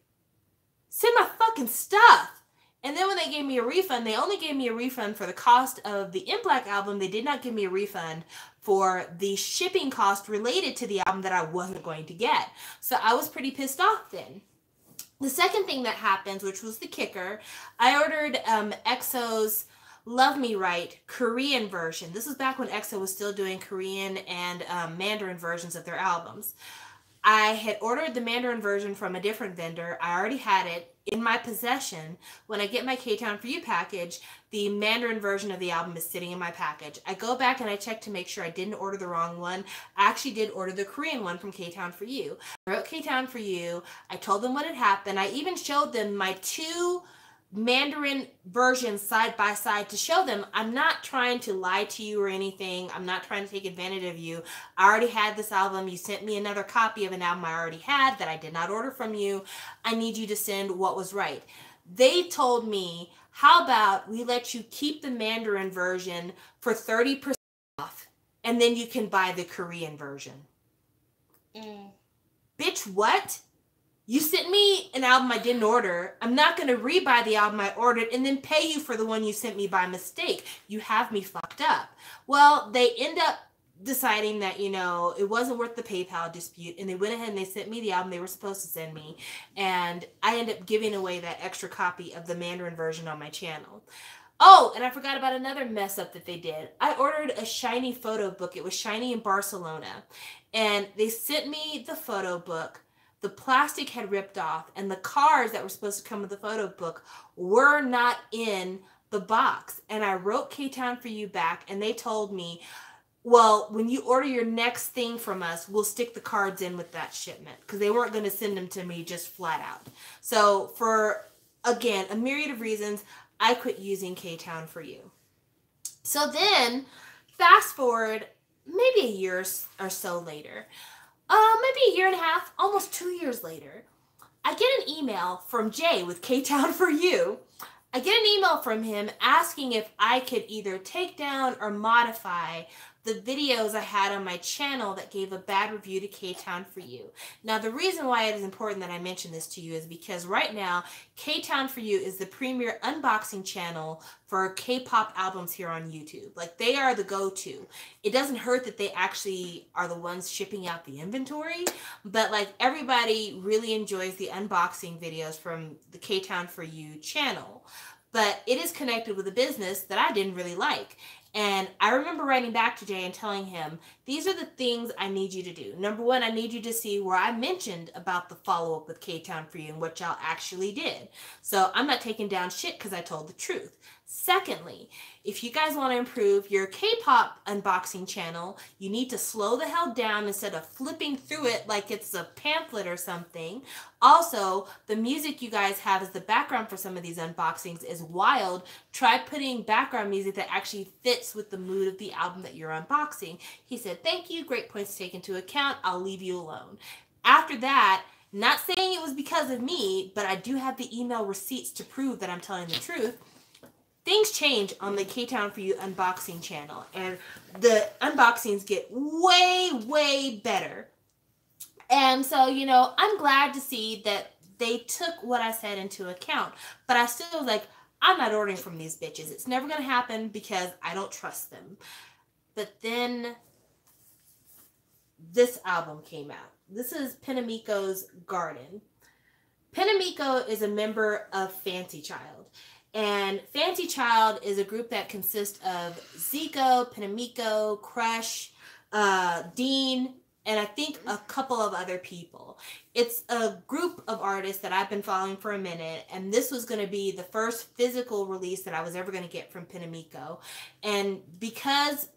send my fucking stuff. And then when they gave me a refund, they only gave me a refund for the cost of the MBLAQ album. They did not give me a refund for the shipping cost related to the album that I wasn't going to get. So I was pretty pissed off then. The second thing that happened, which was the kicker, I ordered EXO's Love Me Right Korean version. This was back when EXO was still doing Korean and Mandarin versions of their albums. I had ordered the Mandarin version from a different vendor. I already had it in my possession. When I get my K-Town For You package, the Mandarin version of the album is sitting in my package. I go back and I check to make sure I didn't order the wrong one. I actually did order the Korean one from K-Town For You. I wrote K-Town For You. I told them what had happened. I even showed them my 2 Mandarin versions side by side to show them I'm not trying to lie to you or anything. I'm not trying to take advantage of you. I already had this album. You sent me another copy of an album I already had that I did not order from you. I need you to send what was right. They told me, how about we let you keep the Mandarin version for 30% off, and then you can buy the Korean version. Bitch, what? You sent me an album I didn't order. I'm not going to rebuy the album I ordered and then pay you for the one you sent me by mistake. You have me fucked up. Well, they end up deciding that, you know, it wasn't worth the PayPal dispute, and they went ahead and they sent me the album they were supposed to send me, and I ended up giving away that extra copy of the Mandarin version on my channel. Oh, and I forgot about another mess up that they did. I ordered a Shiny photo book. It was Shiny in Barcelona, and they sent me the photo book. The plastic had ripped off, and the cards that were supposed to come with the photo book were not in the box. And I wrote K-Town for You back, and they told me, well, when you order your next thing from us, we'll stick the cards in with that shipment, because they weren't going to send them to me just flat out. So for, again, a myriad of reasons, I quit using K-Town for You. So then, fast forward maybe a year or so later, maybe a year and a half, almost 2 years later, I get an email from Jay with K-Town for You. I get an email from him asking if I could either take down or modify the videos I had on my channel that gave a bad review to K-Town for You. Now, the reason why it is important that I mention this to you is because right now, K-Town for You is the premier unboxing channel for K-pop albums here on YouTube. Like, they are the go-to. It doesn't hurt that they actually are the ones shipping out the inventory, but like, everybody really enjoys the unboxing videos from the K-Town for You channel. But it is connected with a business that I didn't really like. And I remember writing back to Jay and telling him, these are the things I need you to do. Number one, I need you to see where I mentioned about the follow-up with K-Town for You and what y'all actually did. So I'm not taking down shit because I told the truth. Secondly, if you guys want to improve your K-pop unboxing channel, you need to slow the hell down instead of flipping through it like it's a pamphlet or something. Also, the music you guys have as the background for some of these unboxings is wild. Try putting background music that actually fits with the mood of the album that you're unboxing. He said, thank you, great points to take into account. I'll leave you alone. After that, not saying it was because of me, but I do have the email receipts to prove that I'm telling the truth. Things change on the K-Town for You unboxing channel, and the unboxings get way, way better. And so, you know, I'm glad to see that they took what I said into account, but I still was like, I'm not ordering from these bitches. It's never going to happen because I don't trust them. But then this album came out. This is Penamiko's Garden. Penamiko is a member of Fancy Child. And Fancy Child is a group that consists of Zico, Penamiko, Crush, Dean, and I think a couple of other people. It's a group of artists that I've been following for a minute, and this was going to be the first physical release that I was ever going to get from Penamiko. And because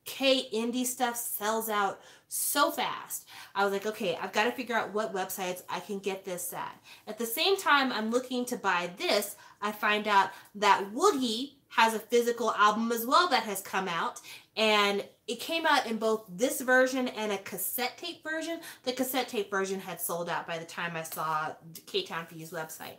K-indie stuff sells out so fast, I was like, okay, I've got to figure out what websites I can get this at. At the same time I'm looking to buy this, I find out that Woogie has a physical album as well that has come out, and it came out in both this version and a cassette tape version. The cassette tape version had sold out by the time I saw K-Town for You's website.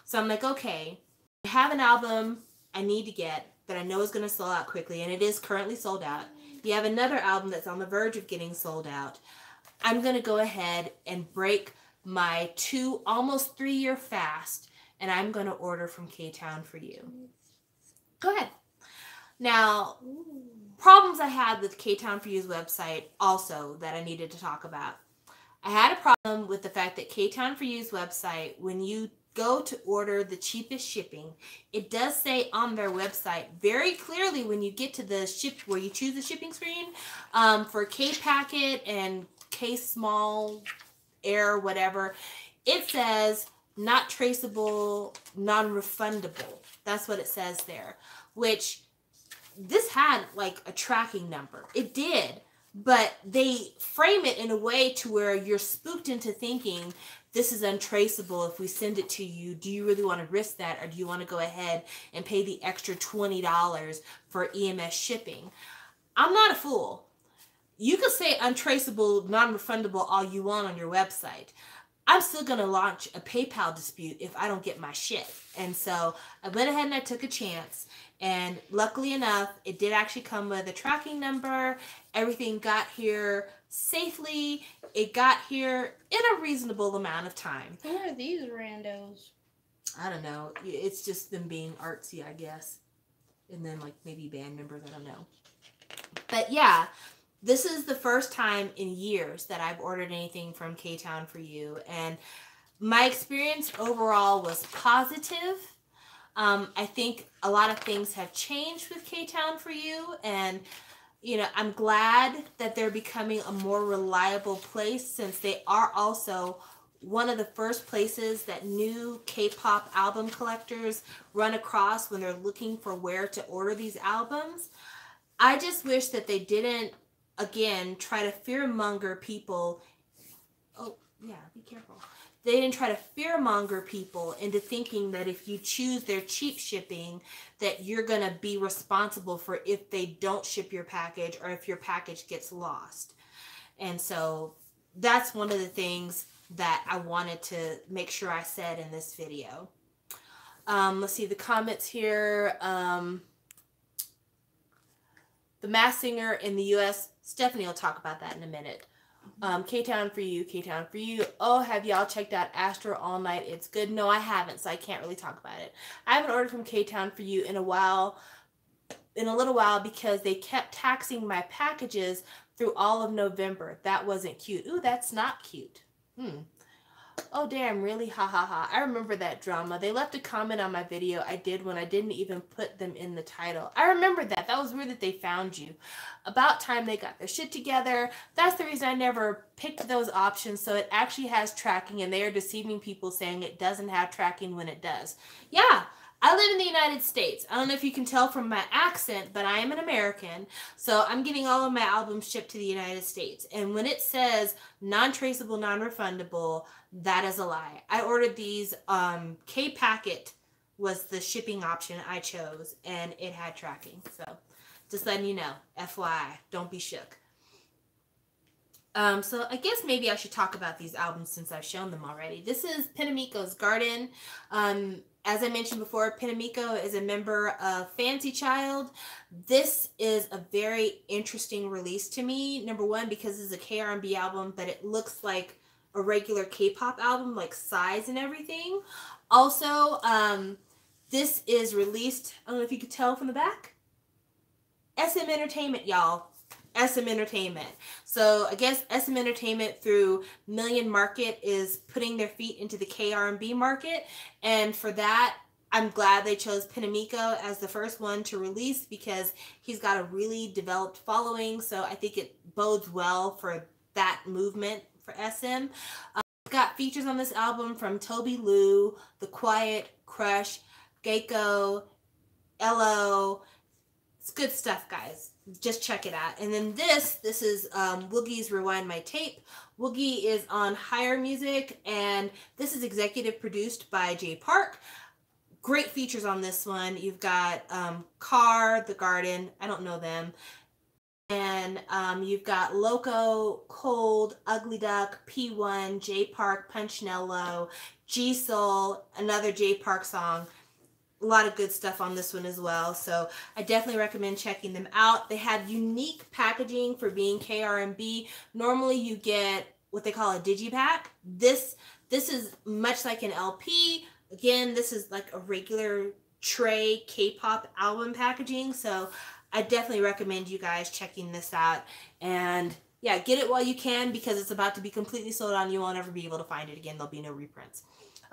So I'm like, okay, I have an album I need to get that I know is going to sell out quickly, and it is currently sold out. You have another album that's on the verge of getting sold out. I'm going to go ahead and break my almost 3-year fast, and I'm going to order from K-Town for You. Go ahead. Now, problems I had with K-Town for You's website also that I needed to talk about. I had a problem with the fact that K-Town for You's website, when you go to order the cheapest shipping, it does say on their website very clearly when you get to the where you choose the shipping screen, for K-Packet and K-Small Air, whatever, it says not traceable, non-refundable. That's what it says there, which this had like a tracking number. It did, but they frame it in a way to where you're spooked into thinking this is untraceable. If we send it to you, do you really want to risk that, or do you want to go ahead and pay the extra $20 for EMS shipping? I'm not a fool. You can say untraceable, non-refundable all you want on your website. I'm still going to launch a PayPal dispute if I don't get my shit. And so I went ahead and I took a chance. And luckily enough, it did actually come with a tracking number. Everything got here safely. It got here in a reasonable amount of time. Who are these randos? I don't know. It's just them being artsy, I guess. And then like maybe band members, I don't know. But yeah, this is the first time in years that I've ordered anything from K-Town for You. And my experience overall was positive. I think a lot of things have changed with K-Town for You. And, you know, I'm glad that they're becoming a more reliable place, since they are also one of the first places that new K-pop album collectors run across when they're looking for where to order these albums. I just wish that they didn't, again, try to fearmonger people. Oh, yeah, be careful. They didn't try to fearmonger people into thinking that if you choose their cheap shipping, that you're going to be responsible for if they don't ship your package or if your package gets lost. And so that's one of the things that I wanted to make sure I said in this video. Let's see the comments here. The Masked Singer in the U.S., Stephanie will talk about that in a minute. K-Town for You, K-Town for You. Oh, have y'all checked out Astro All Night? It's good. No, I haven't, so I can't really talk about it. I haven't ordered from K-Town for You in a little while, because they kept taxing my packages through all of November. That wasn't cute. Ooh, that's not cute. Oh, damn, really? Ha ha ha. I remember that drama. They left a comment on my video I did when I didn't even put them in the title. I remember that. That was weird that they found you. About time they got their shit together. That's the reason I never picked those options, so it actually has tracking, and they are deceiving people saying it doesn't have tracking when it does. Yeah. I live in the United States. I don't know if you can tell from my accent, but I am an American. So I'm getting all of my albums shipped to the United States. And when it says non-traceable, non-refundable, that is a lie. I ordered these. K-Packet was the shipping option I chose, and it had tracking. So just letting you know. FYI, don't be shook. So I guess maybe I should talk about these albums since I've shown them already. This is Pinamiko's Garden. As I mentioned before, Pinamiko is a member of Fancy Child. This is a very interesting release to me. Number one, because it's a K-R&B album, but it looks like a regular K-pop album, like size and everything. Also, this is released, I don't know if you could tell from the back, SM Entertainment, y'all. SM Entertainment. So I guess SM Entertainment through Million Market is putting their feet into the K-R&B market, and for that I'm glad they chose Pinamiko as the first one to release, because he's got a really developed following, so I think it bodes well for that movement for SM. Got features on this album from Toby Lou, The Quiet, Crush, Geico, LO. It's good stuff, guys. Just check it out. And then this is Woogie's Rewind My Tape. Woogie is on Higher Music, and this is executive produced by Jay Park. Great features on this one. You've got Car, The Garden, I don't know them. And you've got Loco, Cold, Ugly Duck, P1, Jay Park, Punchinello, G-Soul, another Jay Park song. A lot of good stuff on this one as well, so I definitely recommend checking them out. They had unique packaging for being K-R&B. Normally you get what they call a digipack. This is much like an LP. Again, this is like a regular tray K-pop album packaging, so I definitely recommend you guys checking this out. And yeah, get it while you can, because it's about to be completely sold out and you won't ever be able to find it again. There'll be no reprints.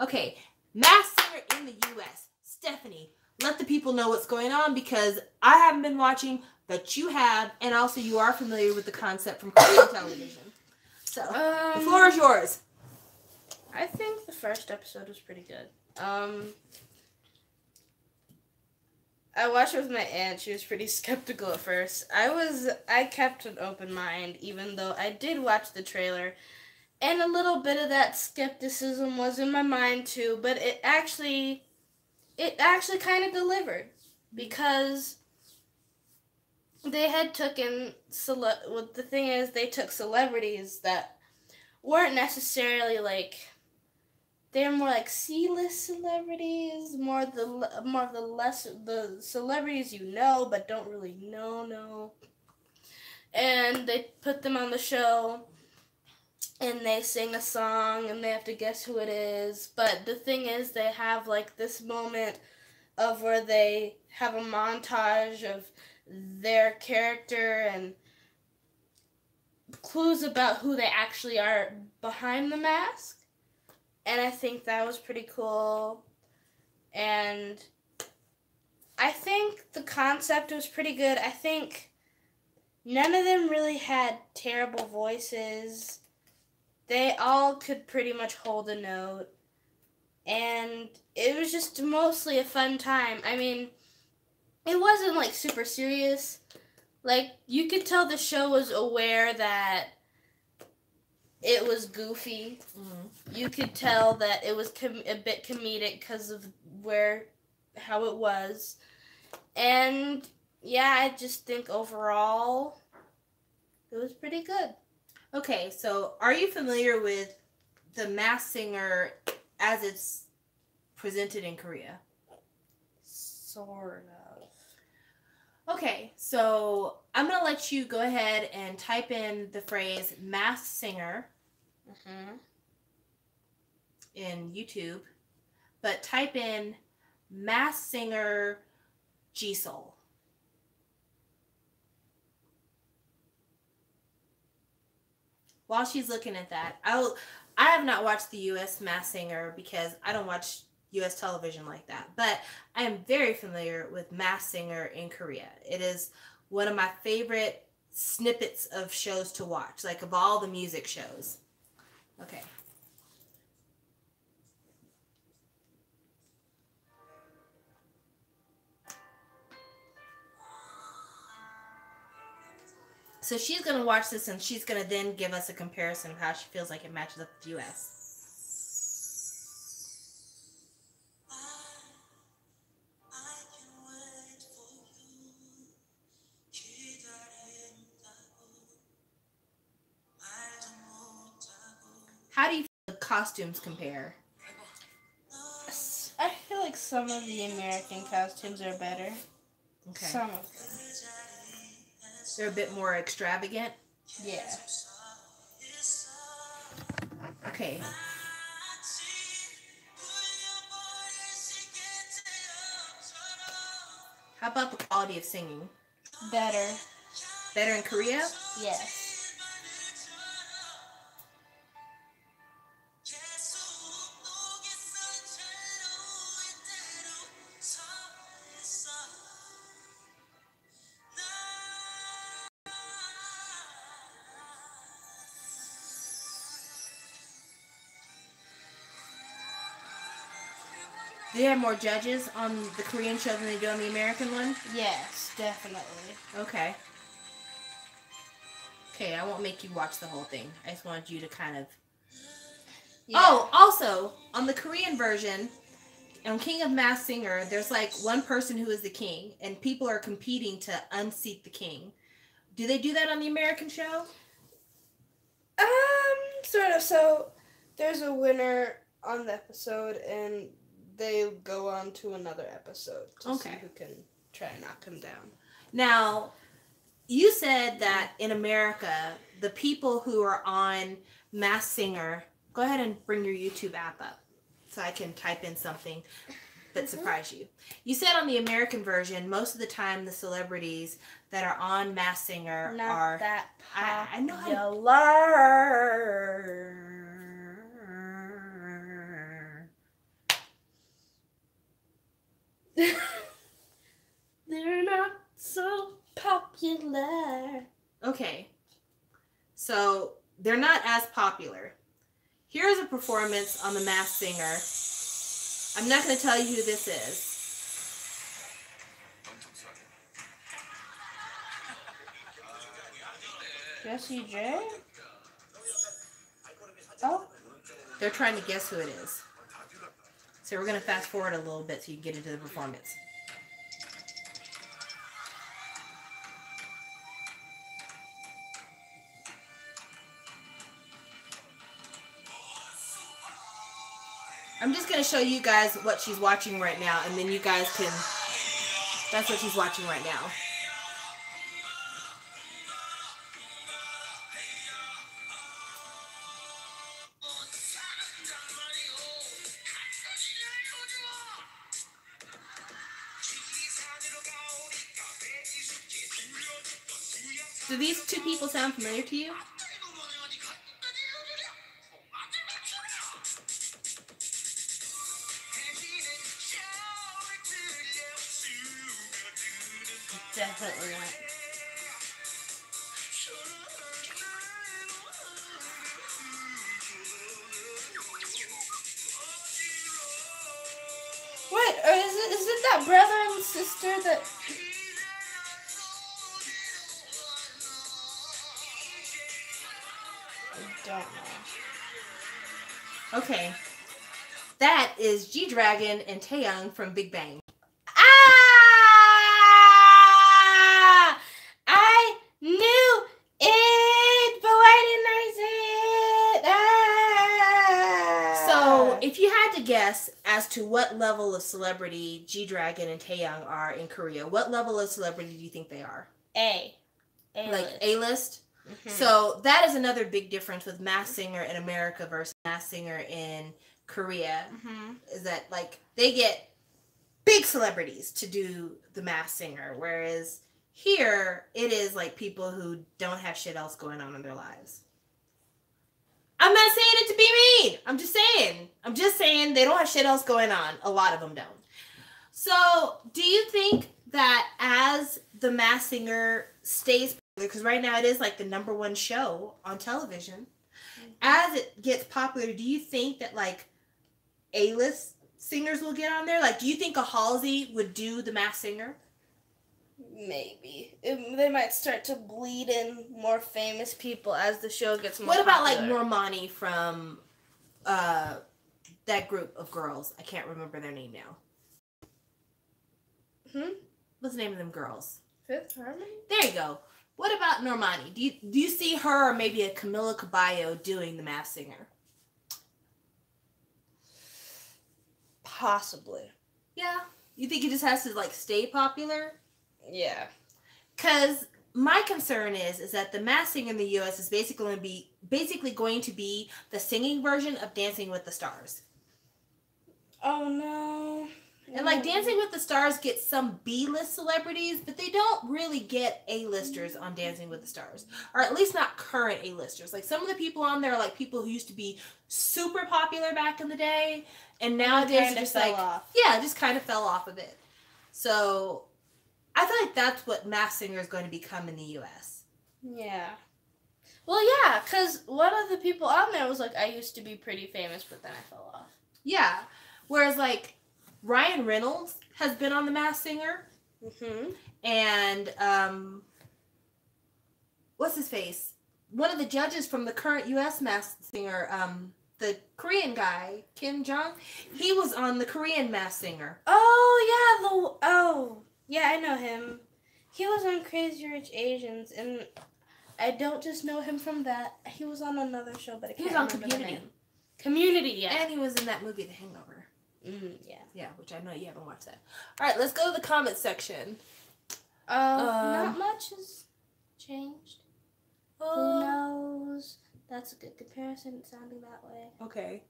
Okay, Masked Singer in the U.S. Stephanie, let the people know what's going on, because I haven't been watching, but you have, and also you are familiar with the concept from Korean television. So, the floor is yours. I think the first episode was pretty good. I watched it with my aunt. She was pretty skeptical at first. I kept an open mind, even though I did watch the trailer, And a little bit of that skepticism was in my mind too, but it actually kind of delivered because they had taken well, the thing is they took celebrities that weren't necessarily like, they're more like C-list celebrities, more of the celebrities you know but don't really know, and they put them on the show and they sing a song and they have to guess who it is. But the thing is, they have like this moment of where they have a montage of their character and clues about who they actually are behind the mask. And I think that was pretty cool. And I think the concept was pretty good. I think none of them really had terrible voices. They all could pretty much hold a note. And it was just mostly a fun time. I mean, it wasn't like super serious. Like, you could tell the show was aware that it was goofy. Mm-hmm. You could tell that it was a bit comedic because of how it was. And yeah, I just think overall it was pretty good. Okay, so are you familiar with The Masked Singer as it's presented in Korea? Sort of. Okay, so I'm going to let you go ahead and type in the phrase Masked Singer in YouTube, but type in Masked Singer Jisoo. While she's looking at that, I have not watched the U.S. Masked Singer because I don't watch U.S. television like that. But I am very familiar with Masked Singer in Korea. It is one of my favorite snippets of shows to watch, like of all the music shows. Okay. So she's going to watch this and she's going to then give us a comparison of how she feels like it matches up with the U.S. How do you feel the costumes compare? I feel like some of the American costumes are better. Okay. Some of them. They're a bit more extravagant? Yeah. Okay. How about the quality of singing? Better. Better in Korea? Yes. Do they have more judges on the Korean show than they do on the American one? Yes, definitely. Okay. Okay, I won't make you watch the whole thing. I just wanted you to kind of... Yeah. Oh, also, on the Korean version, on King of Masked Singer, there's like one person who is the king, and people are competing to unseat the king. Do they do that on the American show? Sort of. So, there's a winner on the episode, and they go on to another episode to see who can try and knock him down. Now, you said that in America, the people who are on Masked Singer, go ahead and bring your YouTube app up so I can type in something that surprised you. You said on the American version, most of the time the celebrities that are on Masked Singer are that popular. I know They're not so popular. Okay. So, they're not as popular. Here's a performance on The Masked Singer. I'm not going to tell you who this is. Jessie J? They're trying to guess who it is. So we're going to fast forward a little bit so you can get into the performance. I'm just going to show you guys what she's watching right now, and then you guys can... That's what she's watching right now. Do these two people sound familiar to you? Definitely not. Wait, or is it that brother and sister that... I don't know. Okay. That is G-Dragon and Taeyang from Big Bang. I knew it, but why didn't I say it? So, if you had to guess as to what level of celebrity G-Dragon and Taeyang are in Korea, what level of celebrity do you think they are? A-list. Like A-list? Mm-hmm. So, that is another big difference with Masked Singer in America versus Masked Singer in Korea. Mm-hmm. Is that, like, they get big celebrities to do the Masked Singer, whereas here it is like people who don't have shit else going on in their lives. I'm not saying it to be mean. I'm just saying they don't have shit else going on. A lot of them don't. So, do you think that as the Masked Singer stays popular, because right now it is like the #1 show on television, as it gets popular, do you think that like A-list singers will get on there? Like, do you think a Halsey would do the Masked Singer? Maybe. They might start to bleed in more famous people as the show gets more What about popular. like Normani from that group of girls? I can't remember their name now. What's the name of them girls? Fifth Harmony? There you go. What about Normani? Do you see her or maybe a Camila Cabello doing the Masked Singer? Possibly. Yeah. You think it just has to like stay popular? Yeah. Because my concern is that the Masked Singer in the U.S. is basically going to be the singing version of Dancing with the Stars. Oh no. And like Dancing with the Stars gets some B-list celebrities, but they don't really get A-listers on Dancing with the Stars. Or at least not current A-listers. Like some of the people on there are like people who used to be super popular back in the day, and nowadays just fell like off. Yeah, just kind of fell off of it. So I feel like that's what Masked Singer is going to become in the U.S. Yeah. Well, yeah, because one of the people on there was like, I used to be pretty famous, but then I fell off. Yeah. Whereas, like, Ryan Reynolds has been on The Masked Singer. Mm-hmm. And, what's his face? One of the judges from the current U.S. Masked Singer, the Korean guy, Kim Jong, he was on the Korean Masked Singer. Oh, yeah, I know him. He was on Crazy Rich Asians, and I don't just know him from that. He was on another show, but I can't remember Community. the name. Community, yeah. And he was in that movie, The Hangover. Yeah. Yeah, which I know you haven't watched that. All right, let's go to the comment section. Not much has changed. Who knows? That's a good comparison, sounding that way. Okay.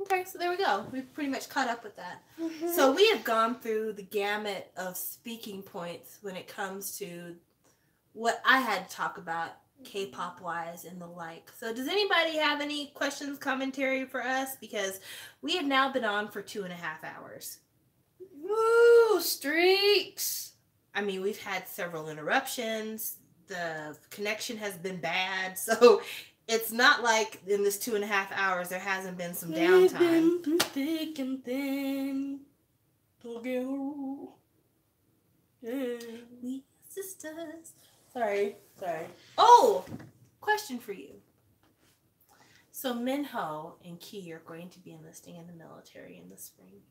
Okay, so there we go. We've pretty much caught up with that. Mm-hmm. So we have gone through the gamut of speaking points when it comes to what I had to talk about K-pop wise and the like. So does anybody have any questions, commentary for us? Because we have now been on for 2.5 hours. Woo! Streaks! I mean, we've had several interruptions. The connection has been bad. So it's not like in this 2.5 hours there hasn't been some downtime. We've been thick and thin. Together. Yeah. We sisters. Sorry. Oh, question for you. So Minho and Key are going to be enlisting in the military in the spring.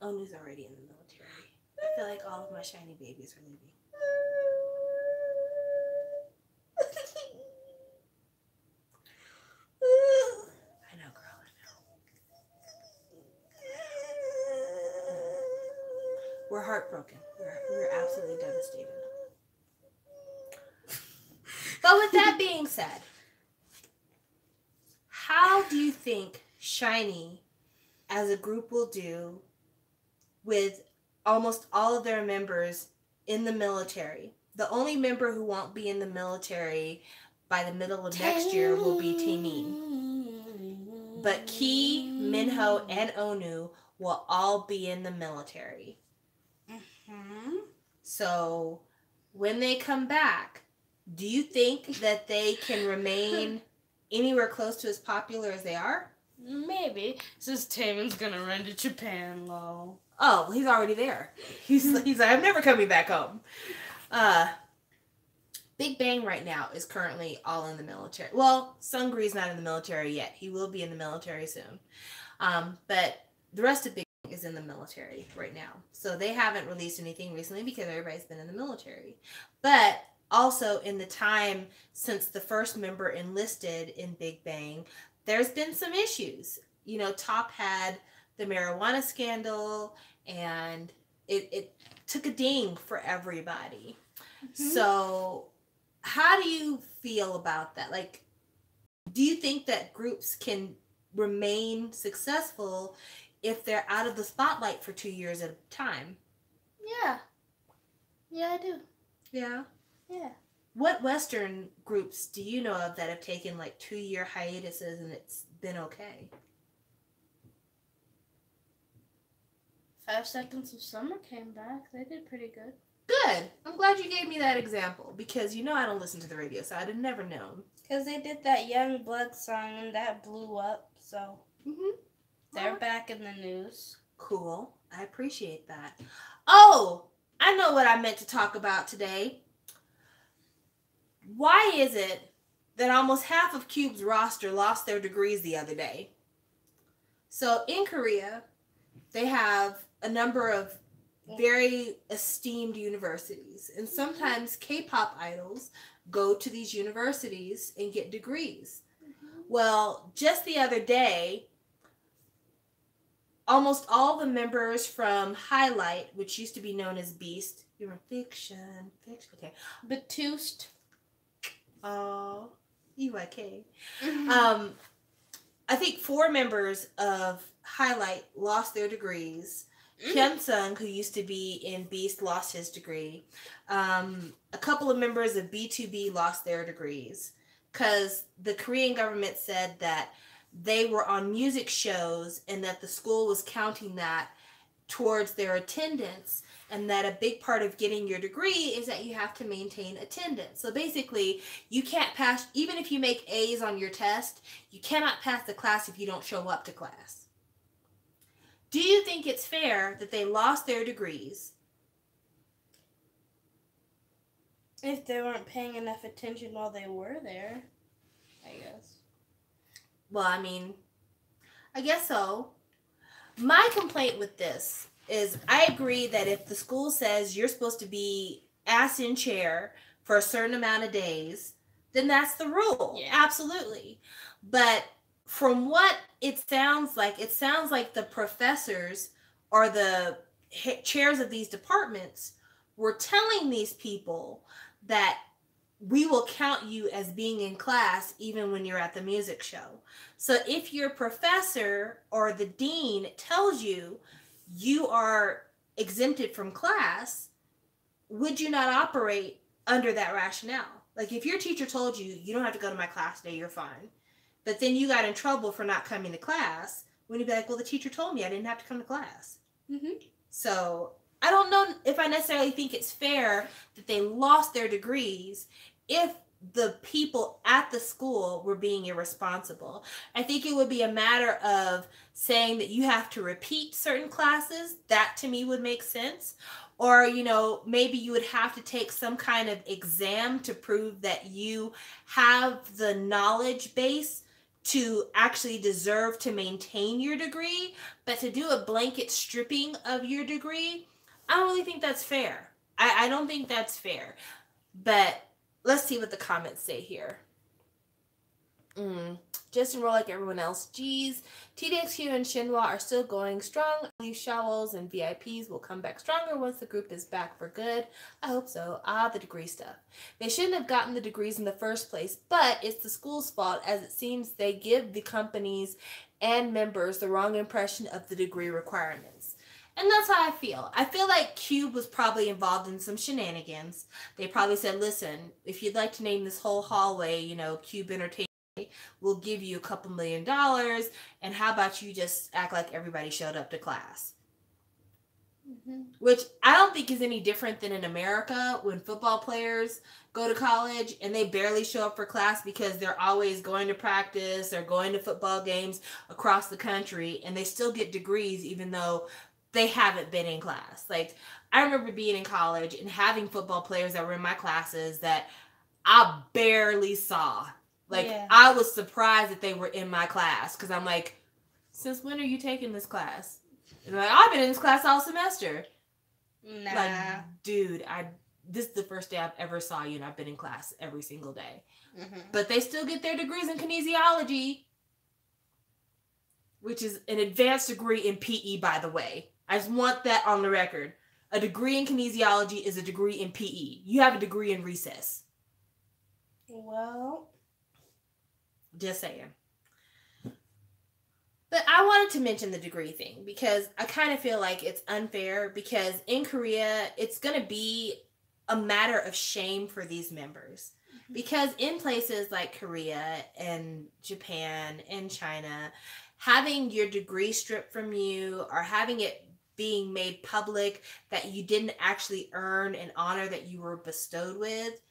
Onu's already in the military. I feel like all of my shiny babies are leaving. I know, girl. I know. We're heartbroken. We're absolutely devastated. But with that being said, how do you think Shiny as a group will do with almost all of their members in the military? The only member who won't be in the military by the middle of next year will be Taemin. But Key, Minho, and Onu will all be in the military. Mm-hmm. So when they come back, do you think that they can remain anywhere close to as popular as they are? Maybe. Since Taemin's gonna run to Japan, lol. Oh, he's already there. He's like, I'm never coming back home. Big Bang right now is currently all in the military. Well, Sungri's not in the military yet. He will be in the military soon. But the rest of Big Bang is in the military right now. So they haven't released anything recently because everybody's been in the military. But also in the time since the first member enlisted in Big Bang, there's been some issues. You know, Top had the marijuana scandal, and it took a ding for everybody. Mm-hmm. So how do you feel about that? Like, do you think that groups can remain successful if they're out of the spotlight for 2 years at a time? Yeah. Yeah, I do. Yeah? Yeah. What Western groups do you know of that have taken like 2-year hiatuses and it's been okay? 5 Seconds of Summer came back. They did pretty good. Good. I'm glad you gave me that example because you know I don't listen to the radio, so I'd have never known. Because they did that Young Blood song and that blew up, so they're back in the news. Cool. I appreciate that. Oh, I know what I meant to talk about today. Why is it that almost half of Cube's roster lost their degrees the other day? So in Korea, they have a number of very esteemed universities, and sometimes K-pop idols go to these universities and get degrees. Well, just the other day, almost all the members from Highlight, which used to be known as Beast, you were fiction, okay, Batoost. Oh, EYK. I think 4 members of Highlight lost their degrees. Hyun-sung, who used to be in Beast, lost his degree. A couple of members of B2B lost their degrees because the Korean government said that they were on music shows and that the school was counting that towards their attendance, and that a big part of getting your degree is that you have to maintain attendance. So basically, you can't pass, even if you make A's on your test, you cannot pass the class if you don't show up to class. Do you think it's fair that they lost their degrees? If they weren't paying enough attention while they were there, I guess. Well, I mean, I guess so. My complaint with this is I agree that if the school says you're supposed to be ass in chair for a certain amount of days, then that's the rule. Yeah. Absolutely. But from what it sounds like the professors or the chairs of these departments were telling these people that we will count you as being in class even when you're at the music show. So if your professor or the dean tells you you are exempted from class, would you not operate under that rationale? Like if your teacher told you, you don't have to go to my class today, you're fine. But then you got in trouble for not coming to class, wouldn't you be like, well, the teacher told me I didn't have to come to class? So I don't know if I necessarily think it's fair that they lost their degrees if the people at the school were being irresponsible. I think it would be a matter of saying that you have to repeat certain classes. That to me would make sense. Or, maybe you would have to take some kind of exam to prove that you have the knowledge base to actually deserve to maintain your degree. But to do a blanket stripping of your degree, I don't really think that's fair. I don't think that's fair. But let's see what the comments say here. Just enroll like everyone else. Geez, TDXQ and Shinhwa are still going strong. I believe Shawls and VIPs will come back stronger once the group is back for good. I hope so. The degree stuff. They shouldn't have gotten the degrees in the first place, but it's the school's fault, as it seems they give the companies and members the wrong impression of the degree requirements. And that's how I feel. I feel like Cube was probably involved in some shenanigans. They probably said, listen, if you'd like to name this whole hallway, Cube Entertainment, we'll give you a couple $1 million. And how about you just act like everybody showed up to class? Which I don't think is any different than in America when football players go to college and they barely show up for class because they're always going to practice or going to football games across the country, and they still get degrees even though they haven't been in class. Like, I remember being in college and having football players that were in my classes that I barely saw. Like, yeah. I was surprised that they were in my class because I'm like, since when are you taking this class? And like, I've been in this class all semester. Nah. Like, dude, this is the first day I've ever saw you, and I've been in class every single day. But they still get their degrees in kinesiology, which is an advanced degree in PE, by the way. I just want that on the record. A degree in kinesiology is a degree in PE. You have a degree in recess. Well, just saying. But I wanted to mention the degree thing because I kind of feel like it's unfair because in Korea, it's going to be a matter of shame for these members. Because in places like Korea and Japan and China, having your degree stripped from you or having it being made public that you didn't actually earn an honor that you were bestowed with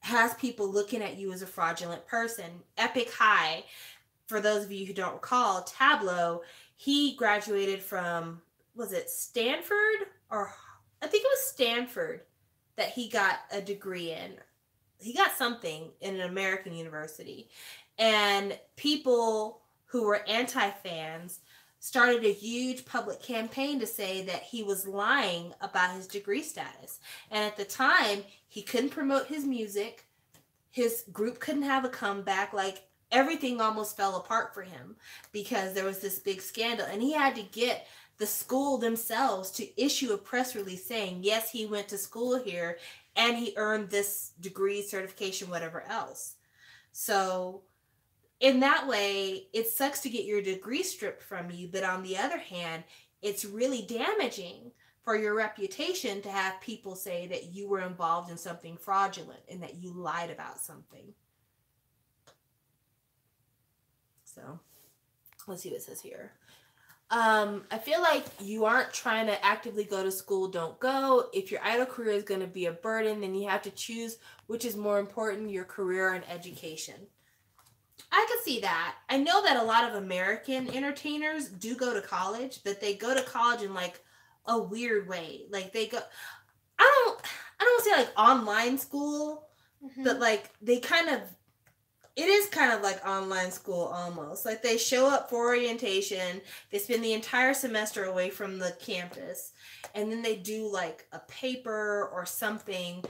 has people looking at you as a fraudulent person. Epic High, for those of you who don't recall, Tableau, he graduated from, was it Stanford? Or I think it was Stanford that he got a degree in. He got something in an American university. And people who were anti-fans started a huge public campaign to say that he was lying about his degree status. And at the time, he couldn't promote his music. His group couldn't have a comeback. Like, everything almost fell apart for him because there was this big scandal. And he had to get the school themselves to issue a press release saying, yes, he went to school here and he earned this degree, certification, whatever else. So in that way, it sucks to get your degree stripped from you, but on the other hand, it's really damaging for your reputation to have people say that you were involved in something fraudulent and that you lied about something. So, let's see what it says here. I feel like you aren't trying to actively go to school, don't go. If your idol career is going to be a burden, then you have to choose which is more important, your career and education. I could see that. I know that a lot of American entertainers do go to college, but they go to college in like a weird way. Like they go, I don't say like online school, but like they kind of, it is kind of like online school almost. Like they show up for orientation, they spend the entire semester away from the campus, and then they do like a paper or something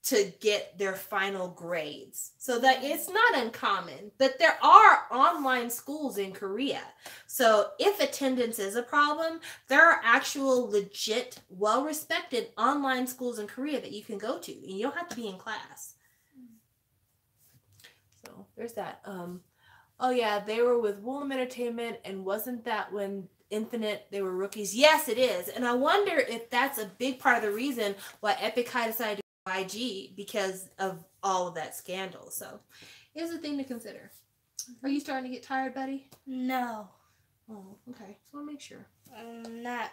to get their final grades. So that it's not uncommon, but there are online schools in Korea. So if attendance is a problem, there are actual legit, well-respected online schools in Korea that you can go to, and you don't have to be in class. So there's that. Oh yeah, they were with Woolham Entertainment, and wasn't that when Infinite, they were rookies? Yes, it is. And I wonder if that's a big part of the reason why Epic High decided IG, because of all of that scandal. So it's a thing to consider. Are you starting to get tired, buddy? No. Oh, okay. Just want to make sure. I'm not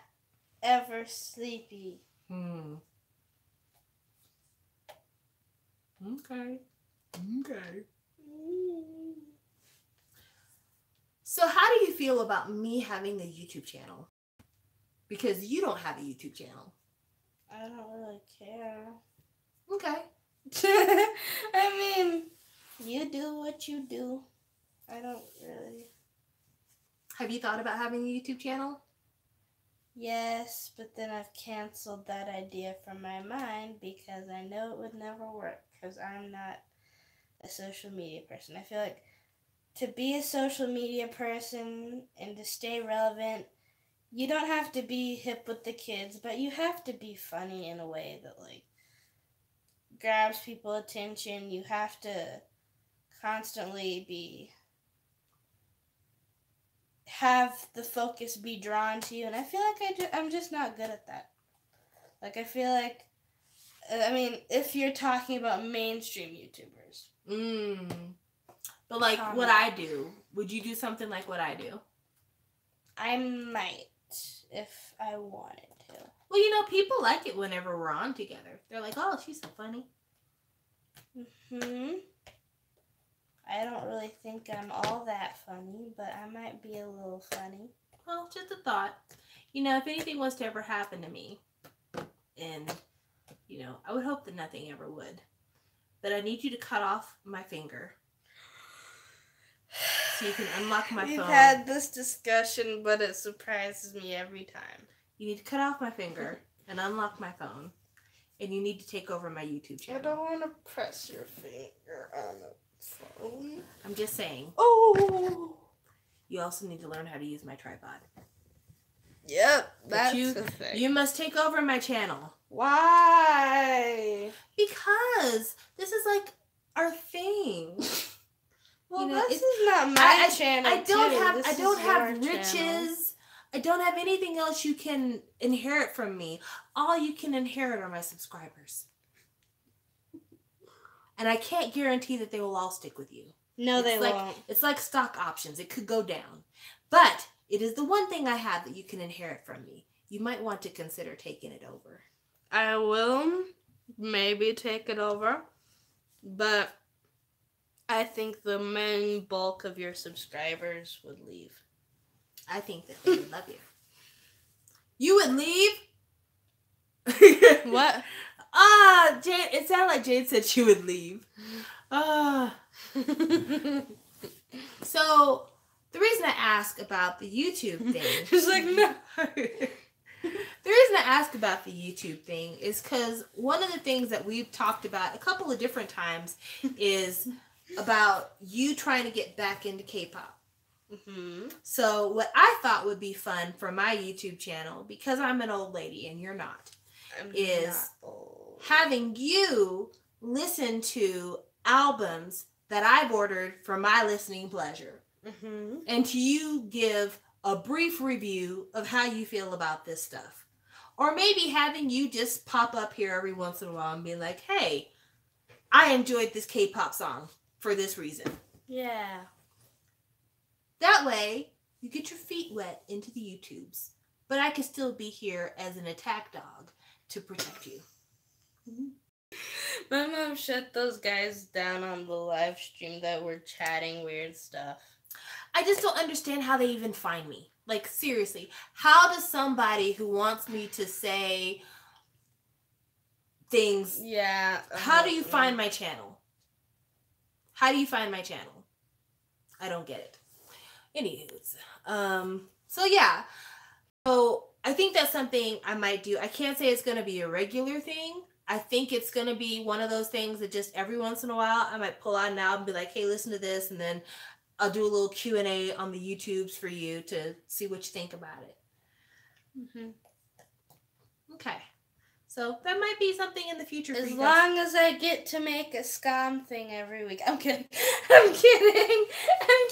ever sleepy. Okay. Okay. So how do you feel about me having a YouTube channel? Because you don't have a YouTube channel. I don't really care. Okay. I mean, you do what you do. I don't really. Have you thought about having a YouTube channel? Yes, but then I've canceled that idea from my mind because I know it would never work because I'm not a social media person. I feel like to be a social media person and to stay relevant, you don't have to be hip with the kids, but you have to be funny in a way that like grabs people attention. You have to constantly have the focus be drawn to you, and I feel like I'm just not good at that. Like I feel like I mean, if you're talking about mainstream YouTubers. But like what I do, would you do something like what I do? I might if I wanted to. Well, you know, people like it whenever we're on together. They're like, "Oh, she's so funny." I don't really think I'm all that funny, but I might be a little funny. Well, just a thought. You know, if anything was to ever happen to me, and, you know, I would hope that nothing ever would, but I need you to cut off my finger so you can unlock my phone. We've had this discussion, but it surprises me every time. You need to cut off my finger and unlock my phone, and you need to take over my YouTube channel. I don't want to press your finger on the phone. I'm just saying. Oh! You also need to learn how to use my tripod. Yep, that's the thing. You must take over my channel. Why? Because this is like our thing. Well, you know, this is not my channel. I don't have riches. Channel. I don't have anything else you can inherit from me. All you can inherit are my subscribers. And I can't guarantee that they will all stick with you. No, they won't. It's like stock options. It could go down. But it is the one thing I have that you can inherit from me. You might want to consider taking it over. I will maybe take it over. But I think the main bulk of your subscribers would leave. I think that they would love you. You would leave? What? Jade, it sounded like Jade said she would leave. So, the reason I ask about the YouTube thing... She's like, no. The reason I ask about the YouTube thing is because one of the things that we've talked about a couple of different times is about you trying to get back into K-pop. Mm-hmm. So what I thought would be fun for my YouTube channel, because I'm an old lady and you're not, is having you listen to albums that I've ordered for my listening pleasure. Mm-hmm. And to you give a brief review of how you feel about this stuff. Or maybe having you just pop up here every once in a while and be like, hey, I enjoyed this K-pop song for this reason. Yeah. That way, you get your feet wet into the YouTubes. But I can still be here as an attack dog to protect you. My mom shut those guys down on the live stream that were chatting weird stuff. I just don't understand how they even find me. Like, seriously, how does somebody who wants me to say things... Yeah. How do you find my channel? How do you find my channel? I don't get it. Anywho's. So, yeah. So, I think that's something I might do. I can't say it's going to be a regular thing. I think it's going to be one of those things that just every once in a while, I might pull out an album and be like, hey, listen to this, and then I'll do a little Q&A on the YouTubes for you to see what you think about it. Mm-hmm. Okay. So that might be something in the future for you guys. As long as I get to make a scam thing every week. I'm kidding. I'm kidding.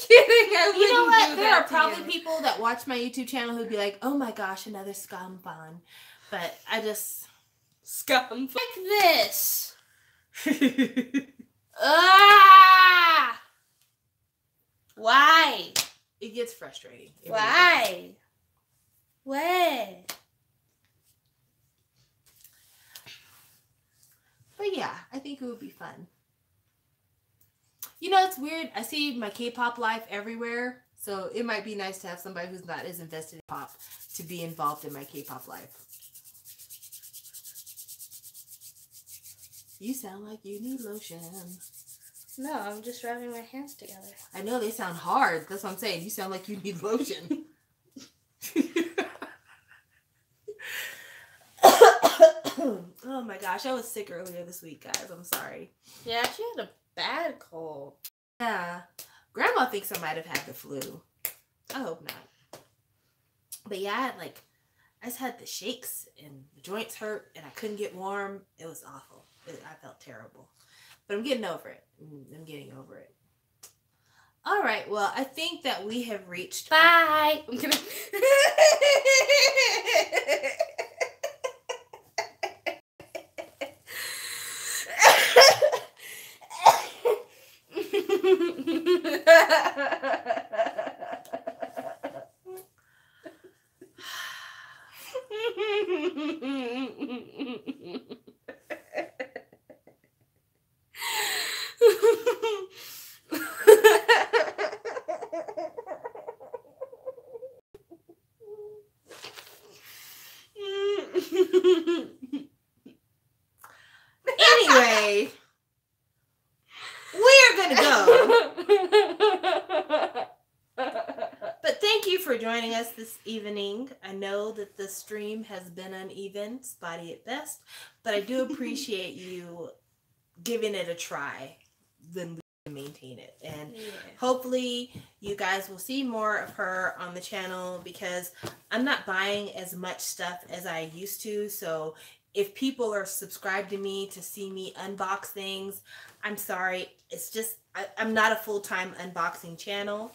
You know what? There are probably people that watch my YouTube channel who'd be like, oh my gosh, another scam fan. But I just... Scum. Like this. Why? It gets frustrating. Why? Why? But yeah, I think it would be fun. You know, it's weird. I see my K-pop life everywhere, so it might be nice to have somebody who's not as invested in pop to be involved in my K-pop life. You sound like you need lotion. No, I'm just rubbing my hands together. I know they sound hard. That's what I'm saying. You sound like you need lotion. Oh my gosh, I was sick earlier this week, guys. I'm sorry. Yeah, she had a bad cold. Yeah. Grandma thinks I might have had the flu. I hope not. But yeah, I just had the shakes and the joints hurt and I couldn't get warm. It was awful. I felt terrible. But I'm getting over it. I'm getting over it. All right. Well, I think that we have reached... Bye! I'm kidding. Anyway, we're gonna go. But thank you for joining us this evening. I know that the stream has been uneven, spotty at best, but I do appreciate you giving it a try. Then we can maintain it, and hopefully you guys will see more of her on the channel, because I'm not buying as much stuff as I used to. So if people are subscribed to me to see me unbox things, I'm sorry. It's just, I'm not a full-time unboxing channel.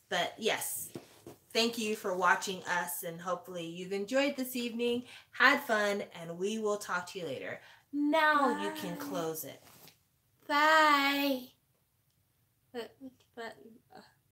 But yes, thank you for watching us, and hopefully you've enjoyed this evening, had fun, and we will talk to you later. Now you can close it. Bye. But